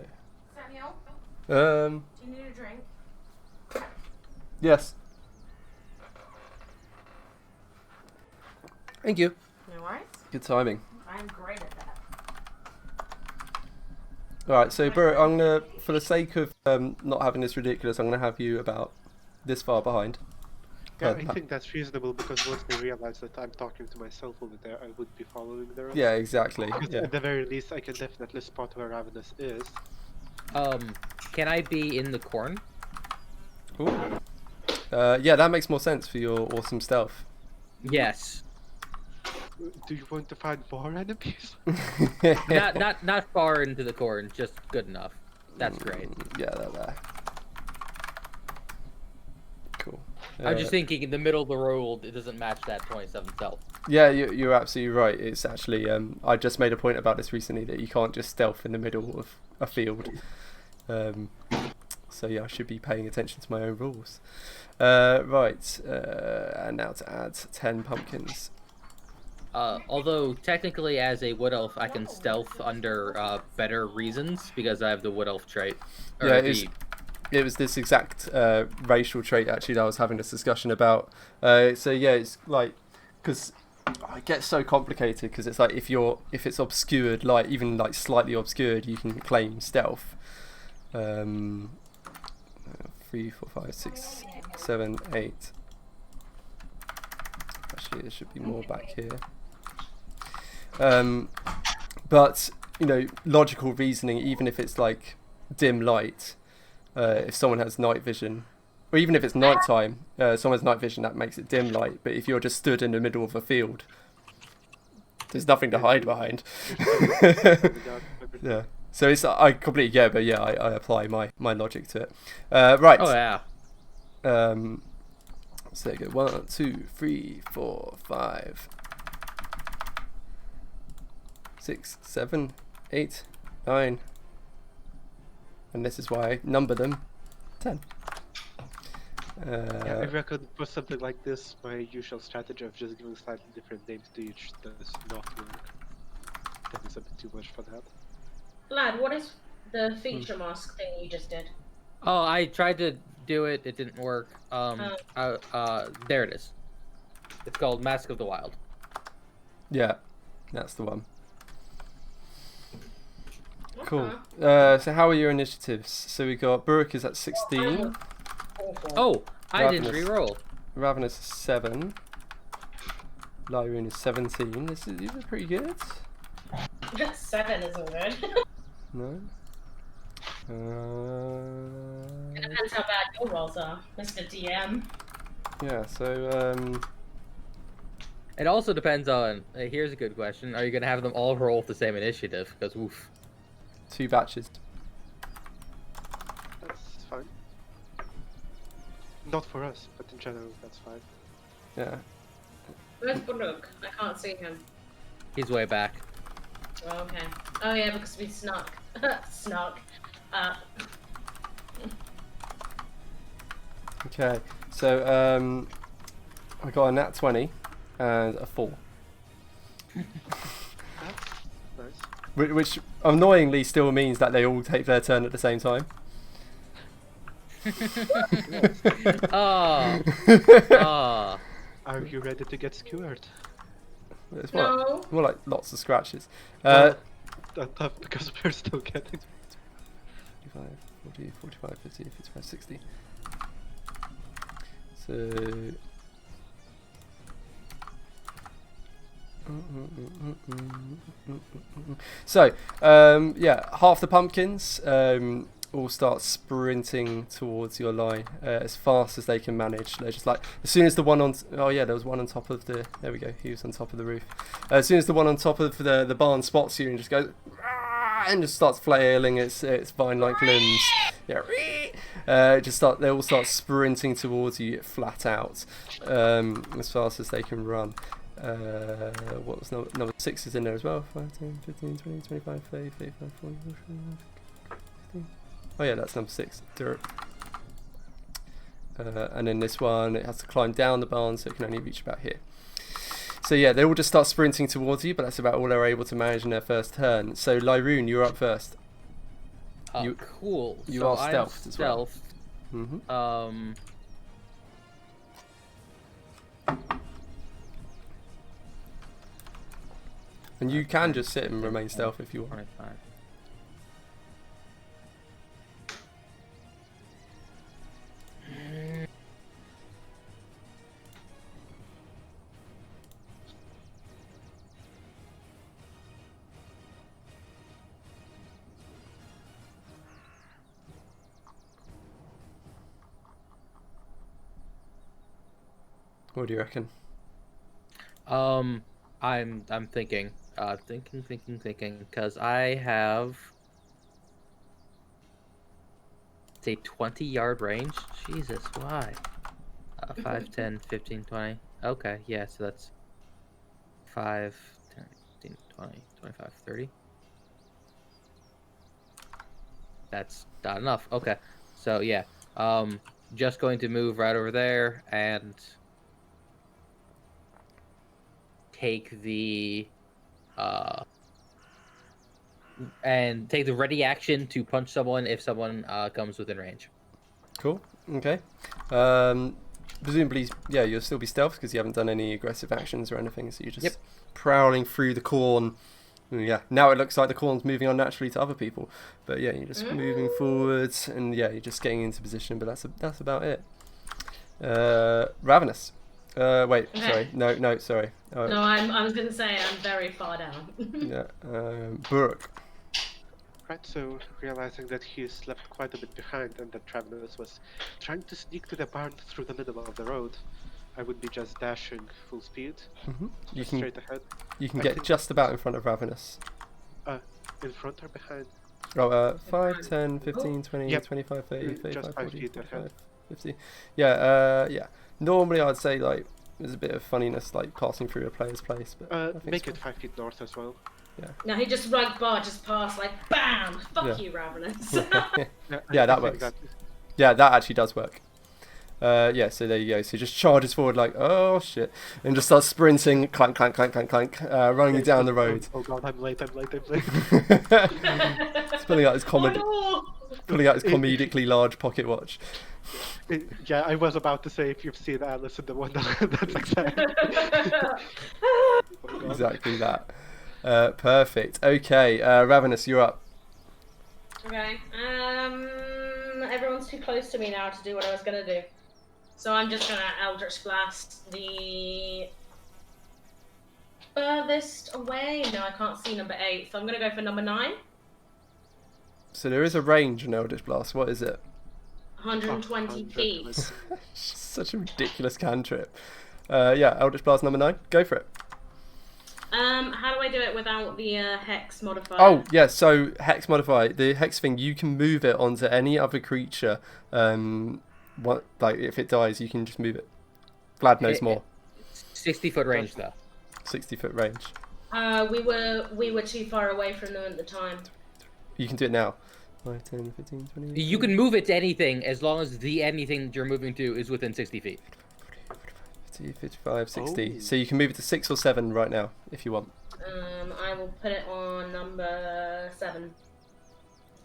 Samuel, Um. do you need a drink? Yes. Thank you. No worries. Good timing. I'm great at that. Alright, so Bert, I'm gonna, for the sake of not having this ridiculous, I'm gonna have you about this far behind. Yeah, I think that's reasonable, because once they realize that I'm talking to myself over there, I would be following their own. Yeah, exactly. Because Yeah. at the very least, I can definitely spot where Ravenous is. Can I be in the corn? Ooh. Yeah, that makes more sense for your awesome stealth. Yes. Do you want to find more enemies? Not far into the corn, just good enough. That's great. Yeah, there. Cool. I'm just thinking in the middle of the road, it doesn't match that 27 stealth. Yeah, you're absolutely right. It's actually, I just made a point about this recently, that you can't just stealth in the middle of a field. So yeah, I should be paying attention to my own rules. Right, and now to add 10 pumpkins. Although technically as a wood elf, I can stealth under better reasons because I have the wood elf trait. Yeah, it was this exact racial trait actually that I was having this discussion about. So yeah, it's like, because it gets so complicated, because it's like if it's obscured, like even like slightly obscured, you can claim stealth. 3, 4, 5, 6, 7, 8. Actually, there should be more back here. But logical reasoning, even if it's like dim light, if someone has night vision, or even if it's nighttime, someone has night vision, that makes it dim light. But if you're just stood in the middle of a field, there's nothing to hide behind. Yeah. So it's I completely get, but yeah, I apply my logic to it. Right. Oh yeah. So there you go. 1, 2, 3, 4, 5, 6, 7, 8, 9. And this is why I number them 10. Yeah, if I could for something like this, my usual strategy of just giving slightly different names to each does not work. That is a bit too much for that. Lad, what is the feature mask thing you just did? Oh, I tried to do it. It didn't work. There it is. It's called Mask of the Wild. Yeah, that's the one. Okay. Cool. So how are your initiatives? So we got Burke is at 16. Awful. Oh, I didn't Ravenous. re-roll. Ravenous is 7. Lyroon is 17. These are pretty good. 7 isn't good. No. It depends how bad your rolls are, Mr. DM. Yeah. So It also depends on. Here's a good question: are you gonna have them all roll with the same initiative? Because oof. 2 batches. That's fine. Not for us, but in general, that's fine. Yeah. Where's Brooke? I can't see him. He's way back. Oh, okay. Oh yeah, because we snuck. Snuck. Okay. So I got a nat 20 and a 4. That's nice. Which annoyingly still means that they all take their turn at the same time. Oh. Oh. Are you ready to get skewered? It's No. more like lots of scratches. That's tough because we're still getting. 35, 40, 45, 50, 55, 60. So... So, yeah, half the pumpkins all start sprinting towards your line as fast as they can manage. They're just like, as soon as the one on, oh yeah, there was one on top of the, there we go, he was on top of the roof. As soon as the one on top of the barn spots you and just goes, and just starts flailing its vine-like limbs. Yeah, they all start sprinting towards you flat out as fast as they can run. What was number 6 is in there as well. 5, 10, 15, 20, 25, 30, 35, 40, 50. Oh yeah, that's number 6. Dirt. And then this one, it has to climb down the barn, so it can only reach about here. So yeah, they all just start sprinting towards you, but that's about all they're able to manage in their first turn. So Lyroon, you're up first. Cool. You so are stealthed as well. Mm-hmm. And you can just sit and remain stealth if you want. 25. What do you reckon? I'm thinking, because I have say 20-yard range. Jesus, why? 5, 10, 15, 20. Okay, yeah, so that's 5, 10, 15, 20, 25, 30. That's not enough. Okay, so yeah, just going to move right over there and take the ready action to punch someone if someone comes within range. Cool. Okay. Presumably, yeah, you'll still be stealth because you haven't done any aggressive actions or anything, so you're just prowling through the corn. Yeah, now it looks like the corn's moving on naturally to other people, but yeah, you're just moving forwards, and yeah, you're just getting into position. But that's about it. Ravenous. Wait, Okay. sorry. Sorry. No, I was going to say I'm very far down. Yeah. Burke. Right, so realizing that he's left quite a bit behind and that Travelers was trying to sneak to the barn through the middle of the road, I would be just dashing full speed, You can straight ahead. you can I get think- just about in front of Ravenous. In front or behind? Oh, 5, 10, 15, 20, Yep. 25, 30, Just 35, 5 40, feet 45, ahead. 50. Yeah, yeah. Normally I'd say like there's a bit of funniness like passing through a player's place, but I think Make it's it 5 feet north as well. No, he just barges past like BAM! Fuck Yeah. you, Ravenous. fine. I Yeah, that think works. Yeah, that actually does work. Yeah, so there you go. So just charges forward like, oh shit, and just starts sprinting, clank, clank, clank, clank, clank, running Yeah, down the oh, road. Oh god, I'm late. He's pulling out his Oh, pulling out his comedically large pocket watch. Yeah, I was about to say if you've seen Alice in the Wonderland, that's exactly. no. Oh, God. Exactly that. Perfect. Okay, Ravenous, you're up. Okay. Everyone's too close to me now to do what I was gonna do. So I'm just gonna Eldritch Blast the furthest away. No, I can't see number 8, so I'm gonna go for number 9. So there is a range in Eldritch Blast. What is it? 120 feet. 120. Such a ridiculous cantrip. Yeah, Eldritch Blast number 9. Go for it. How do I do it without the hex modifier? Oh, yeah, so hex modifier. The hex thing, you can move it onto any other creature. Like, if it dies, you can just move it. Vlad knows more. 60-foot range, though. 60-foot range. We were too far away from them at the time. You can do it now. 5, 10, 15, 20... You can move it to anything as long as the anything that you're moving to is within 60 feet. 50, 55, 60. Oh. So you can move it to 6 or 7 right now, if you want. I will put it on number 7.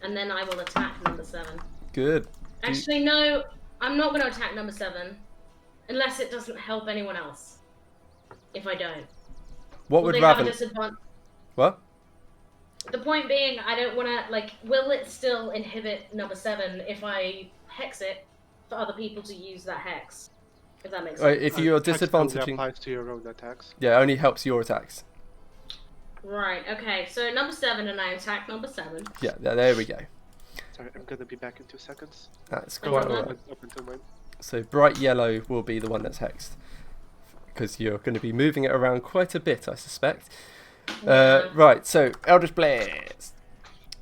And then I will attack number 7. Good. Actually, no, I'm not going to attack number 7. Unless it doesn't help anyone else. If I don't. What Will would they have a Raven... disadvantage? What? The point being, I don't want to, like, will it still inhibit number 7 if I hex it for other people to use that hex? If that makes sense. Right, if you're Text only disadvantaging... applies to your own attacks. Yeah, it only helps your attacks. Right, okay, so number 7 and I attack number 7. Yeah, there we go. Sorry, I'm gonna be back in 2 seconds. That's No quite problem. alright. Up until mine. So bright yellow will be the one that's hexed. Because you're going to be moving it around quite a bit, I suspect. Yeah. Right, so Eldritch Blast.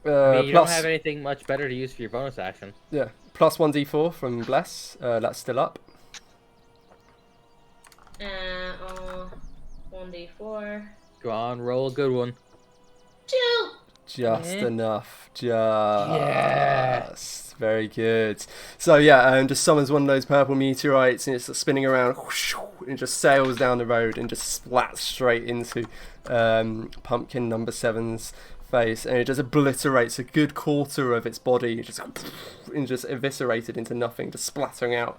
I mean, you Plus, don't have anything much better to use for your bonus action. yeah, plus 1d4 from Bless. That's still up. 1d4. Go on, roll a good one. 2! Just Yeah. enough. Just. Yes. Very good. So yeah, just summons one of those purple meteorites and it's spinning around and just sails down the road and just splats straight into pumpkin number 7's face, and it just obliterates a good quarter of its body, just eviscerated into nothing, just splattering out.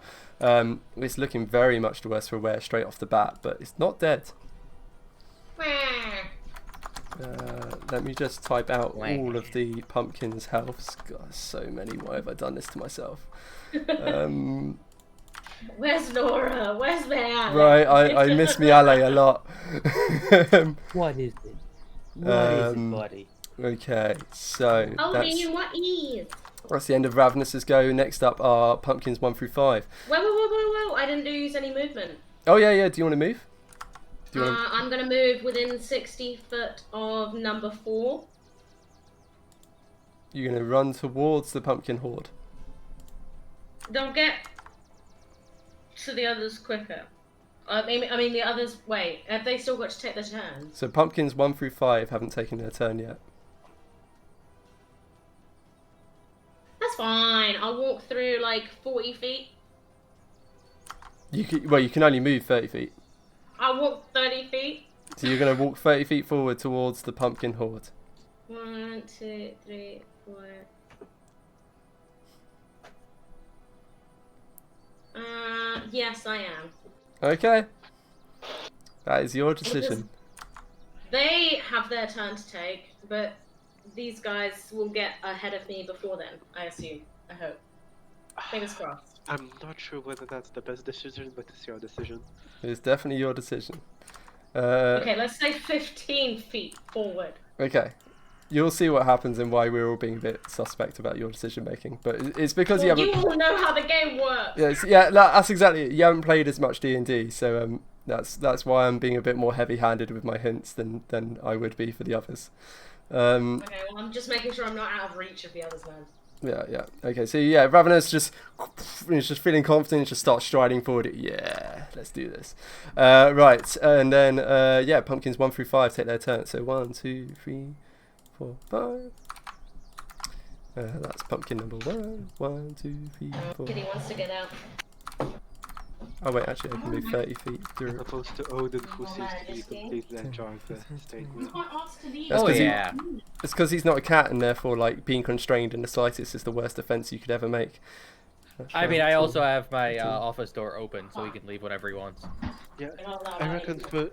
It's looking very much the worse for wear straight off the bat, but it's not dead. Let me just type out all of the pumpkin's healths. God, so many. Why have I done this to myself? Where's Nora? Where's Van? Right, I miss me alley a lot. What is it? What is it, buddy? Okay, so Oh, that's man, what is? the end of Ravenous's go. Next up are pumpkins 1 through 5. Whoa. I didn't use any movement. Oh yeah. Do you want to move? Do you want to... I'm going to move within 60 foot of number 4. You're going to run towards the pumpkin horde. They'll get to the others quicker. I mean the others, wait, have they still got to take their turn? So pumpkins 1 through 5 haven't taken their turn yet. That's fine. I'll walk through like 40 feet. You can only move 30 feet. I'll walk 30 feet. So you're going to walk 30 feet forward towards the pumpkin horde. 1, 2, 3, 4. Yes, I am. Okay. That is your decision. They have their turn to take, but these guys will get ahead of me before then, I assume. I hope. Fingers crossed. I'm not sure whether that's the best decision, but it's your decision. It is definitely your decision. Okay, let's say 15 feet forward. Okay. You'll see what happens and why we're all being a bit suspect about your decision making. But it's because you Well, haven't... you all know how the game works. That's exactly it. You haven't played as much D&D, so that's why I'm being a bit more heavy-handed with my hints than I would be for the others. Okay, well, I'm just making sure I'm not out of reach of the others, man. Yeah. Okay, so yeah, Ravenous just feeling confident, just starts striding forward. Yeah, let's do this. Right, and then pumpkins 1 through 5 take their turn. So 1, 2, 3, 4, 5. That's pumpkin number 1. 1, 2, 3, 4. Kitty wants to get out. Oh wait, actually I can move 30 feet As through. opposed to Odin, who Oh, seems to be Majesty. completely in charge of the statement. That's Oh 'cause yeah. It's because he's not a cat, and therefore, like, being constrained in the slightest is the worst offence you could ever make. I mean, I also have my office door open, so he can leave whenever he wants. Yeah, You're not allowed I out reckon anymore.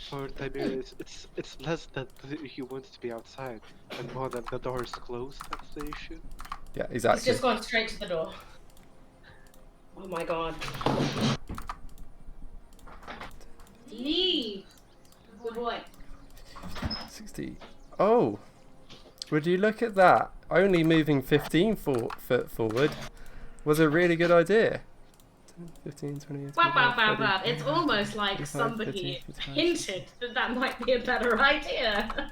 for Tiberius, it's less that he wants to be outside, and more that the door is closed. That's the issue. Yeah, He's exactly. just gone straight to the door. Oh my god. Leave! Good boy. 60. Oh, would you look at that? Only moving 15 foot forward was a really good idea. 15, 20, 25, 30. It's almost like 25, somebody 30, 55, hinted that that might be a better idea.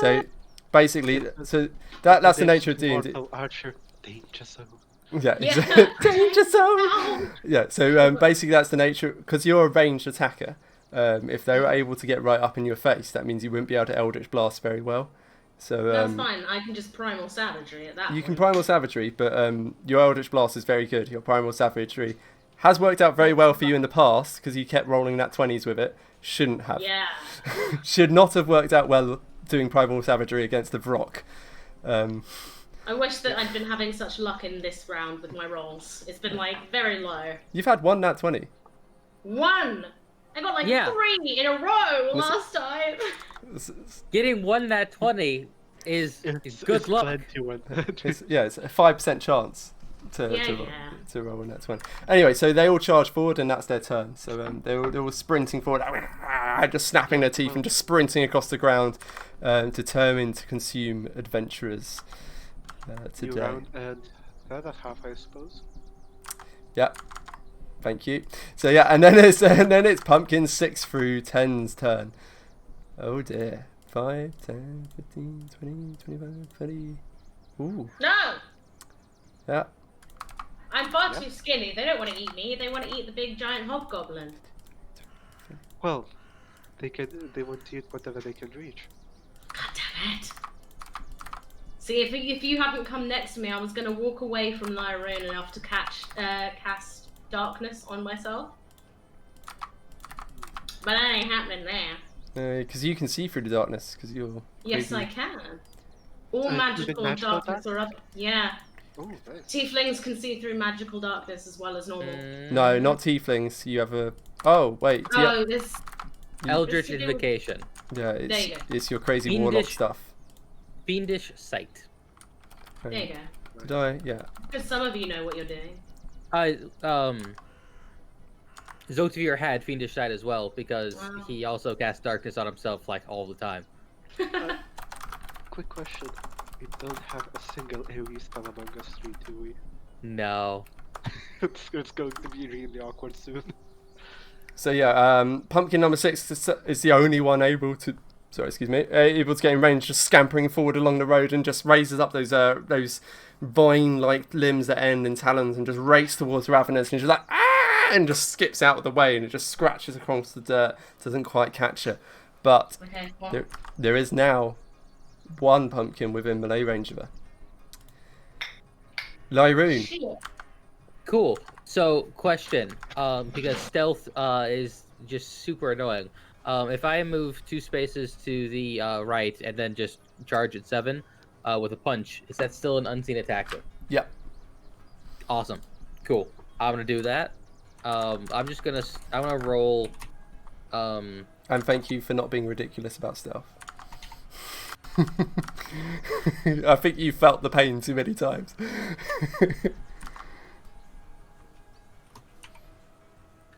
So basically, so that's the nature of D&D. Mortal Archer, danger zone. Yeah, Yeah. exactly. Danger zone. Ow. Yeah, so basically that's the nature, because you're a ranged attacker. If they were able to get right up in your face, that means you wouldn't be able to Eldritch Blast very well. So That's fine. I can just primal savagery at that you point. can Primal Savagery, but your Eldritch Blast is very good. Your Primal Savagery has worked out very well for you in the past, because you kept rolling that 20s with it. Shouldn't have. Yeah. Should not have worked out well doing Primal Savagery against the Vrock. I wish that I'd been having such luck in this round with my rolls. It's been like very low. You've had one nat 20. One! I got like Yeah. 3 in a row last time. Getting one nat 20 is good luck. Plenty one. It's a 5% chance to roll a nat 20. Anyway, so they all charge forward, and that's their turn. So they're all sprinting forward, just snapping their teeth and just sprinting across the ground, determined to consume adventurers New today. round and the other half, I suppose. Yeah. Thank you. So yeah, and then it's Pumpkin 6 through 10's turn. Oh dear. 5, 10, 15, 20, 25, 30. Ooh. No! Yeah. I'm far too skinny. They don't want to eat me. They want to eat the big giant hobgoblin. Well, they want to eat whatever they can reach. God damn it. See, if you hadn't come next to me, I was going to walk away from Lyroon enough to cast darkness on myself. But that ain't happening there. Because you can see through the darkness, because you're... Yes, crazy. I can. All Even magical magical darkness or other... Yeah. Oh, nice. Tieflings can see through magical darkness as well as normal. No, not tieflings. You have a... Oh, wait. Oh, this... Eldritch This to do- Invocation. Yeah, There you go. it's your crazy warlock Fiendish. stuff. Fiendish Sight. There you go. Did I? Yeah. Because some of you know what you're doing. Zoltavir had Fiendish Sight as well, because Wow. he also casts darkness on himself like all the time. Quick question. We don't have a single AoE spell among us three, do we? No. It's going to be really awkward soon. So yeah, Pumpkin number 6 is the only one able to... Sorry, excuse me. Able to get in range, just scampering forward along the road, and just raises up those vine-like limbs that end in talons, and just race towards Ravenous, and just like, ah, and just skips out of the way, and it just scratches across the dirt. Doesn't quite catch her. But Okay, well, there is now one pumpkin within melee range of her. Lyroon. shit. Cool. So, question. Because stealth is just super annoying. If I move 2 spaces to the right and then just charge at 7 with a punch, is that still an unseen attacker? Yeah. Awesome. Cool. I'm gonna do that. I'm gonna roll. And thank you for not being ridiculous about stealth. I think you felt the pain too many times.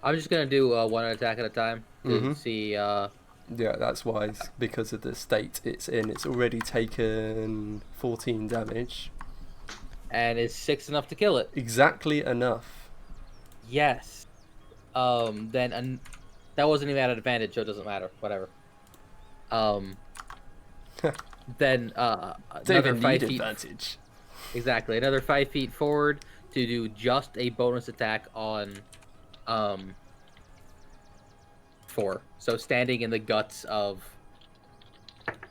I'm just gonna do 1 attack at a time to see. Yeah, that's wise, because of the state it's in. It's already taken 14 damage. And is 6 enough to kill it? Exactly enough. Yes. Then that wasn't even at an advantage, so it doesn't matter. Whatever. Then Don't another even 5 need feet. advantage. Exactly, another 5 feet forward to do just a bonus attack on 4. So standing in the guts of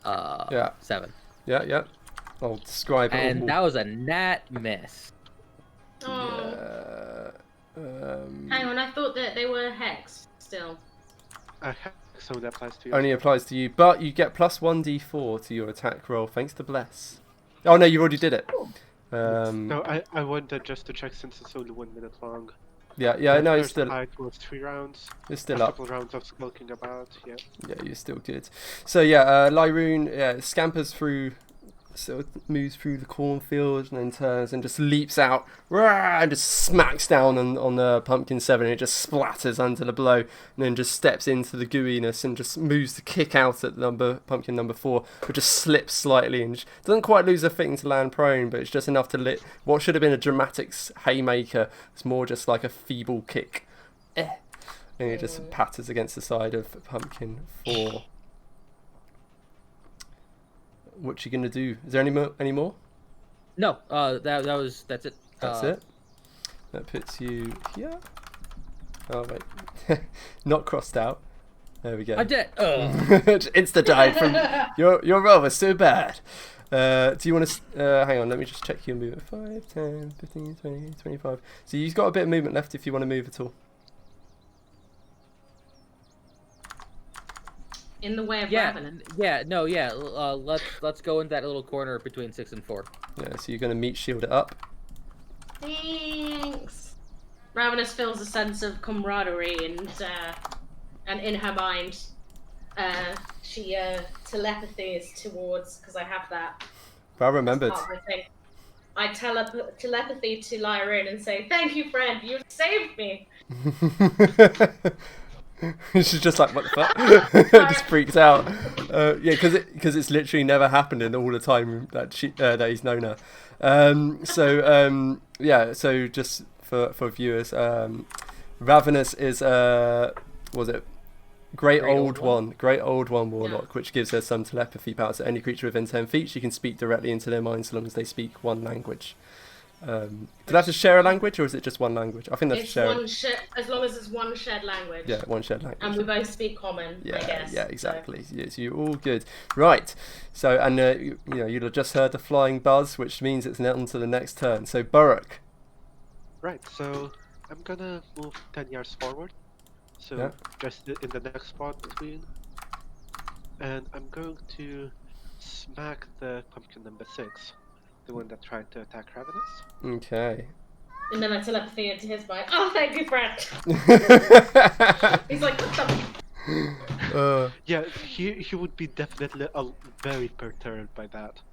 7. Yeah. I'll describe it And all. that was a nat miss. Oh. Yeah. Hang on, I thought that they were hexed still. So that applies to you. Only applies to you, but you get plus 1d4 to your attack roll thanks to Bless. Oh no, you already did it. No, I wanted just to check since it's only 1 minute long. Yeah, The no, it's first still fight was 3 rounds. it's still a up. couple rounds of skulking about. Yeah. Yeah, you're still good. So yeah, Lyroon scampers through, sort of moves through the cornfield and then turns and just leaps out and just smacks down on the pumpkin 7 and it just splatters under the blow and then just steps into the gooiness and just moves to kick out at pumpkin number 4, but just slips slightly and doesn't quite lose a thing to land prone, but it's just enough to lit what should have been a dramatic haymaker. It's more just like a feeble kick. And it just patters against the side of pumpkin 4. What you gonna do? Is there any more? No, that's it. That's it. That puts you here. Oh wait, not crossed out. There we go. I'm dead. Insta died from your roll was so bad. Do you want to hang on? Let me just check your movement. 5, 10, 15, 20, 25. So you've got a bit of movement left if you want to move at all. In the way of Yeah, Ravenous. yeah, no, yeah. Let's go in that little corner between 6 and 4. Yeah, so you're going to meat shield it up. Thanks. Ravenous feels a sense of camaraderie and in her mind, she telepathies towards, because I have that. Well remembered. I telepathy to Lyra and say, "Thank you, friend. You saved me." She's just like, what the fuck? Just freaked out. Yeah, because it's literally never happened in all the time that that he's known her. Yeah, so just for viewers, Ravenous is was it Great Old One Warlock, Yeah. which gives her some telepathy powers. So any creature within 10 feet, she can speak directly into their mind so long as they speak one language. Do they have to share a language, or is it just one language? I think they have to share. As long as it's one shared language. Yeah, one shared language. And we both speak common, Yeah, I guess. yeah, exactly. So. Yes, you're all good. Right. So, and you'd have just heard the flying buzz, which means it's on to the next turn. So, Burrock. Right, so I'm gonna move 10 yards forward. So Yeah. just in the next spot between. And I'm going to smack the pumpkin number 6. The one that tried to attack Ravenous. Okay. And then I telepathy into his mind. Oh, thank you, friend. He's like, what the? Yeah, he would be definitely very perturbed by that.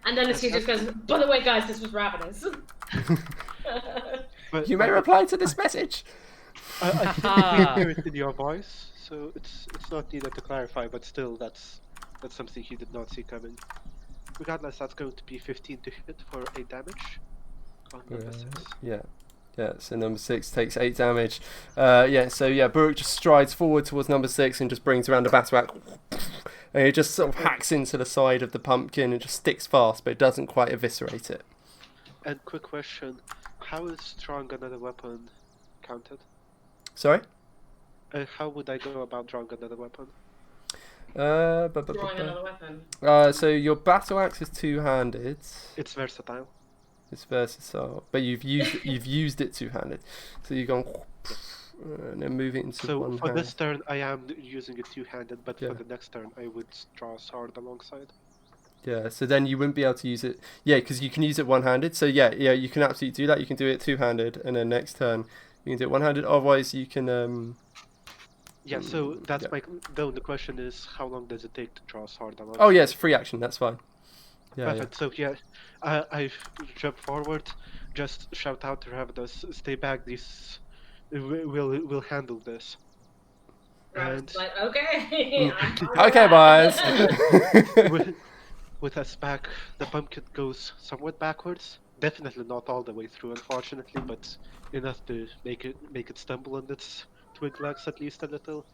And then he just goes, by the way, guys, this was Ravenous. But You may reply to this message. I think hear it in your voice, so it's not needed to clarify, but still, that's something he did not see coming. Regardless, that's going to be 15 to hit for 8 damage on number 6. Yeah. Yeah, so number 6 takes 8 damage. Burrock just strides forward towards number 6 and just brings around a battle axe. And he just sort of hacks into the side of the pumpkin and just sticks fast, but it doesn't quite eviscerate it. And quick question, how is strong another weapon counted? Sorry? How would I go about drawing another weapon? Drawing another weapon. So your battle axe is two-handed. It's versatile. It's versatile, but you've used it two-handed. So you've gone and then move it into So one for hand. this turn, I am using it two-handed, but Yeah. for the next turn, I would draw a sword alongside. Yeah, so then you wouldn't be able to use it. Yeah, because you can use it one-handed. So yeah, you can absolutely do that. You can do it two-handed, and then next turn you can do it one-handed. Otherwise, you can. Yeah, so that's yeah. the only question is, how long does it take to draw a sword alongside? Oh yes, free action. That's fine. Yeah. Perfect. So I jump forward, just shout out to Ravenous, stay back. We'll handle this. Ravenous And like, okay. Okay, boys. with us back, the pumpkin goes somewhat backwards. Definitely not all the way through, unfortunately, but enough to make it stumble on its twig legs at least a little.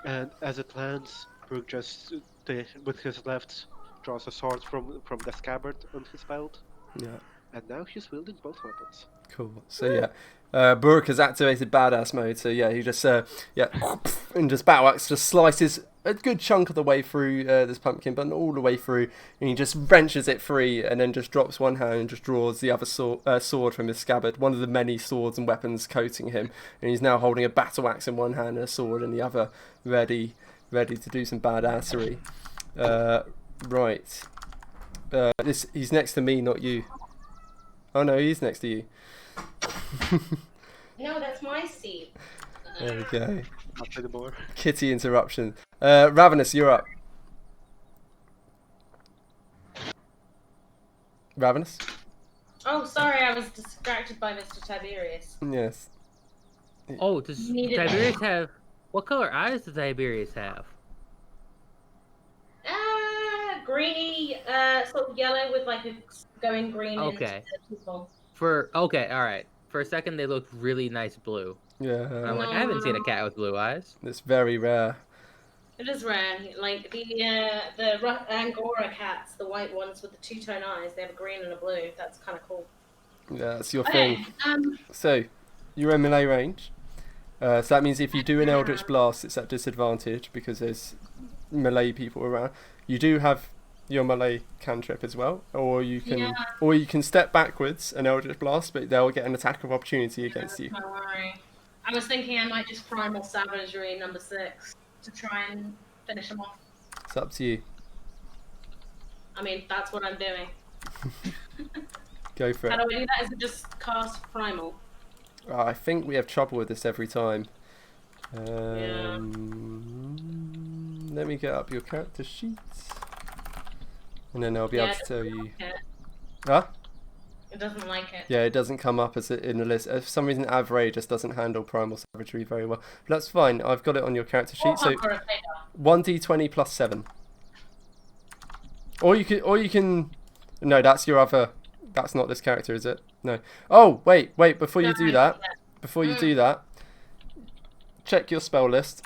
And as it lands, Brooke just with his left draws a sword from the scabbard on his belt. Yeah. And now he's wielding both weapons. Cool. So yeah, Burrock has activated badass mode. So yeah, he just and just battle axe just slices a good chunk of the way through this pumpkin, but not all the way through, and he just wrenches it free, and then just drops one hand and just draws the other sword from his scabbard, one of the many swords and weapons coating him, and he's now holding a battle axe in one hand and a sword in the other, ready to do some badassery. Right. He's next to me, not you. Oh no, he's next to you. No, that's my seat. There we go. Not anymore. Kitty interruption. Ravenous, you're up. Ravenous? Oh, sorry, I was distracted by Mr. Tiberius. Yes. Oh, does Needed- Tiberius have... What color eyes does Tiberius have? Greeny, sort of yellow with like a going green. Okay. into the pupil. Okay, alright. For a second, they looked really nice blue. And Yeah. I'm like, I haven't seen a cat with blue eyes. It's very rare. It is rare. Like the Angora cats, the white ones with the two-tone eyes, they have a green and a blue. That's kind of cool. Yeah, that's your Okay. thing. So, you're in melee range. So that means if you do an Eldritch Blast, it's at disadvantage because there's melee people around. You do have your melee cantrip as well, or you can step backwards and Eldritch Blast, but they'll get an attack of opportunity against you. Don't worry. I was thinking I might just primal savagery number 6 to try and finish them off. It's up to you. I mean, that's what I'm doing. Go for How it. do I do that? Is it just cast primal? I think we have trouble with this every time. Let me get up your character sheet, and then I'll be able to tell you. Huh? It doesn't like it. Yeah, it doesn't come up as in the list. For some reason, Avray just doesn't handle primal savagery very well. But that's fine. I've got it on your character sheet. So 1d20 plus 7. Or you can. No, that's your other. That's not this character, is it? No. Oh, wait. Before you do that, check your spell list.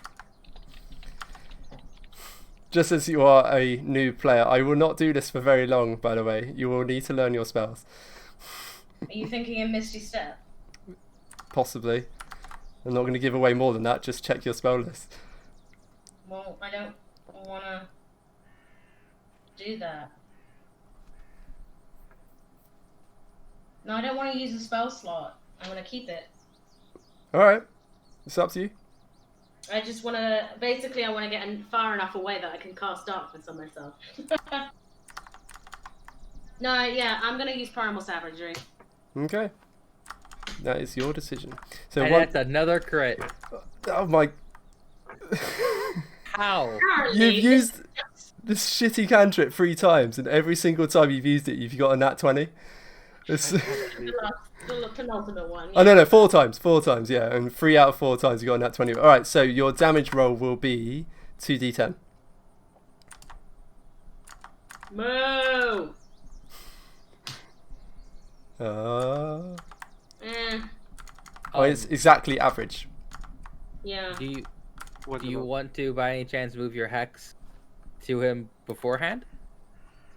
Just as you are a new player, I will not do this for very long, by the way. You will need to learn your spells. Are you thinking of Misty Step? Possibly. I'm not going to give away more than that. Just check your spell list. Well, I don't want to do that. No, I don't want to use a spell slot. I want to keep it. Alright. It's up to you. I just want to... Basically, I want to get far enough away that I can cast darkness on myself. No, yeah, I'm going to use primal savagery. Okay. That is your decision. So And that's another crit. Oh my... How? You've used this shitty cantrip 3 times, and every single time you've used it, you've got a nat 20. It's... The penultimate one. Oh no, 4 times, yeah, and 3 out of 4 times you got a nat 20. Alright, so your damage roll will be 2d10. Moo! Oh, Eh, it's exactly average. yeah. Do you What do you about- want to, by any chance, move your hex to him beforehand?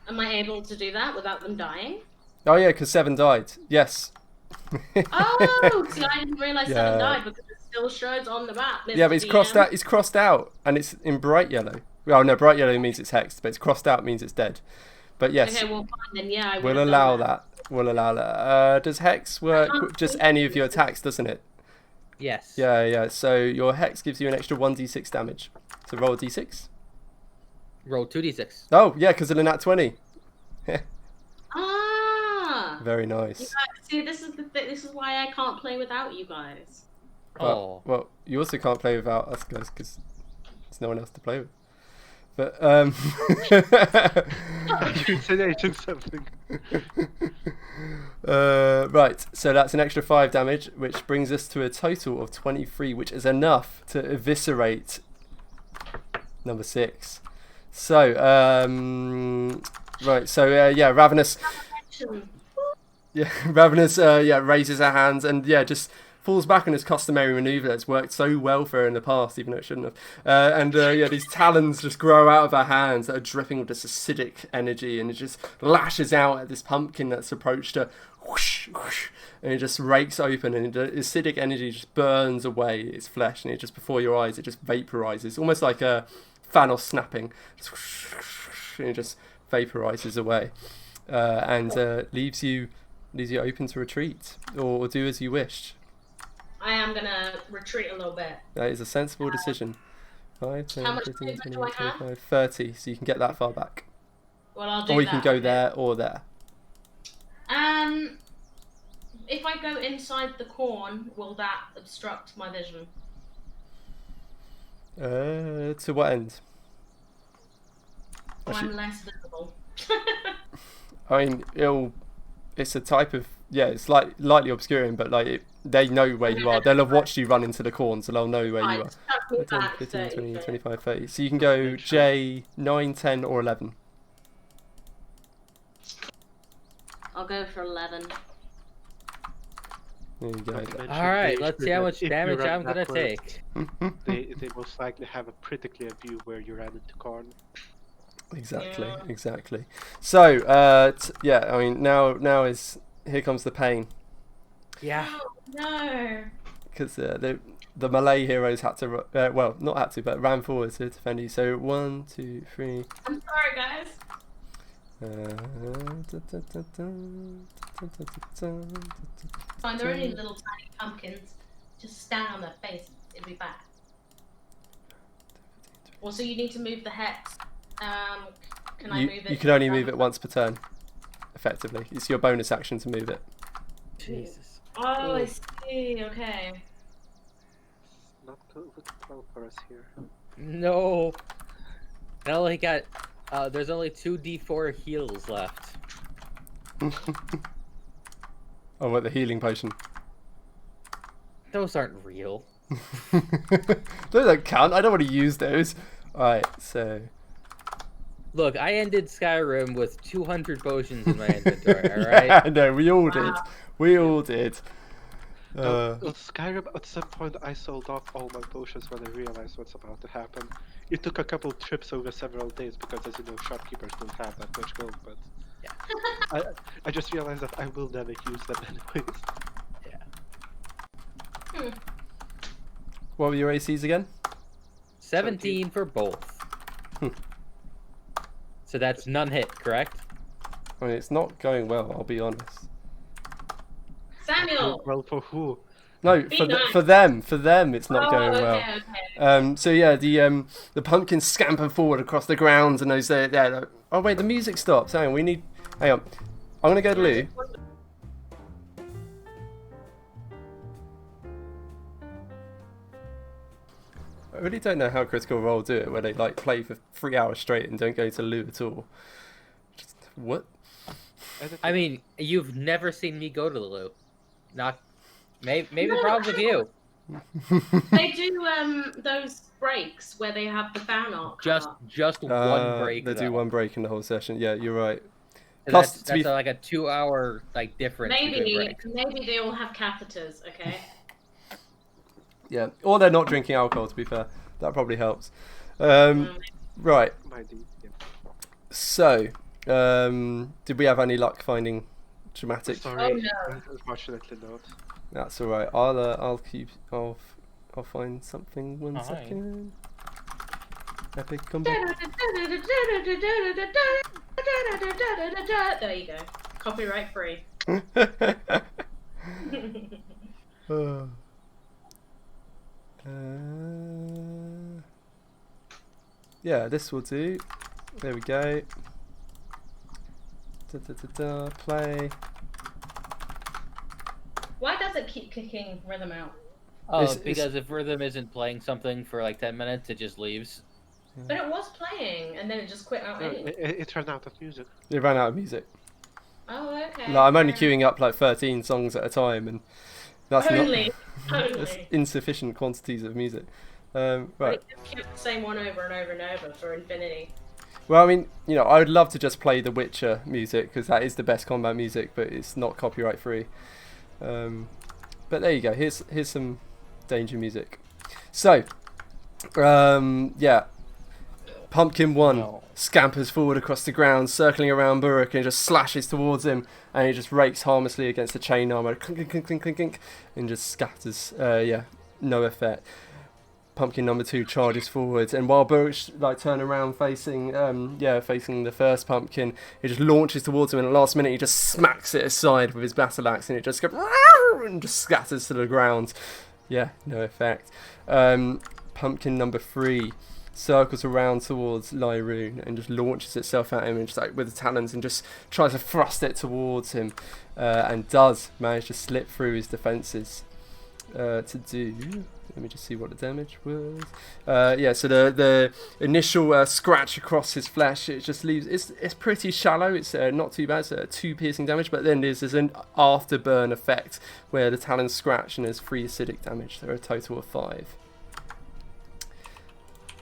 Am I able to do that without them dying? Oh yeah, because 7 died. Yes. Oh, see, I didn't realise Yeah. 7 died because it still shows on the map. Yeah, but it's Mr. crossed DM. out. It's crossed out, and it's in bright yellow. Well, no, bright yellow means it's hexed, but it's crossed out means it's dead. But yes, Okay, well, fine then. Yeah, I would we'll have allow done that. We'll allow that. Does hex work with just any of your attacks, doesn't it? Yes. Yeah. So your hex gives you an extra 1d6 damage. So roll a d6. Roll 2d6. Oh, yeah, because of the nat 20. Ah! Very You nice. guys, see, this is the this is why I can't play without you guys. Well, you also can't play without us guys because there's no one else to play with. But You insinuated something. right, so that's an extra 5 damage, which brings us to a total of 23, which is enough to eviscerate number 6. So, right, so Ravenous, Ravenous, raises her hands and just falls back on his customary maneuver that's worked so well for her in the past, even though it shouldn't have. These talons just grow out of her hands that are dripping with this acidic energy, and it just lashes out at this pumpkin that's approached her. Whoosh, whoosh, and it just rakes open, and the acidic energy just burns away its flesh, and it just before your eyes, it just vaporizes, almost like a Thanos snapping. Just whoosh, whoosh, and it just vaporizes away, and leaves you open to retreat or do as you wished. I am gonna retreat a little bit. That is a sensible decision. 5, 10, How much 15, movement 20, do I have? 25, 30, so you can get that far back. Well, I'll do Or you that. can go okay. there or there. If I go inside the corn, will that obstruct my vision? To what end? Or Actually, I'm less visible. I mean, it's a type of, yeah, it's like lightly obscuring, but like they know where you are. They'll have watched you run into the corn, so they'll know where Fine, you are. just chuck me 10, back 15, 30 20, feet. 25, 30. So you can go Make sure. J, 9, 10, or 11. I'll go for 11. There you go. Not to mention, Alright, make let's sure see how that much if you damage run I'm gonna backwards, take. They most likely have a pretty clear view where you ran into corn. Exactly, Yeah. exactly. So, yeah, I mean, now is, here comes the pain. Yeah. Oh, no. Because the Malay heroes had to, well, not had to, but ran forward to defend you. So 1, 2, 3. I'm sorry, guys. Fine, they're only little tiny pumpkins. Just stand on their face. It'll be bad. Also, you need to move the hex. Can I move it? You can only move it once per turn, effectively. It's your bonus action to move it. Jesus. Oh, I see. Okay. Not good well for us here. No. I only got. There's only 2d4 heals left. Oh, what, the healing potion? Those aren't real. Those don't count. I don't want to use those. Alright, so. Look, I ended Skyrim with 200 potions in my inventory, alright? Yeah, no, we all did. Wow. We all did. With Skyrim, at some point I sold off all my potions when I realized what's about to happen. It took a couple trips over several days because, as you know, shopkeepers don't have that much gold, but Yeah. I just realized that I will never use them anyways. Yeah. What were your ACs again? 17 for both. So that's none hit, correct? I mean, it's not going well, I'll be honest. Samuel. Well, for who? No, Be for, nice. for them, it's not Oh, going well. okay. So yeah, the pumpkins scamper forward across the grounds, and those oh wait, the music stops. Hang on, hang on. I'm gonna go to Lou. I really don't know how Critical Role do it, where they like play for 3 hours straight and don't go to Lou at all. Just, what? I mean, you've never seen me go to the loo. Not. Maybe the problem's with you. They do those breaks where they have the fan art. Just one break. They do though. one break in the whole session. Yeah, you're right. And Plus, that's to be like a 2-hour like difference between breaks. Maybe they all have catheters. Okay. Yeah, or they're not drinking alcohol. To be fair, that probably helps. Right. My D, yeah. So, did we have any luck finding dramatic? Sorry, Oh, no. unfortunately not. That's all right. I'll find something. One second. Epic comeback. There you go. Copyright free. Yeah, this will do. There we go. Play. Why does it keep kicking rhythm out? Oh, because if Rhythm isn't playing something for like 10 minutes, it just leaves. But it was playing, and then it just quit out anyway. It ran out of music. It ran out of music. Oh, okay. Like, I'm only queuing up like 13 songs at a time, and that's Only. that's insufficient quantities of music. Right. But it kept the same one over and over and over for infinity. Well, I mean, I would love to just play The Witcher music because that is the best combat music, but it's not copyright free. But there you go. Here's some danger music. So, yeah. Pumpkin 1 scampers forward across the ground, circling around Buruk, and just slashes towards him, and he just rakes harmlessly against the chain armor, clink, clink, clink, clink, clink, and just scatters. Yeah, no effect. Pumpkin number 2 charges forward, and while Buruk's like turn around facing the first pumpkin, he just launches towards him, and at the last minute he just smacks it aside with his battle axe, and it just goes and just scatters to the ground. Yeah, no effect. Pumpkin number 3 circles around towards Lyroon and just launches itself at him and just like with the talons and just tries to thrust it towards him, and does manage to slip through his defenses to do. Let me just see what the damage was. Yeah, so the initial scratch across his flesh, it just leaves. It's pretty shallow. It's not too bad. It's 2 piercing damage, but then there's an afterburn effect where the talons scratch and there's 3 acidic damage. There are a total of 5.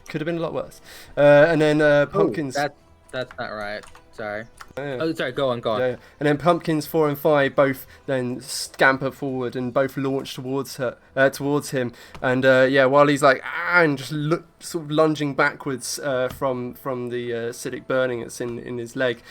Could have been a lot worse. And then pumpkins. Oh, that's not right. Sorry. Yeah. Oh, sorry. Go on. Yeah. And then pumpkins 4 and 5 both then scamper forward and both launch towards him. And yeah, while he's like and just sort of lunging backwards from the acidic burning that's in his leg,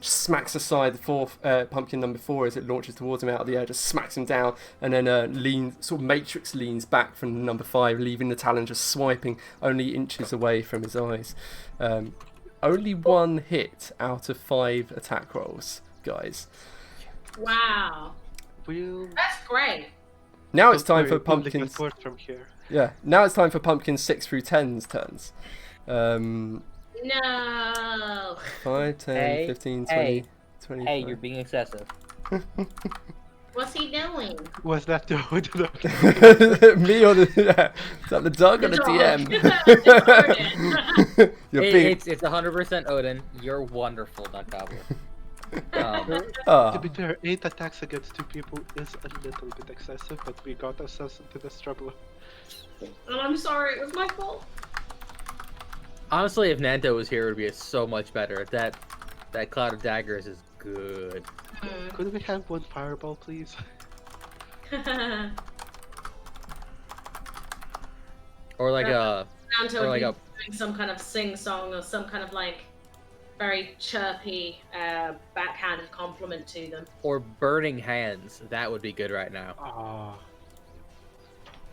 smacks aside the pumpkin number 4 as it launches towards him out of the air, just smacks him down, and then sort of matrix leans back from number 5, leaving the talon just swiping only inches away from his eyes. Only 1 hit out of 5 attack rolls, guys. Wow. That's great. Now it's time for pumpkins. From here. Yeah, now it's time for pumpkins 6 through 10's turns. No. 5, 10, Hey, 15, 20, hey, 25. Hey, you're being excessive. What's he doing? Was that the Me or is that the dog or the DM? You're It's 100% Odin. You're wonderful, Nut Goblin. To be fair, 8 attacks against 2 people is a little bit excessive, but we got ourselves into this trouble. And I'm sorry, it was my fault. Honestly, if Nanto was here, it would be so much better. That cloud of daggers is good. Could we have 1 fireball, please? Or like Nanto or like doing some kind of sing-song or some kind of like very chirpy backhanded compliment to them. or burning hands. That would be good right now. Oh,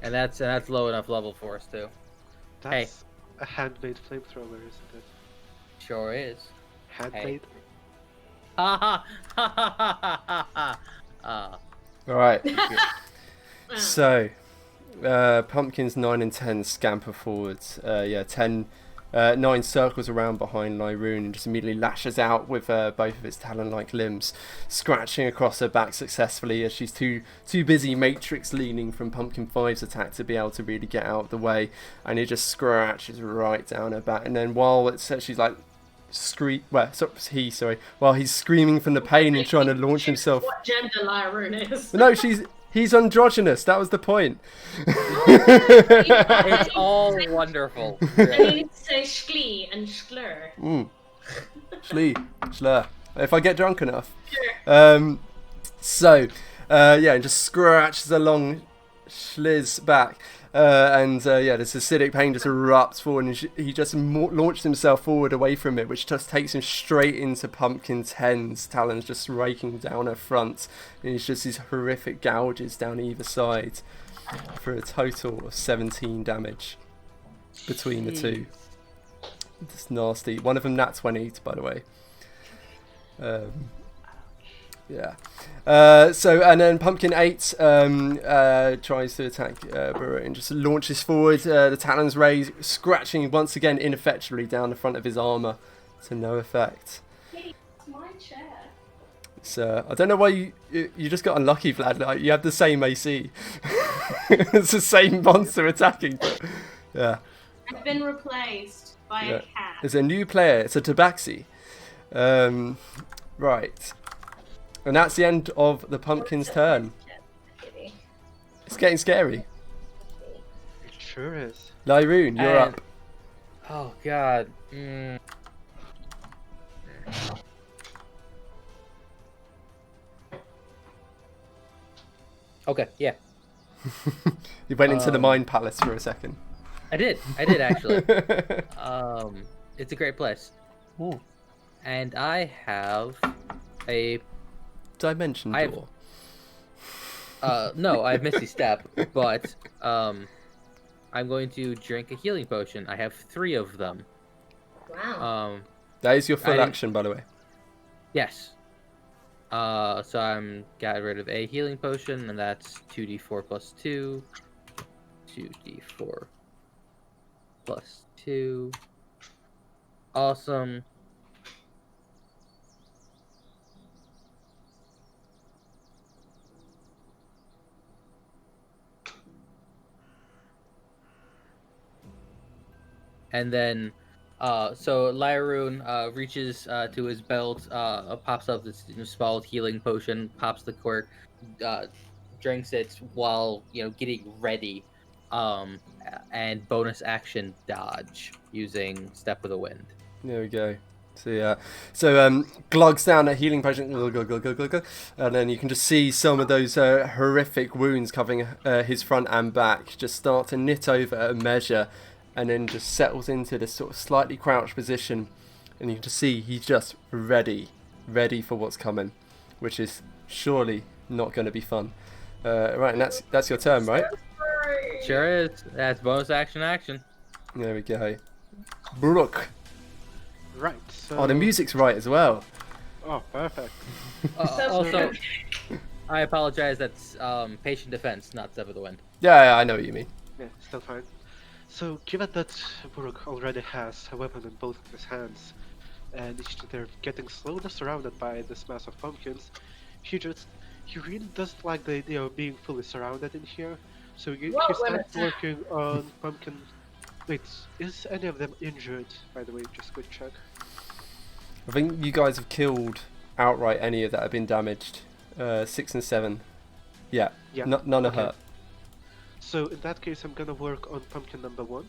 And that's low enough level for us too. that's a handmade flamethrower, isn't it? Sure is. Handmade? Ha ha ha ha ha ha ha. All right. So, pumpkins 9 and 10 scamper forwards. Yeah, 9 circles around behind Lyroon and just immediately lashes out with both of its talon-like limbs, scratching across her back successfully as she's too busy matrix leaning from Pumpkin 5's attack to be able to really get out of the way, and it just scratches right down her back. And then while she's like while he's screaming from the pain and trying to launch himself. What gender Lyroon is? No, he's androgynous. That was the point. It's all wonderful. And you need to say schlee and schlur. Schlur. If I get drunk enough. Sure. Yeah, and just scratches along Schliz's back. Yeah, this acidic pain just erupts forward, and he just launched himself forward away from it, which just takes him straight into Pumpkin 10's talons, just raking down her front. And it's just these horrific gouges down either side for a total of 17 damage between the two. It's nasty. One of them nat 20, by the way. Yeah. And then Pumpkin 8 tries to attack Burrow and just launches forward. The talons raise, scratching once again ineffectually down the front of his armor to no effect. Hey, it's my chair. So I don't know why you just got unlucky, Vlad. Like, you have the same AC. It's the same monster attacking. But, yeah. I've been replaced by a cat. It's a new player. It's a Tabaxi. Right. And that's the end of the pumpkin's turn. It's getting scary. It sure is. Lyroon, you're And- up. Oh god. Okay, yeah. You went into the Mind Palace for a second. I did actually. It's a great place. Ooh. And I have a Dimension I have- door. no, I have Misty Step, but I'm going to drink a healing potion. I have 3 of them. Wow. That is your full didn't- action, by the way. Yes. So I'm got rid of a healing potion, and that's 2d4 plus 2. 2d4 +2. Awesome. And then, so Lyroon reaches to his belt, pops up this small healing potion, pops the cork, drinks it while getting ready, and bonus action dodge using Step of the Wind. There we go. So yeah, so glugs down a healing potion, glug, glug, glug, glug, glug, glug, and then you can just see some of those horrific wounds covering his front and back just start to knit over a measure, and then just settles into this sort of slightly crouched position, and you can just see he's just ready for what's coming, which is surely not going to be fun. Right, and that's your turn, right? Sure is. That's bonus action. There we go. Brooke. Right. So. Oh, the music's right as well. Oh, perfect. Also, I apologize. That's patient defense, not Step of the Wind. Yeah, I know what you mean. Yeah, still fine. So, given that Buruk already has a weapon in both of his hands, and they're getting slowly surrounded by this mass of pumpkins, he really doesn't like the idea of being fully surrounded in here. So he starts working on pumpkin. Wait, is any of them injured? By the way, just quick check. I think you guys have killed outright any of that have been damaged. 6 and 7. Yeah. None are hurt. So in that case, I'm gonna work on pumpkin number 1.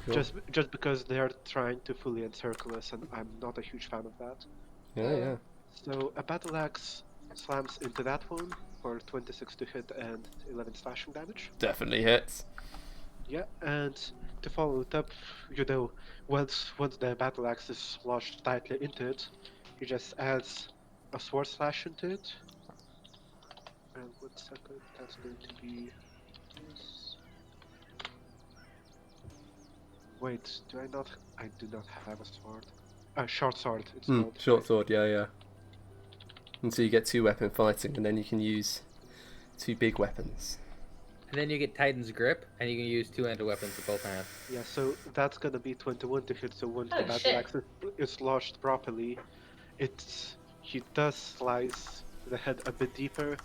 Cool. Just because they are trying to fully encircle us, and I'm not a huge fan of that. Yeah. So a battle axe slams into that one for 26 to hit and 11 slashing damage. Definitely hits. Yeah, and to follow it up, once the battle axe is lodged tightly into it, he just adds a sword slash into it. And 1 second, that's going to be this. Wait, I do not have a sword. Short sword, it's called. Short sword, yeah. And so you get 2 weapon fighting, and then you can use 2 big weapons. And then you get Titan's Grip, and you can use 2-handed weapons with both hands. Yeah, so that's gonna be 21 to hit, so once the battle axe is lodged properly, he does slice the head a bit deeper,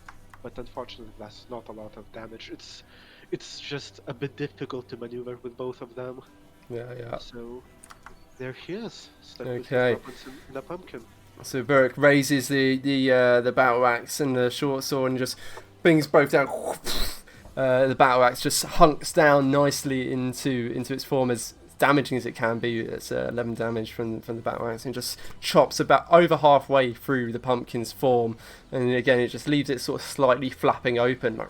but unfortunately that's not a lot of damage. It's just a bit difficult to maneuver with both of them. Yeah. So there he is, stuck Okay. with his weapons in a pumpkin. So Burke raises the battle axe and the short sword and just brings both down. The battle axe just hunks down nicely into its form, as damaging as it can be. It's 11 damage from the battle axe, and just chops about over halfway through the pumpkin's form, and again it just leaves it sort of slightly flapping open, like,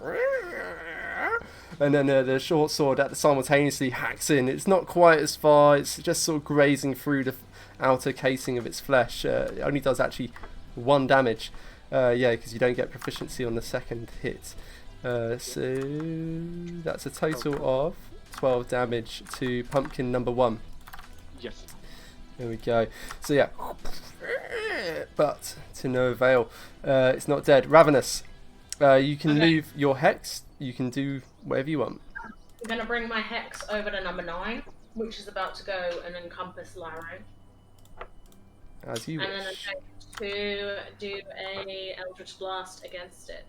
and then the short sword simultaneously hacks in. It's not quite as far. It's just sort of grazing through the outer casing of its flesh. It only does actually 1 damage. Because you don't get proficiency on the second hit. So that's a total of 12 damage to pumpkin number 1. Yes. There we go. So yeah, but to no avail. It's not dead. Ravenous. You can move your hex. You can do whatever you want. I'm gonna bring my hex over to number 9, which is about to go and encompass Lyro. As you and wish. then I'm going to do a Eldritch Blast against it.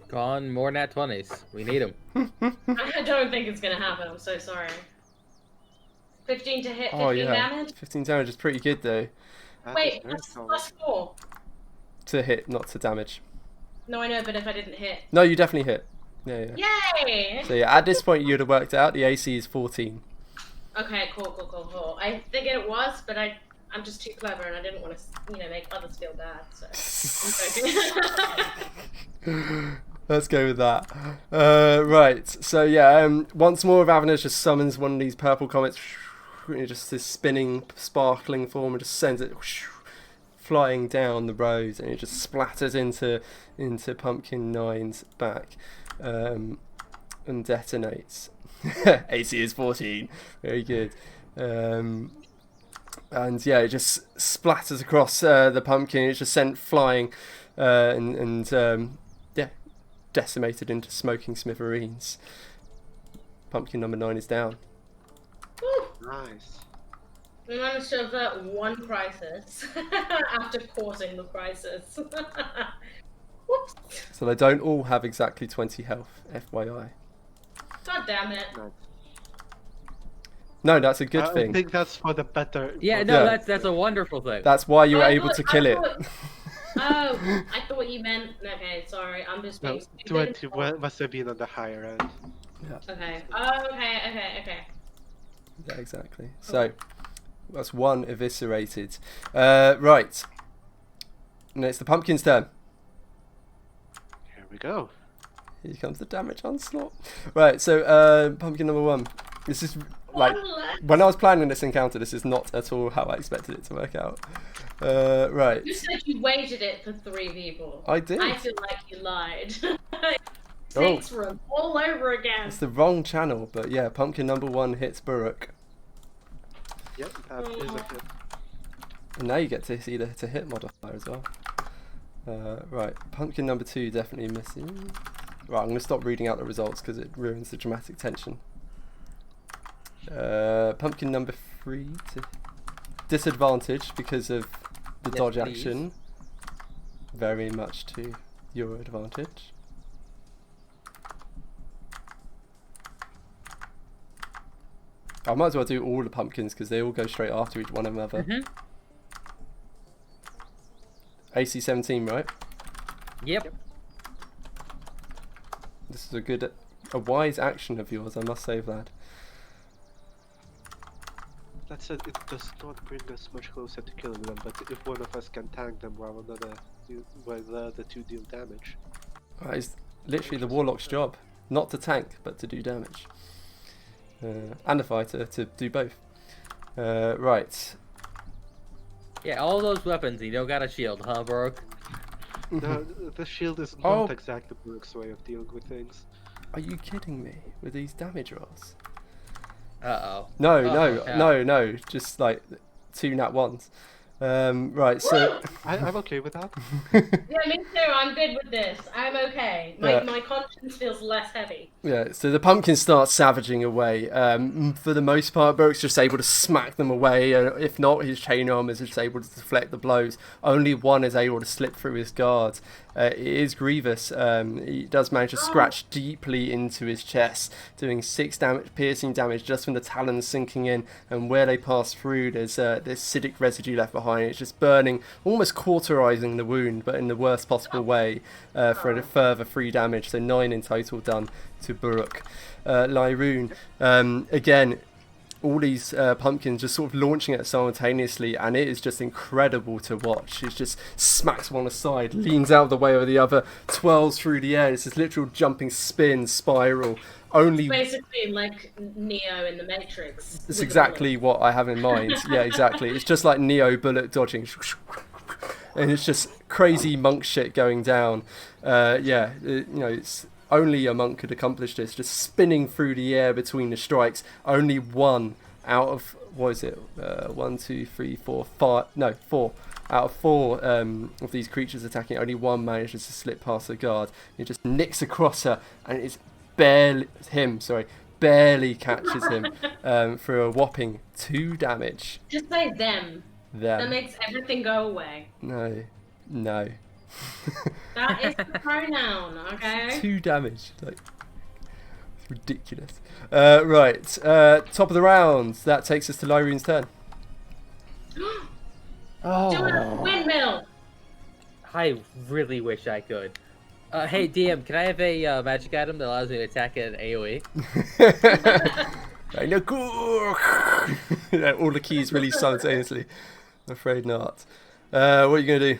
Gone more nat 20s. We need them. I don't think it's gonna happen. I'm so sorry. 15 to hit, 15 damage. 15 damage is pretty good though. Wait, that's +4. To hit, not to damage. No, I know, but if I didn't hit. No, you definitely hit. Yeah. Yay! So yeah, at this point you'd have worked out the AC is 14. Okay, cool. I figured it was, but I'm just too clever and I didn't want to, make others feel bad. So I'm joking. Let's go with that. Right. So yeah, once more, Ravenous just summons one of these purple comets. Just this spinning, sparkling form, and just sends it flying down the road, and it just splatters into Pumpkin 9's back, and detonates. AC is 14. Very good. And yeah, it just splatters across the pumpkin. It's just sent flying, and decimated into smoking smithereens. Pumpkin number 9 is down. Woo! Nice. We managed to avert one crisis after causing the crisis. Whoops. So they don't all have exactly 20 health, FYI. God damn it. Nice. No, that's a good I thing. think that's for the better. Yeah, for no, Yeah. that's a wonderful thing. That's why you were I able thought- to kill I it. thought- Oh, I thought you meant. Okay, sorry, I'm just being No, stupid. 20 must have been on the higher end. Okay. Oh, okay. Yeah, exactly. So that's one eviscerated. Right. And it's the pumpkin's turn. Here we go. Here comes the damage onslaught. Right, so pumpkin number 1. This is like One left. when I was planning this encounter, this is not at all how I expected it to work out. Right. You said you waited it for 3 people. I did. I feel like you lied. Oh. 6 room all over again. It's the wrong channel, but yeah, pumpkin number 1 hits Buruk. Yep, that is a hit. And now you get to see the hit modifier as well. Right, pumpkin number 2 definitely missing. Right, I'm going to stop reading out the results because it ruins the dramatic tension. Pumpkin number 3 to disadvantage because of the Yes, dodge please. action. Very much to your advantage. I might as well do all the pumpkins because they all go straight after each one another. Mhm. AC 17, right? Yep. This is a wise action of yours, I must say, Vlad. That said, it does not bring us much closer to killing them, but if one of us can tank them while the other 2 deal damage. That is literally the warlock's job, not to tank, but to do damage. And the fighter to do both. Right. Yeah, all those weapons, you don't got a shield, huh, Brooke? No, the shield is Oh. not exactly Brooke's way of dealing with things. Are you kidding me with these damage rolls? Uh-oh. No, Oh, no, just like 2 nat 1s. Right, so I'm okay with that. Yeah, me too. I'm good with this. I'm okay. Yeah. My conscience feels less heavy. yeah, so the pumpkin starts savaging away. For the most part, Burke's just able to smack them away. If not, his chain armor is just able to deflect the blows. Only one is able to slip through his guard. It is Grievous. He does manage to scratch deeply into his chest, doing 6 damage, piercing damage just from the talons sinking in. And where they pass through, there's acidic residue left behind. It's just burning, almost cauterizing the wound, but in the worst possible way for a further 3 damage. So 9 in total done to Buruk. Lyroon, again, all these pumpkins just sort of launching at it simultaneously, and it is just incredible to watch. It just smacks one aside, leans out of the way of the other, twirls through the air. It's this literal jumping spin spiral. Only Basically, like Neo in the Matrix. it's exactly what I have in mind. Yeah, exactly. It's just like Neo bullet dodging. And it's just crazy monk shit going down. It's only a monk could accomplish this, just spinning through the air between the strikes. Only one out of, what is it? 1, 2, 3, 4, 5. No, 4. Out of 4 of these creatures attacking, only one manages to slip past the guard. It just nicks across her, and it's barely barely catches him for a whopping 2 damage. Just say them. That Them. makes everything go away. No. That is the pronoun, okay? 2 damage. Like, it's ridiculous. Right. Top of the round. That takes us to Lyroon's turn. Do a windmill. I really wish I could. Hey, DM, can I have a magic item that allows me to attack an AoE? I know. All the keys released simultaneously. I'm afraid not. What are you going to do?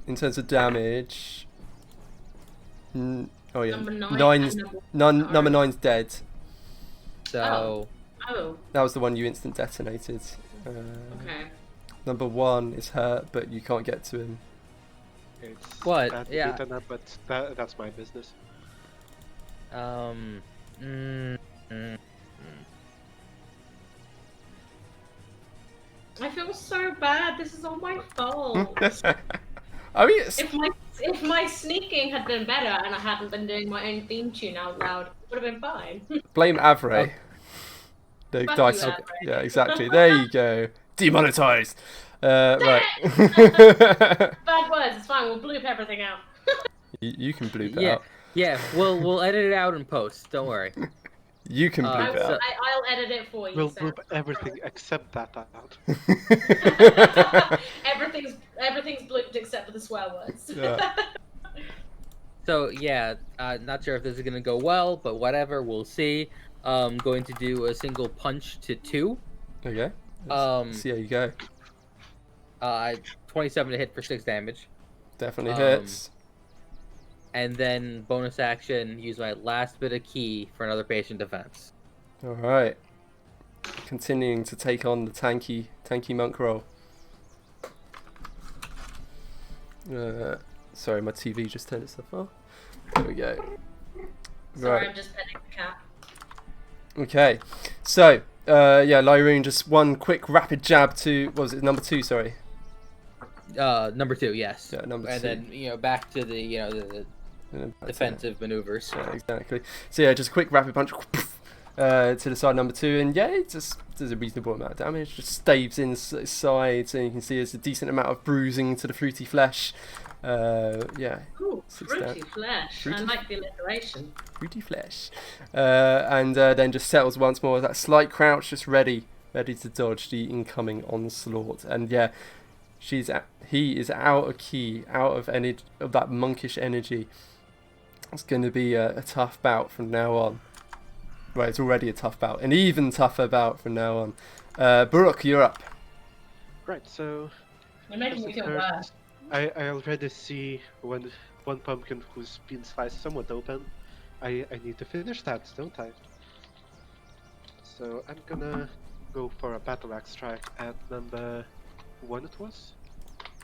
In terms of damage... oh yeah, Number 9 Nine's, and number 9's dead. So, Oh, That was the one you instant detonated. okay. Number 1 is hurt, but you can't get to him. It's What? bad to Yeah. beat on that, but that's my business. I feel so bad. This is all my fault. I mean, it's, If my sneaking had been better and I hadn't been doing my own theme tune out loud, it would have been fine. blame Avray. The Fuck dice. you, Avray. Yeah, exactly. There you go. Demonetized. Right. Bad words. It's fine. We'll bloop everything out. You can bloop it Yeah, out. yeah. We'll edit it out in post. Don't worry. You can bloop it out. I'll edit it for you. We'll Sam. bloop everything except that out. everything's blooped except for the swear words. Yeah. So yeah, not sure if this is gonna go well, but whatever. We'll see. Going to do a single punch to 2. Okay. Let's see how you go. 27 to hit for 6 damage. Definitely hits. And then bonus action, use my last bit of key for another patient defense. All right. Continuing to take on the tanky monk roll. Sorry, my TV just turned itself off. There we go. Sorry, Right. I'm just petting the cat. Okay. So, yeah, Lyroon, just one quick rapid jab to, what was it, number 2, sorry. Number 2, yes. Yeah, number and 2. then back to the defensive maneuvers. Yeah, exactly. So yeah, just a quick rapid punch to the side number 2, and yeah, it just does a reasonable amount of damage. Just staves in its sides, and you can see there's a decent amount of bruising to the fruity flesh. Yeah. Ooh, 6 fruity flesh. Fruity I like the alliteration. Fruity flesh. And then just settles once more. That slight crouch, just ready to dodge the incoming onslaught. And yeah, he is out of key, out of any of that monkish energy. It's going to be a tough bout from now on. Right, it's already a tough bout. An even tougher bout from now on. Baruch, you're up. Right, so You're making me feel first, bad. I already see one pumpkin who's been sliced somewhat open. I need to finish that, don't I? So I'm gonna go for a battle axe strike at number 1 it was.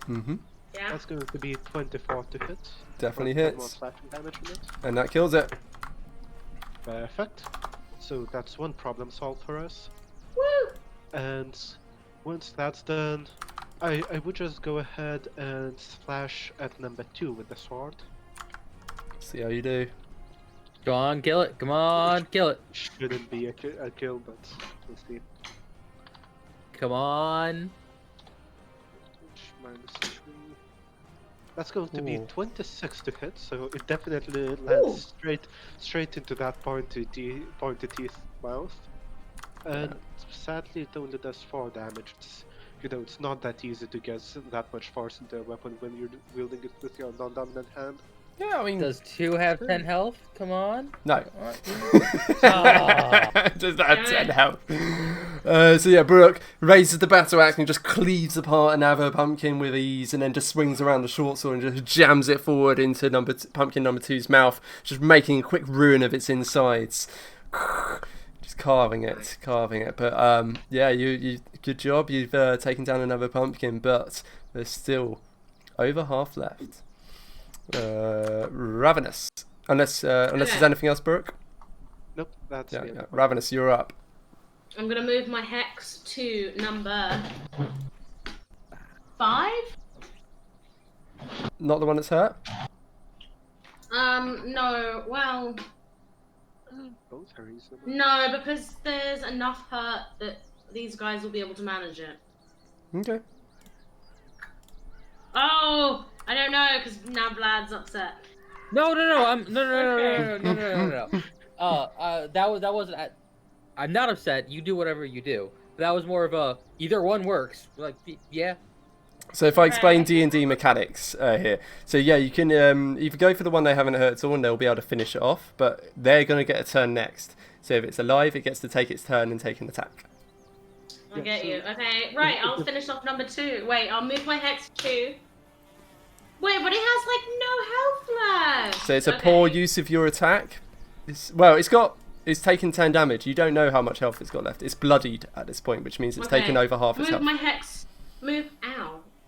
Mm-hmm. Yeah. That's going to be 24 to hit. Definitely 10 more hits. slashing damage from it. And that kills it. Perfect. So that's one problem solved for us. Woo! And once that's done, I would just go ahead and slash at number 2 with the sword. See how you do. Go on, kill it. Come on, kill it. Shouldn't be a kill, but we'll see. Come on. Minus 3. That's going to be Ooh. 26 to hit, so it definitely Ooh. lands straight into that pointy teeth mouth. And sadly, it only does 4 damage. It's not that easy to get that much force into a weapon when you're wielding it with your non-dominant hand. Yeah, I mean... Does 2 have 10 health? Come on. No. Ah. Just that 10 health. So yeah, Baruch raises the battle axe and just cleaves apart another pumpkin with ease, and then just swings around the short sword and just jams it forward into pumpkin number 2's mouth, just making a quick ruin of its insides. Just carving it. But yeah, you good job. You've taken down another pumpkin, but there's still over half left. Ravenous. Unless there's anything else, Baruch. Nope, that's Yeah, it. yeah. Ravenous, you're up. I'm gonna move my hex to number 5. Not the one that's hurt. No. Well, Both are reasonable. no, because there's enough hurt that these guys will be able to manage it. Okay. Oh, I don't know, because now Vlad's upset. No. That wasn't. I'm not upset. You do whatever you do. That was more of a either one works. Like, yeah. So if I explain D&D mechanics here, so yeah, you can either go for the one they haven't hurt at all and they'll be able to finish it off, but they're going to get a turn next. So if it's alive, it gets to take its turn and take an attack. I Yeah, get so- you. Okay, right, I'll finish off number 2. Wait, I'll move my hex to 2. Wait, but it has, like, no health left! So it's a Okay. poor use of your attack. It's taken 10 damage. You don't know how much health it's got left. It's bloodied at this point, which means it's Okay. taken over half its Move health. my hex.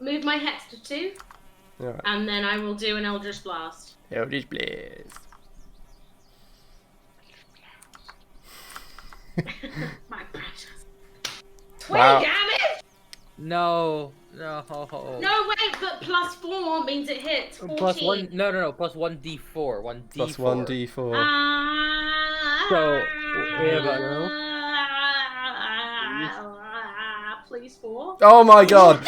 Move my hex to 2, Alright. and then I will do an Eldritch Blast. Eldritch Blaze. My precious. 20 Wow. damage! No. No, wait, but +4 means it hits 14. Plus one. No. Plus 1d4. 1d4. Plus 1d4. So we have Please 4. Oh my god!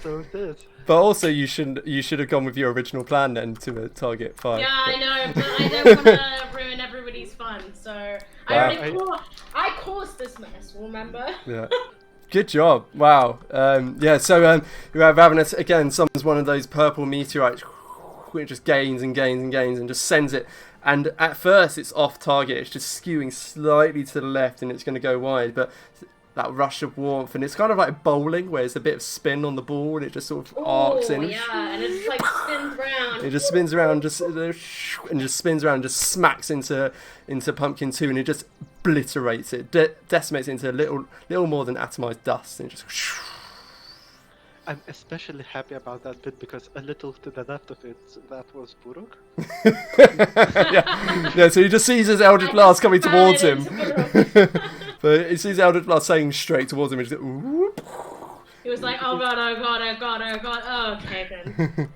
So it is. But also, you should have gone with your original plan then to target 5. Yeah, but- I know, but I don't want to ruin everybody's fun, so Wow. I caused this mess, remember? Yeah. Good job. Wow. Yeah, so you have Ravenous again, summons one of those purple meteorites, which just gains and gains and gains and just sends it. And at first it's off target, it's just skewing slightly to the left and it's going to go wide, but that rush of warmth, and it's kind of like bowling where it's a bit of spin on the ball and it just sort of arcs in. Yeah, and it just like spins round. It just spins around, just spins around, just smacks into Pumpkin 2, and it just obliterates it, decimates it into a little more than atomized dust, and it just. I'm especially happy about that bit because a little to the left of it, that was Buruk. yeah. So he just sees his Eldritch Blast coming towards him. But he sees Eldritch Blast saying straight towards him, and just whoop. He was like, oh god, oh god, oh god, oh god. Oh, okay then.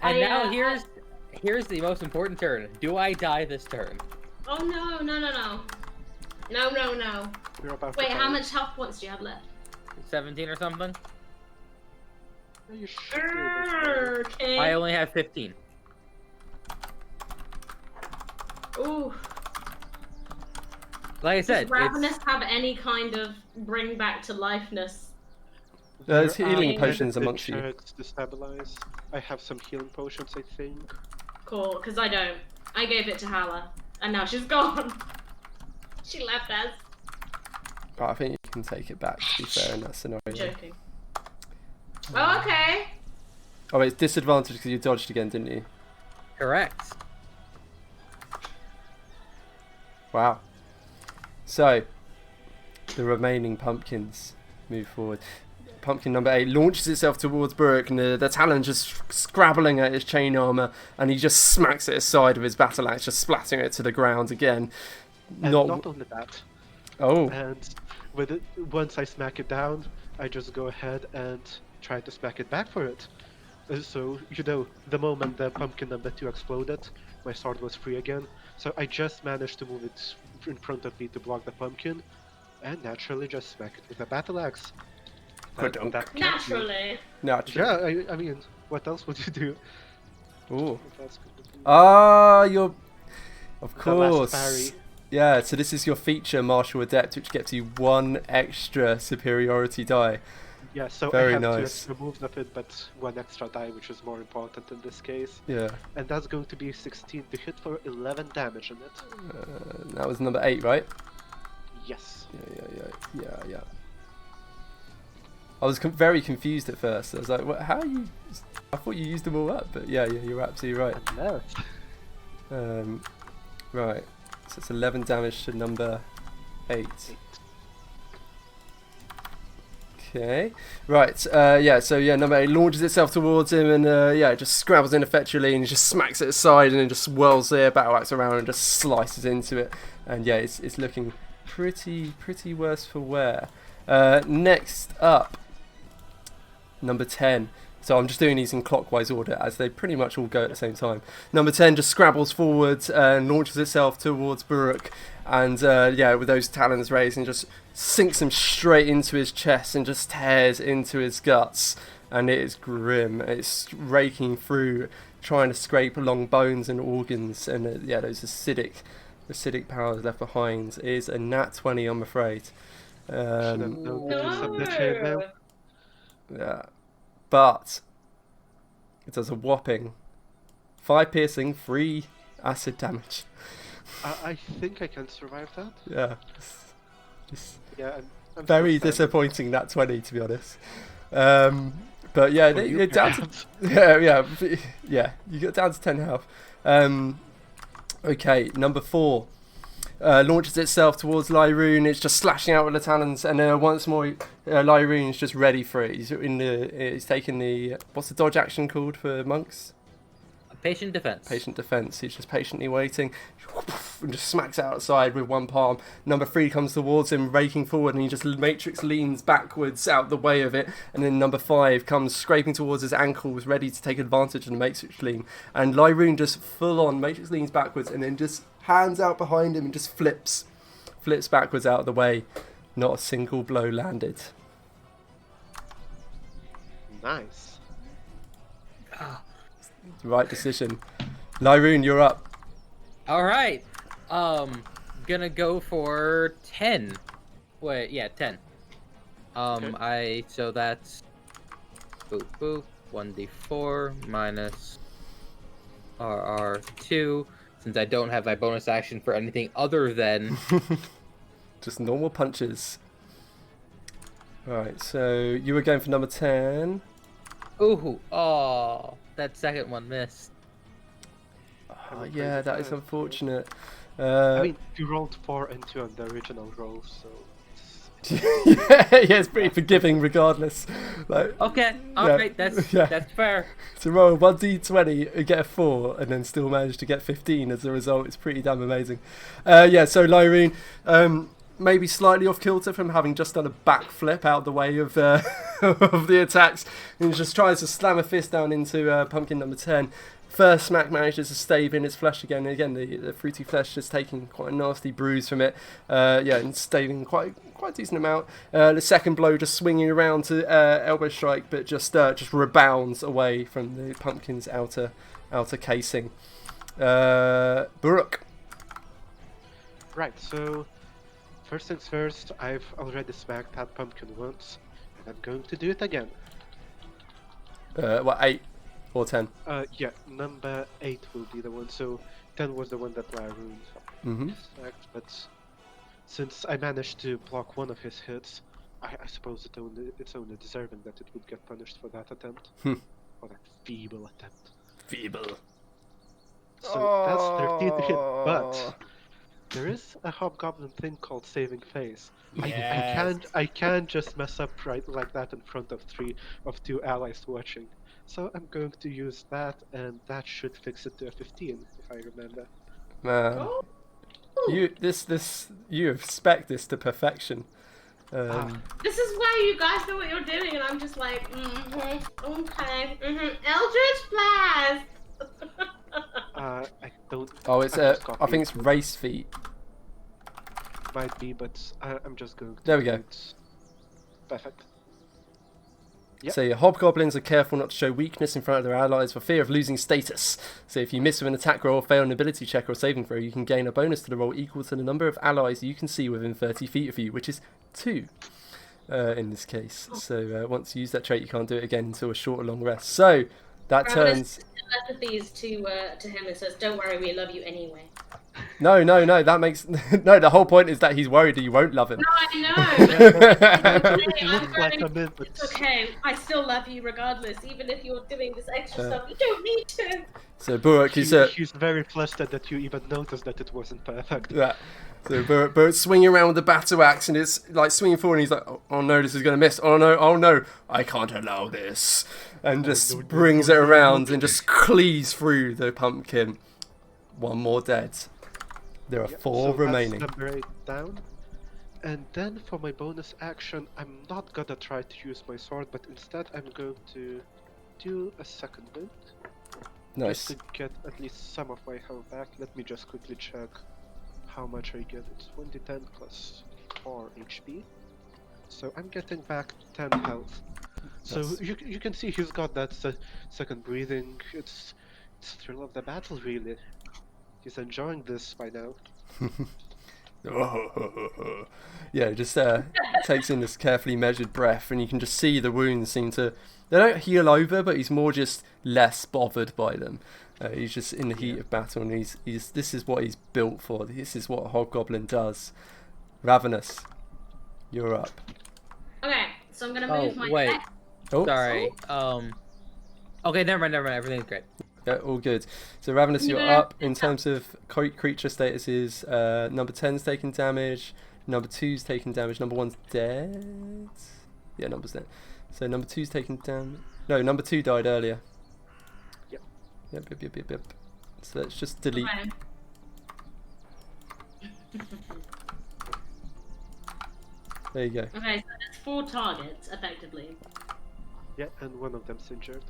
And now here's the most important turn. Do I die this turn? Oh no. We're about Wait, to how die. much health points do you have left? 17 or something? You should be able to. Okay. I only have 15. Ooh. Like I said, Does Ravenous have any kind of bring back to lifeness? There's There healing are potions benefit amongst you. checks to stabilize. I have some healing potions, I think. Cool, because I don't. I gave it to Hala, and now she's gone. She left us. Oh, I think you can take it back, to be fair, in that scenario. Joking. Oh, okay. Oh, it's disadvantage because you dodged again, didn't you? correct. Wow. So, the remaining pumpkins move forward. Pumpkin number 8 launches itself towards Burke, and the talon just scrabbling at his chain armor, and he just smacks it aside with his battle axe, just splattering it to the ground again. And not only that. Oh. And with it, once I smack it down, I just go ahead and try to smack it back for it. So, you know, the moment the pumpkin number 2 exploded, my sword was free again. So I just managed to move it in front of me to block the pumpkin, and naturally just smack it with a battle axe. That can't be- Naturally. Naturally. Yeah, I mean, what else would you do? Ooh. That's gonna be Ah, you're... Of the last course. parry. Yeah, so this is your feature, Martial Adept, which gets you 1 extra superiority die. Yeah, so Very I have nice. 2 extra moves of it, but 1 extra die, which is more important in this case. Yeah. And that's going to be 16 to hit for 11 damage in it. That was number 8, right? Yes. Yeah. I was very confused at first. I was like, "What? How are you?" I thought you used them all up, but yeah, you're absolutely right. No. Right. So it's 11 damage to number 8. Okay. Right. Yeah. So yeah, number 8 launches itself towards him, and yeah, it just scrabbles ineffectually, and he just smacks it aside, and then just whirls their battle axe around and just slices into it. And yeah, it's looking pretty worse for wear. Next up, number 10. So I'm just doing these in clockwise order as they pretty much all go at the same time. Number 10 just scrabbles forwards and launches itself towards Buruk, and yeah, with those talons raised, and just sinks him straight into his chest and just tears into his guts. And it is grim. It's raking through, trying to scrape along bones and organs, and yeah, those acidic powers left behind. It is a nat 20, I'm afraid. Should have known to do some littering now. Yeah. But it does a whopping 5 piercing, 3 acid damage. I think I can survive that. Yeah. It's Yeah, I'm very still standing. disappointing, that 20, to be honest. But yeah, For you, you're down to perhaps. yeah. You get down to 10 health. Okay, number 4. Launches itself towards Lyroon. It's just slashing out with the talons, and once more, Lyroon's just ready for it. He's taking the what's the dodge action called for monks? Patient defense. Patient defense. He's just patiently waiting. and just smacks it outside with one palm. Number 3 comes towards him, raking forward, and he just Matrix leans backwards out the way of it. And then number 5 comes scraping towards his ankles, ready to take advantage of the Matrix lean. And Lyroon just full on Matrix leans backwards, and then just hands out behind him and just flips backwards out of the way. Not a single blow landed. Nice. Right decision. Lyroon, you're up. All right. Gonna go for 10. Wait, yeah, 10. Okay. So that's boop boop 1d4 minus RR2. Since I don't have my bonus action for anything other than Just normal punches. Alright, so you were going for number 10. ooh, oh, that second one missed. Oh, yeah, that is unfortunate. I mean, you rolled 4 and 2 on the original roll, so yeah, it's pretty forgiving regardless. Like, Okay, all yeah, right, that's yeah. that's fair. To roll 1d20 and get a 4 and then still manage to get 15 as a result, it's pretty damn amazing. Yeah, so Lyroon, maybe slightly off kilter from having just done a backflip out the way of of the attacks, and just tries to slam a fist down into pumpkin number 10. First smack manages to stave in its flesh again, and again the fruity flesh just taking quite a nasty bruise from it. Yeah, and staving quite a decent amount. The second blow just swinging around to elbow strike, but just rebounds away from the pumpkin's outer casing. Buruk. right. So first things first, I've already smacked that pumpkin once, and I'm going to do it again. What, 8 or 10? Yeah, number 8 will be the one. So 10 was the one that Lyroon smacked, but since I managed to block one of his hits, I suppose it's only deserving that it would get punished for that attempt. For that feeble attempt. Feeble. So that's 13 hit, but there is a hobgoblin thing called saving face. Yes. I can't just mess up right like that in front of 2 allies watching. So I'm going to use that, and that should fix it to a 15 if I remember. Man, Oh. you expect this to perfection. This is why you guys know what you're doing, and I'm just like, okay, Eldritch Blast. I don't. Oh, it's I'm just I think copying. it's race feet. Might be, but I'm just going to. There we go. use- Perfect. Yep. So your hobgoblins are careful not to show weakness in front of their allies for fear of losing status. So if you miss with an attack roll or fail an ability check or a saving throw, you can gain a bonus to the roll equal to the number of allies you can see within 30 feet of you, which is 2 in this case. So once you use that trait, you can't do it again until a short or long rest. So that turns... Telepathies to him and says, "Don't worry, we love you anyway." No, that makes... No, the whole point is that he's worried that you won't love him. No, I know. But It looks like a bit, but it's okay. I still love you regardless, even if you're doing this extra stuff. You don't need to. So Buruk, he's very flustered that you even noticed that it wasn't perfect. Yeah. So Buruk's swinging around with the battle axe, and it's like swinging forward, and he's like, oh no, this is going to miss. Oh no, I can't allow this. And just brings it around and just cleaves through the pumpkin. One more dead. There are 4 so remaining. That's number 8 down. And then for my bonus action, I'm not gonna try to use my sword, but instead I'm going to do a second wind. Nice. Just to get at least some of my health back. Let me just quickly check how much I get. It's 1d10 plus 4 HP. So I'm getting back 10 health. So Nice. you can see he's got that second breathing. It's thrill of the battle, really. He's enjoying this by now. Yeah, just takes in this carefully measured breath, and you can just see the wounds seem to... They don't heal over, but he's more just less bothered by them. He's just in the heat of battle, and he's this is what he's built for. This is what a hobgoblin does. Ravenous, you're up. Okay, so I'm gonna move my wait. deck. Oh, Sorry. Okay, never mind. Everything's great. yeah, all good. So Ravenous, you're Yeah. up. In terms of creature statuses, number 10's taking damage, number 2's taking damage, number 1's dead. Yeah, number's dead. So number 2's taking damage. No, number 2 died earlier. Yep. Yep. So let's just delete. Okay. There you go. Okay, so there's 4 targets, effectively. Yeah, and one of them's injured.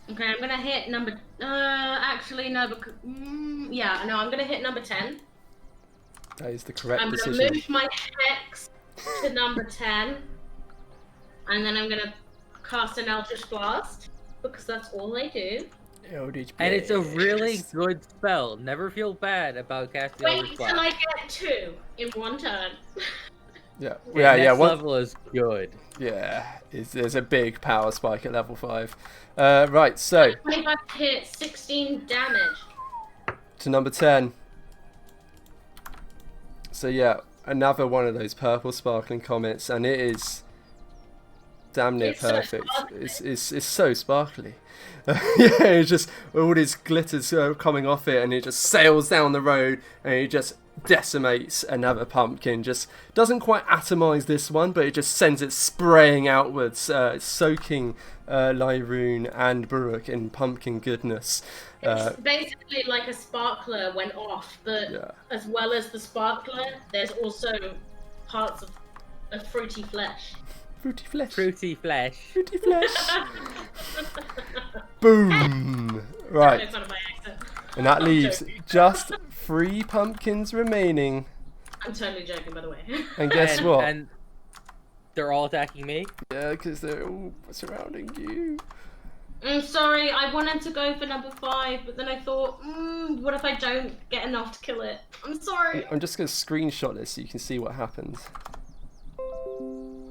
Okay, I'm gonna hit number. Actually, no, because. Yeah, no, I'm gonna hit number 10. That is the correct I'm gonna decision. move my hex to number 10. And then I'm gonna cast an Eldritch Blast, because that's all they do. Eldritch And it's a Blast. really good spell. Never feel bad about casting Wait Eldritch till I Blast. get 2 in one turn. Yeah, Okay, yeah, next What? level is good. Yeah, there's a big power spike at level 5. Right, so 25 hit, 16 damage. to number 10. So yeah, another one of those purple sparkling comets, and it is damn near It's so perfect. sparkly. It's so sparkly. Yeah, it's just all this glitters coming off it, and it just sails down the road, and it just decimates another pumpkin. Just doesn't quite atomize this one, but it just sends it spraying outwards, soaking Lyroon and Buruk in pumpkin goodness. It's basically like a sparkler went off, but Yeah. as well as the sparkler, there's also parts of fruity flesh. Fruity flesh. Fruity flesh. Fruity flesh. Boom. Right. Make fun of my accent. And that I'm leaves joking. just 3 pumpkins remaining. I'm totally joking, by the way. And guess what? And they're all attacking me. Yeah, because they're all surrounding you. I'm sorry, I wanted to go for number 5, but then I thought, what if I don't get enough to kill it? I'm sorry. I'm just going to screenshot this so you can see what happens.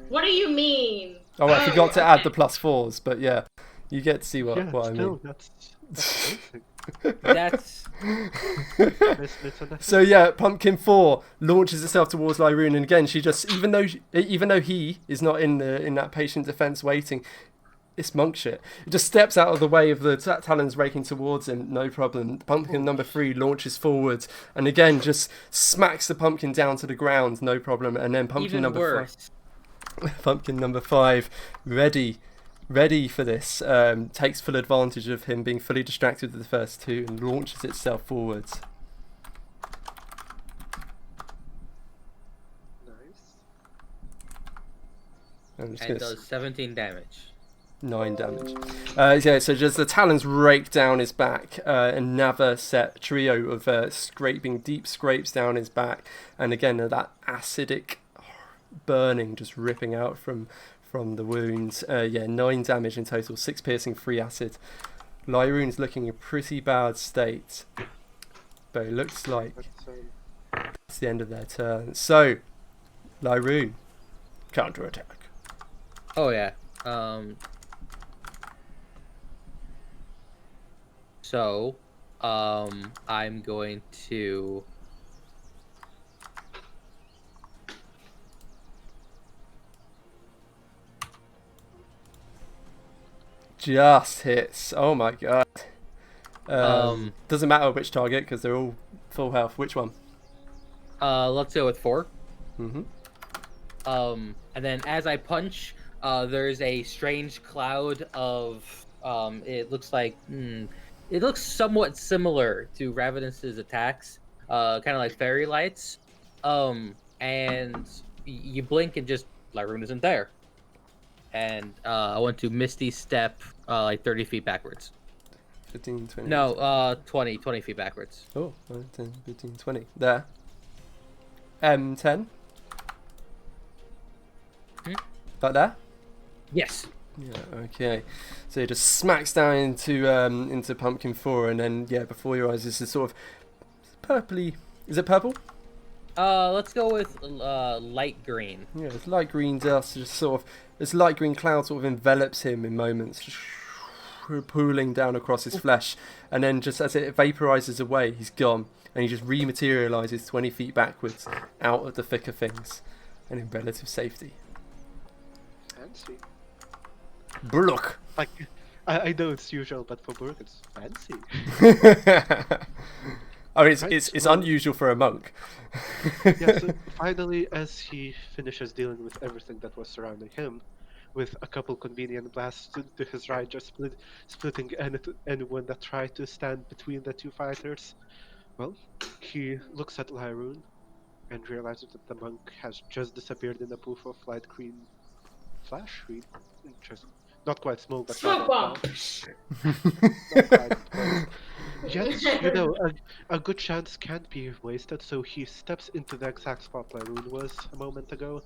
What do you mean? Oh, I forgot to add okay. the +4s, but yeah, you get to see what I Still, mean. that's amazing. That's It's a So yeah, Pumpkin 4 launches itself towards Lyroon, and again, she just even though he is not in that patient defense waiting, it's monk shit. It just steps out of the way of the talons raking towards him, no problem. Pumpkin number 3 launches forward, and again just smacks the pumpkin down to the ground, no problem. And then pumpkin even number worse. Pumpkin number 5, ready for this, takes full advantage of him being fully distracted with the first 2 and launches itself forwards. nice. I'm just And gonna does 17 damage. 9 damage. Yeah, so just the talons rake down his back, another set trio of deep scrapes down his back, and again that acidic burning just ripping out from the wounds. 9 damage in total, 6 piercing, 3 acid. Lyroon's looking in a pretty bad state, but it looks like That's, it's the end of their turn. So, Lyroon, counter-attack. Oh yeah. So, I'm going to. Just hits. Oh my god. Doesn't matter which target because they're all full health. Which one? Let's go with 4. Mm-hmm. And then as I punch, there's a strange cloud of. It looks like. It looks somewhat similar to Ravenous' attacks, kind of like fairy lights. And you blink and just Lyroon isn't there. And I want to Misty Step like 30 feet backwards. 15, 20. No, 20 feet backwards. Oh, 9, 10, 15, 20. There. M10. Right there? Yes. Yeah, okay. So it just smacks down into Pumpkin 4, and then, yeah, before your eyes, this is sort of purpley. Is it purple? Let's go with light green. Yeah, it's light green dust, just sort of, this light green cloud sort of envelops him in moments, just pooling down across his flesh, and then just as it vaporizes away, he's gone, and he just rematerializes 20 feet backwards out of the thick of things, and in relative safety. fancy. Burlock! Like, I know it's usual, but for Burke it's fancy. I mean, Right, it's so- unusual for a monk. Yeah, so finally, as he finishes dealing with everything that was surrounding him, with a couple convenient blasts to his right, just splitting anyone that tried to stand between the two fighters, Well, he looks at Lyroon and realizes that the monk has just disappeared in a poof of light green flash. Just not quite smoke, but Smoke rather bomb. flash. Not quite close. Yet, a good chance can't be wasted, so he steps into the exact spot Lyroon was a moment ago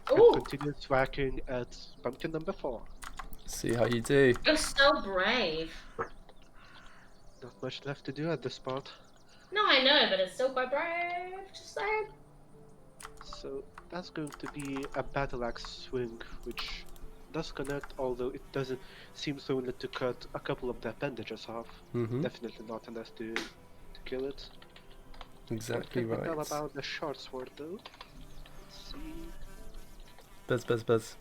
and Ooh, continues whacking at pumpkin number 4. See how you do. you're so brave. Not much left to do at this spot. No, I know, but it's still quite brave. Just saying. So that's going to be a battle axe swing, which does connect, although it doesn't seem so only to cut a couple of the appendages off. Mm-hmm. Definitely not enough to kill it. Exactly What can we tell right. about the short sword though? Let's see. Buzz, buzz, buzz.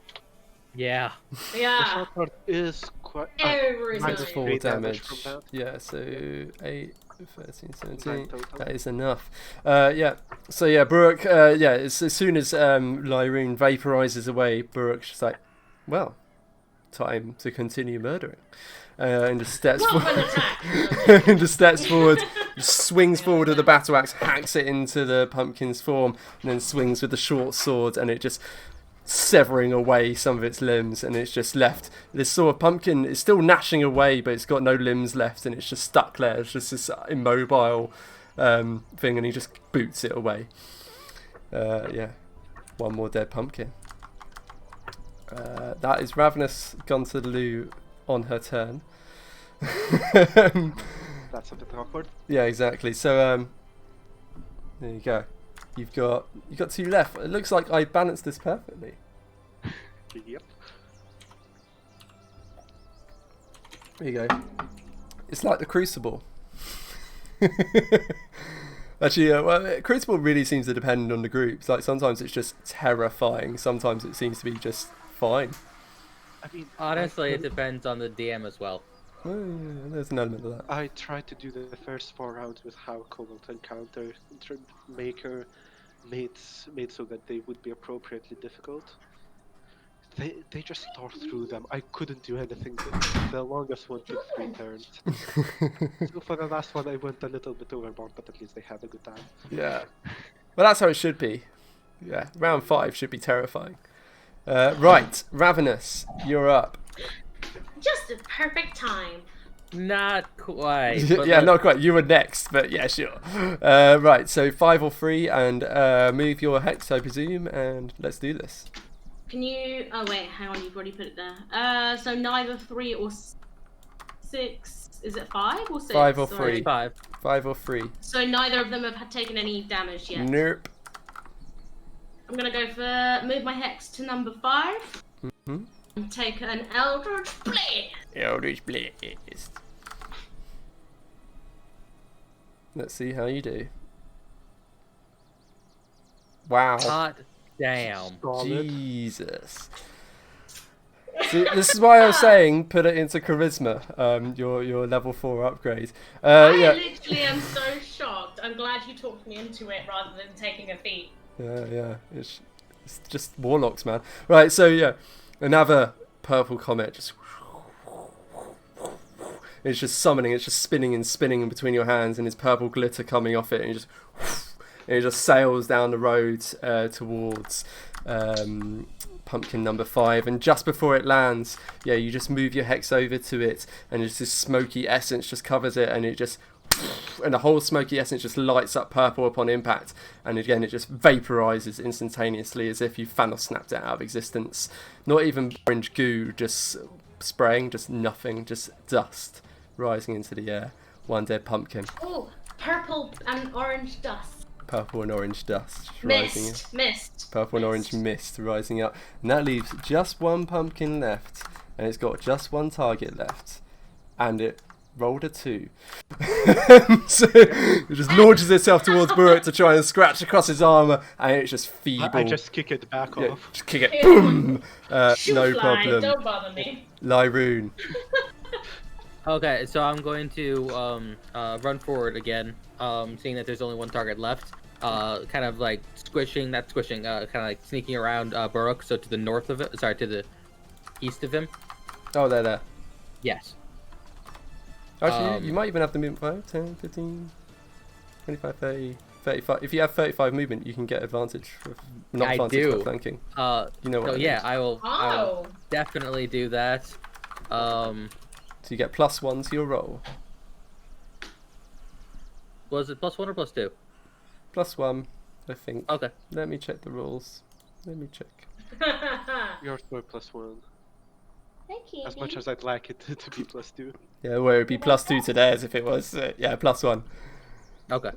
Yeah. The Yeah. short sword is quite Every minus time. 4 3 damage. from that. Yeah, so 8, 13, 9 17. total. That is enough. Yeah. So yeah, Buruk. Yeah. As soon as Lyroon vaporizes away, Buruk's just like, well, time to continue murdering. And just steps Well, forward. an attack. And just steps forward, swings forward with the battle axe, hacks it into the pumpkin's form, and then swings with the short sword, and it just severing away some of its limbs, and it's just left. This sort of pumpkin is still gnashing away, but it's got no limbs left, and it's just stuck there. It's just this immobile thing, and he just boots it away. Yeah, one more dead pumpkin. That is Ravenous gone to the loo on her turn. That's a bit awkward. Yeah, exactly. So there you go. You've got 2 left. It looks like I balanced this perfectly. Yep. There you go. It's like the Crucible. Actually, well, Crucible really seems to depend on the groups. Like sometimes it's just terrifying. Sometimes it seems to be just fine. I mean, Honestly, it depends on the DM as well. Oh, yeah, there's an element of that. I tried to do the first 4 rounds with how Cobalt Encounter Maker made so that they would be appropriately difficult. They just tore through them. I couldn't do anything. The longest one took 3 turns. So for the last one I went a little bit overboard, but at least they had a good time. Yeah. Well, that's how it should be. Yeah, round 5 should be terrifying. Right, Ravenous, you're up. Just the perfect time. Not quite. but Yeah, let- not quite. You were next, but yeah, sure. Right, so 5 or 3, and move your hex, I presume, and let's do this. Can you? Oh wait, hang on. You've already put it there. So neither 3 or 6. Is it 5 or 6? 5 or Sorry. 3. 5. 5 or 3. So neither of them have taken any damage yet. Nope. I'm gonna go for move my hex to number 5. Mhm. And take an Eldritch Blade. Eldritch Blast. Let's see how you do. Wow. Hot damn. Solid. Jesus. See, this is why I was saying put it into charisma. Your level 4 upgrade. I Yeah. literally am so shocked. I'm glad you talked me into it rather than taking a feat. Yeah. It's just warlocks, man. Right. So yeah, another purple comet just. It's just summoning. It's just spinning and spinning in between your hands, and there's purple glitter coming off it, and it just sails down the road towards pumpkin number 5. And just before it lands, yeah, you just move your hex over to it, and it's this smoky essence just covers it, and and the whole smoky essence just lights up purple upon impact, and again it just vaporizes instantaneously as if you Thanos snapped it out of existence. Not even orange goo just spraying, just nothing, just dust rising into the air. One dead pumpkin. Oh, purple and orange dust. Purple and orange dust just rising. Mist. Purple and orange mist rising up, and that leaves just one pumpkin left, and it's got just one target left, and it rolled a 2. So it just launches itself towards Buruk to try and scratch across his armor, and it's just feeble. I just kick it back Yeah, off. just kick it. Boom. Shoot No fly, problem. Don't bother me. Lyroon. Okay, so I'm going to run forward again, seeing that there's only one target left. Kind of like kind of like sneaking around Buruk, so to the north of it, sorry, to the east of him. Oh, there. Yes. Actually, you might even have to move 5, 10, 15. 25, 30, 35. If you have 35 movement, you can get advantage. Not I advantage, do. but flanking. You know what So I yeah, mean. I will Oh. definitely do that. So you get +1 to your roll. Was it +1 or +2? +1, I think. Okay. Let me check the rules. Let me check. Yours were +1. Thank you. As much as I'd like it to be +2. Yeah, where it'd be +2 to theirs if it was, yeah, +1. Okay.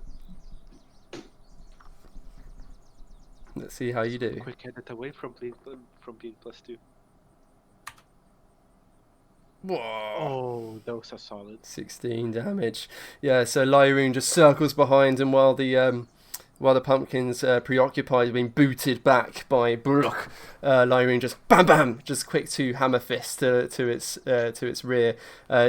Let's see how you do. Quick edit away from being +2. Whoa. Oh, those are solid. 16 damage. Yeah, so Lyroon just circles behind, and while the pumpkin's preoccupied, being booted back by Brooke, Lyroon just bam bam, just quick 2 hammer fists to its rear,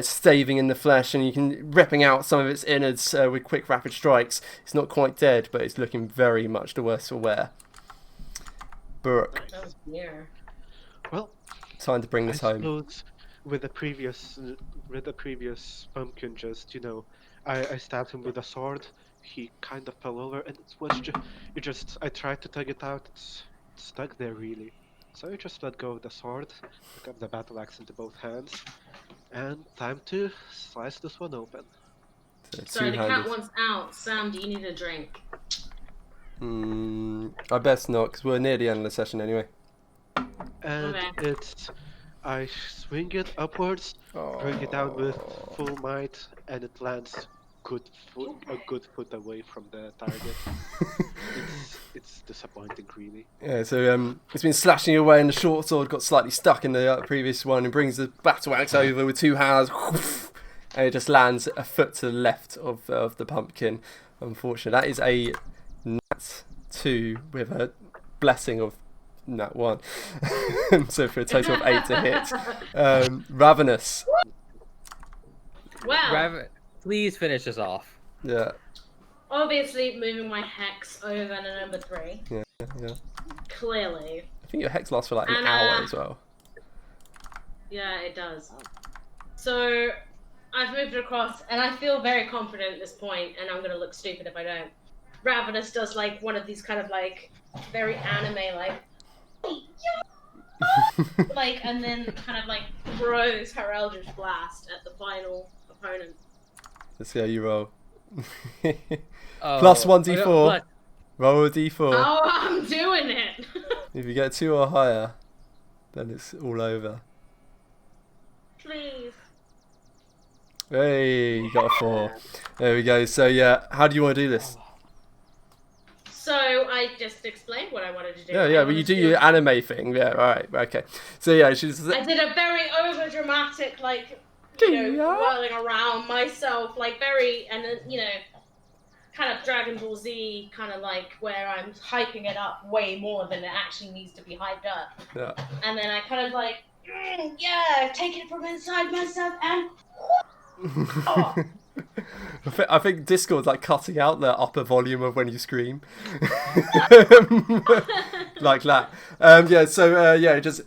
staving in the flesh, and you can ripping out some of its innards with quick rapid strikes. It's not quite dead, but it's looking very much the worse for wear. Brooke, Oh dear. Well, time to bring I this home. suppose with the previous pumpkin, just I stabbed him with a sword. He kind of fell over, and it was I tried to tug it out. It's stuck there really. So I just let go of the sword, pick up the battle axe into both hands, and time to slice this one open. Sorry, the cat Two-handed. wants out. Sam, do you need a drink? I best not, because we're near the end of the session anyway. And Okay. I swing it upwards, bring it down with full might, and it lands a good foot away from the target. It's disappointing, really. Yeah, so it's been slashing away, and the short sword got slightly stuck in the previous one, and brings the battle axe over with 2 hands, and it just lands a foot to the left of the pumpkin. Unfortunately, that is a nat 2 with a blessing of nat 1, so for a total of 8 to hit. Ravenous. Well, Please finish this off. Yeah. obviously moving my hex over to number 3. Yeah. Clearly. I think your hex lasts for like an And, hour as well. Yeah, it does. So I've moved it across, and I feel very confident at this point, and I'm gonna look stupid if I don't. Ravenous does like one of these kind of like very anime like like, and then kind of like throws her Eldritch Blast at the final opponent. Let's see how you roll. Oh, Plus 1d4. but- Roll a d4. Oh, I'm doing it! If you get 2 or higher, then it's all over. Please. Hey, you got a 4. There we go. So yeah, how do you want to do this? So I just explained what I wanted to do. Yeah, I but wanted you do to your anime thing. Yeah, right, okay. So yeah, she's. I did a very over dramatic, like, Yeah. whirling around myself, like very, and then, kind of Dragon Ball Z, kind of like where I'm hyping it up way more than it actually needs to be hyped up. Yeah. And then I kind of like, yeah, take it from inside myself and. Oh. I think Discord's like cutting out the upper volume of when you scream, like that. Just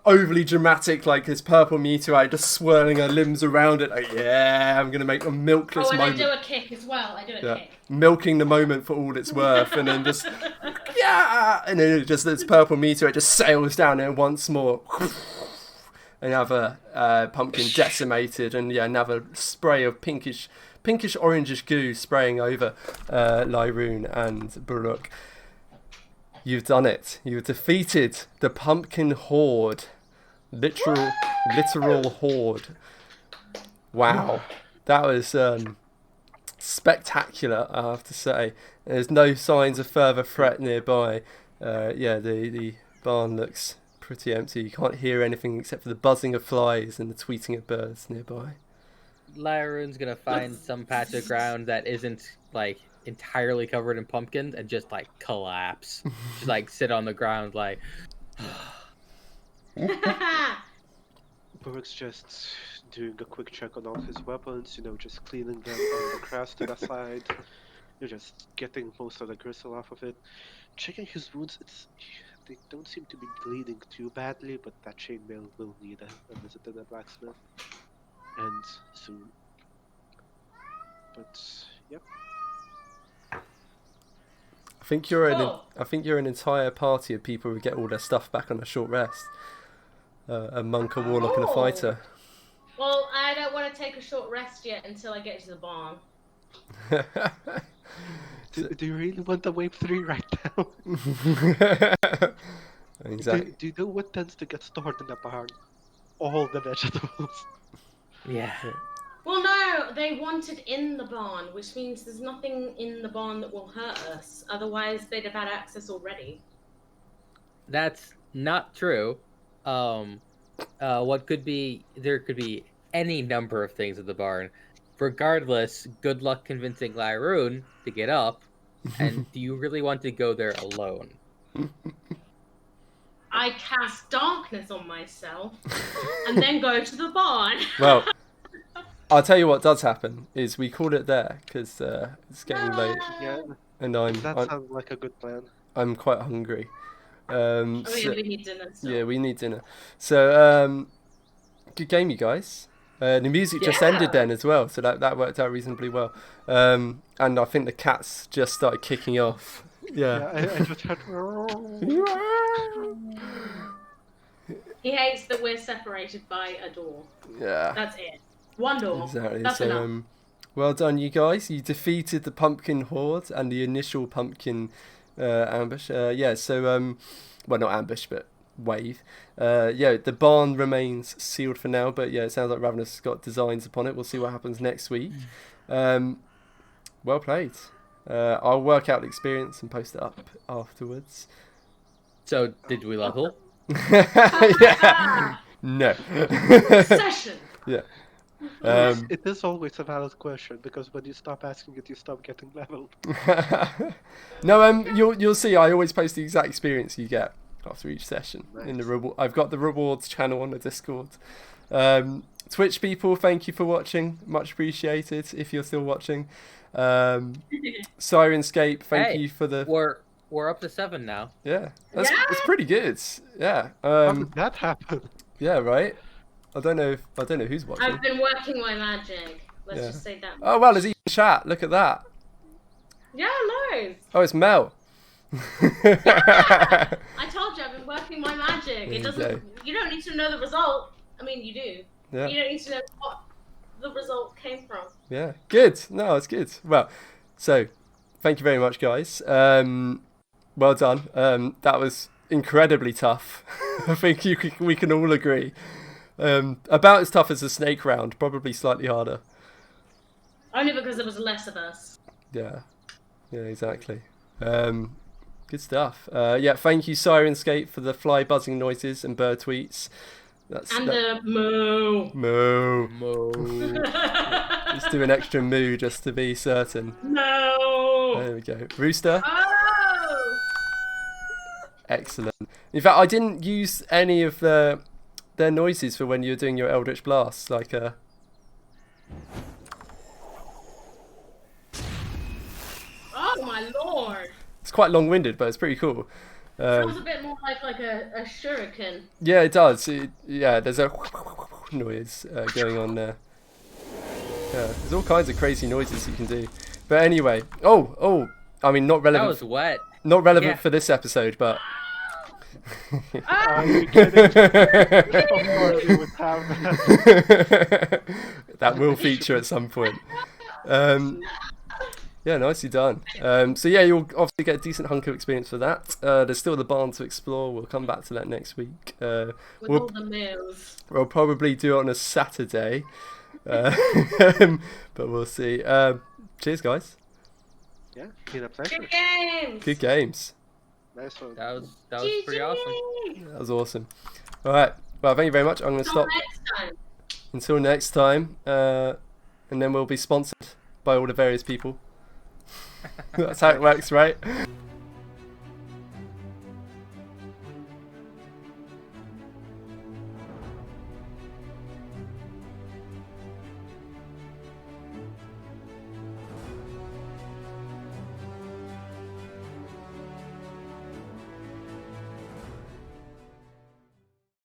overly dramatic, like this purple meteorite just swirling her limbs around it. Like, yeah, I'm gonna make a milk this and moment. I do a kick as well. I do a kick. Milking the moment for all it's worth, and then just and then it just this purple meteorite just sails down there once more. Another pumpkin decimated, and another spray of pinkish orangish goo spraying over Lyroon and Baruch. You've done it. You've defeated the pumpkin horde. Literal horde. Wow. That was spectacular, I have to say. There's no signs of further threat nearby. The barn looks pretty empty. You can't hear anything except for the buzzing of flies and the tweeting of birds nearby. Lyroon's gonna find some patch of ground that isn't like entirely covered in pumpkins and just like collapse. Just like sit on the ground like. Burke's just doing a quick check on all his weapons, just cleaning them on the grass to the side. You're just getting most of the gristle off of it. Checking his wounds, they don't seem to be bleeding too badly, but that chainmail will need a visit to the blacksmith. And soon. But, yep. I think you're an entire party of people who get all their stuff back on a short rest. A monk, a warlock, and a fighter. Well, I don't want to take a short rest yet until I get to the barn. Do you really want the wave 3 right now? Exactly. Do you know what tends to get stored in the barn? All the vegetables. Yeah. Well, no, they want it in the barn, which means there's nothing in the barn that will hurt us. Otherwise, they'd have had access already. That's not true. What could be, there could be any number of things in the barn. Regardless, good luck convincing Lyroon to get up. And do you really want to go there alone? I cast darkness on myself and then go to the barn. Well, I'll tell you what does happen is we call it there because it's getting late, Yeah, and that sounds like a good plan. I'm quite hungry. Oh yeah, we need dinner still. Yeah, we need dinner. So, good game, you guys. The music just ended then as well, so that worked out reasonably well. And I think the cats just started kicking off. Yeah. I just heard. He hates that we're separated by a door. Yeah. That's it. One door. Exactly. That's So, enough. well done, you guys. You defeated the pumpkin horde and the initial pumpkin ambush. Yeah. So, well, not ambush, but wave. Yeah, the barn remains sealed for now, but yeah, it sounds like Ravenous has got designs upon it. We'll see what happens next week. Well played. I'll work out the experience and post it up afterwards. So, did we level? Yeah. No. Session. Yeah. It is always a valid question because when you stop asking it, you stop getting leveled. No, you'll see. I always post the exact experience you get after each session. Nice. In the I've got the rewards channel on the Discord. Twitch people, thank you for watching. Much appreciated. If you're still watching, Sirenscape, thank you for the. We're up to 7 now. Yeah, it's pretty good. Yeah. How did that happen? Yeah, right. I don't know who's watching. I've been working my magic. Let's Yeah. just say that. Oh well, there's even chat. Look at that. Yeah, nice. Oh, it's Mel. I told you I've been working my magic. There you It doesn't. You don't need to know the result. I mean, you do. Yeah. You don't need to know what the result came from. Yeah, good. No, it's good. Well, so thank you very much, guys. Well done. That was incredibly tough. I think we can all agree. About as tough as the snake round, probably slightly harder. Only because there was less of us. Yeah, exactly. Good stuff. Yeah, thank you, Sirenscape, for the fly buzzing noises and bird tweets. The moo. Moo. Let's do an extra moo just to be certain. No. There we go. Rooster. Oh. Excellent. In fact, I didn't use any of their noises for when you were doing your Eldritch Blast, like Oh my lord. It's quite long-winded, but it's pretty cool. Sounds a bit more like a shuriken. Yeah, it does. Yeah, there's a noise going on there. Yeah, there's all kinds of crazy noises you can do. But anyway, I mean, not relevant. That was wet. Not relevant for this episode, but. Are you kidding? Of course you would have that. That will feature at some point. Yeah, nicely done. So yeah, you'll obviously get a decent hunk of experience for that. There's still the barn to explore. We'll come back to that next week. With all the meals. We'll probably do it on a Saturday. But we'll see. Cheers, guys. Yeah, been a pleasure. Good games. Good games. Nice one. That was pretty awesome. That was awesome. All right. Well, thank you very much. I'm going to stop. Next time. Until next time. And then we'll be sponsored by all the various people. That's how it works, right?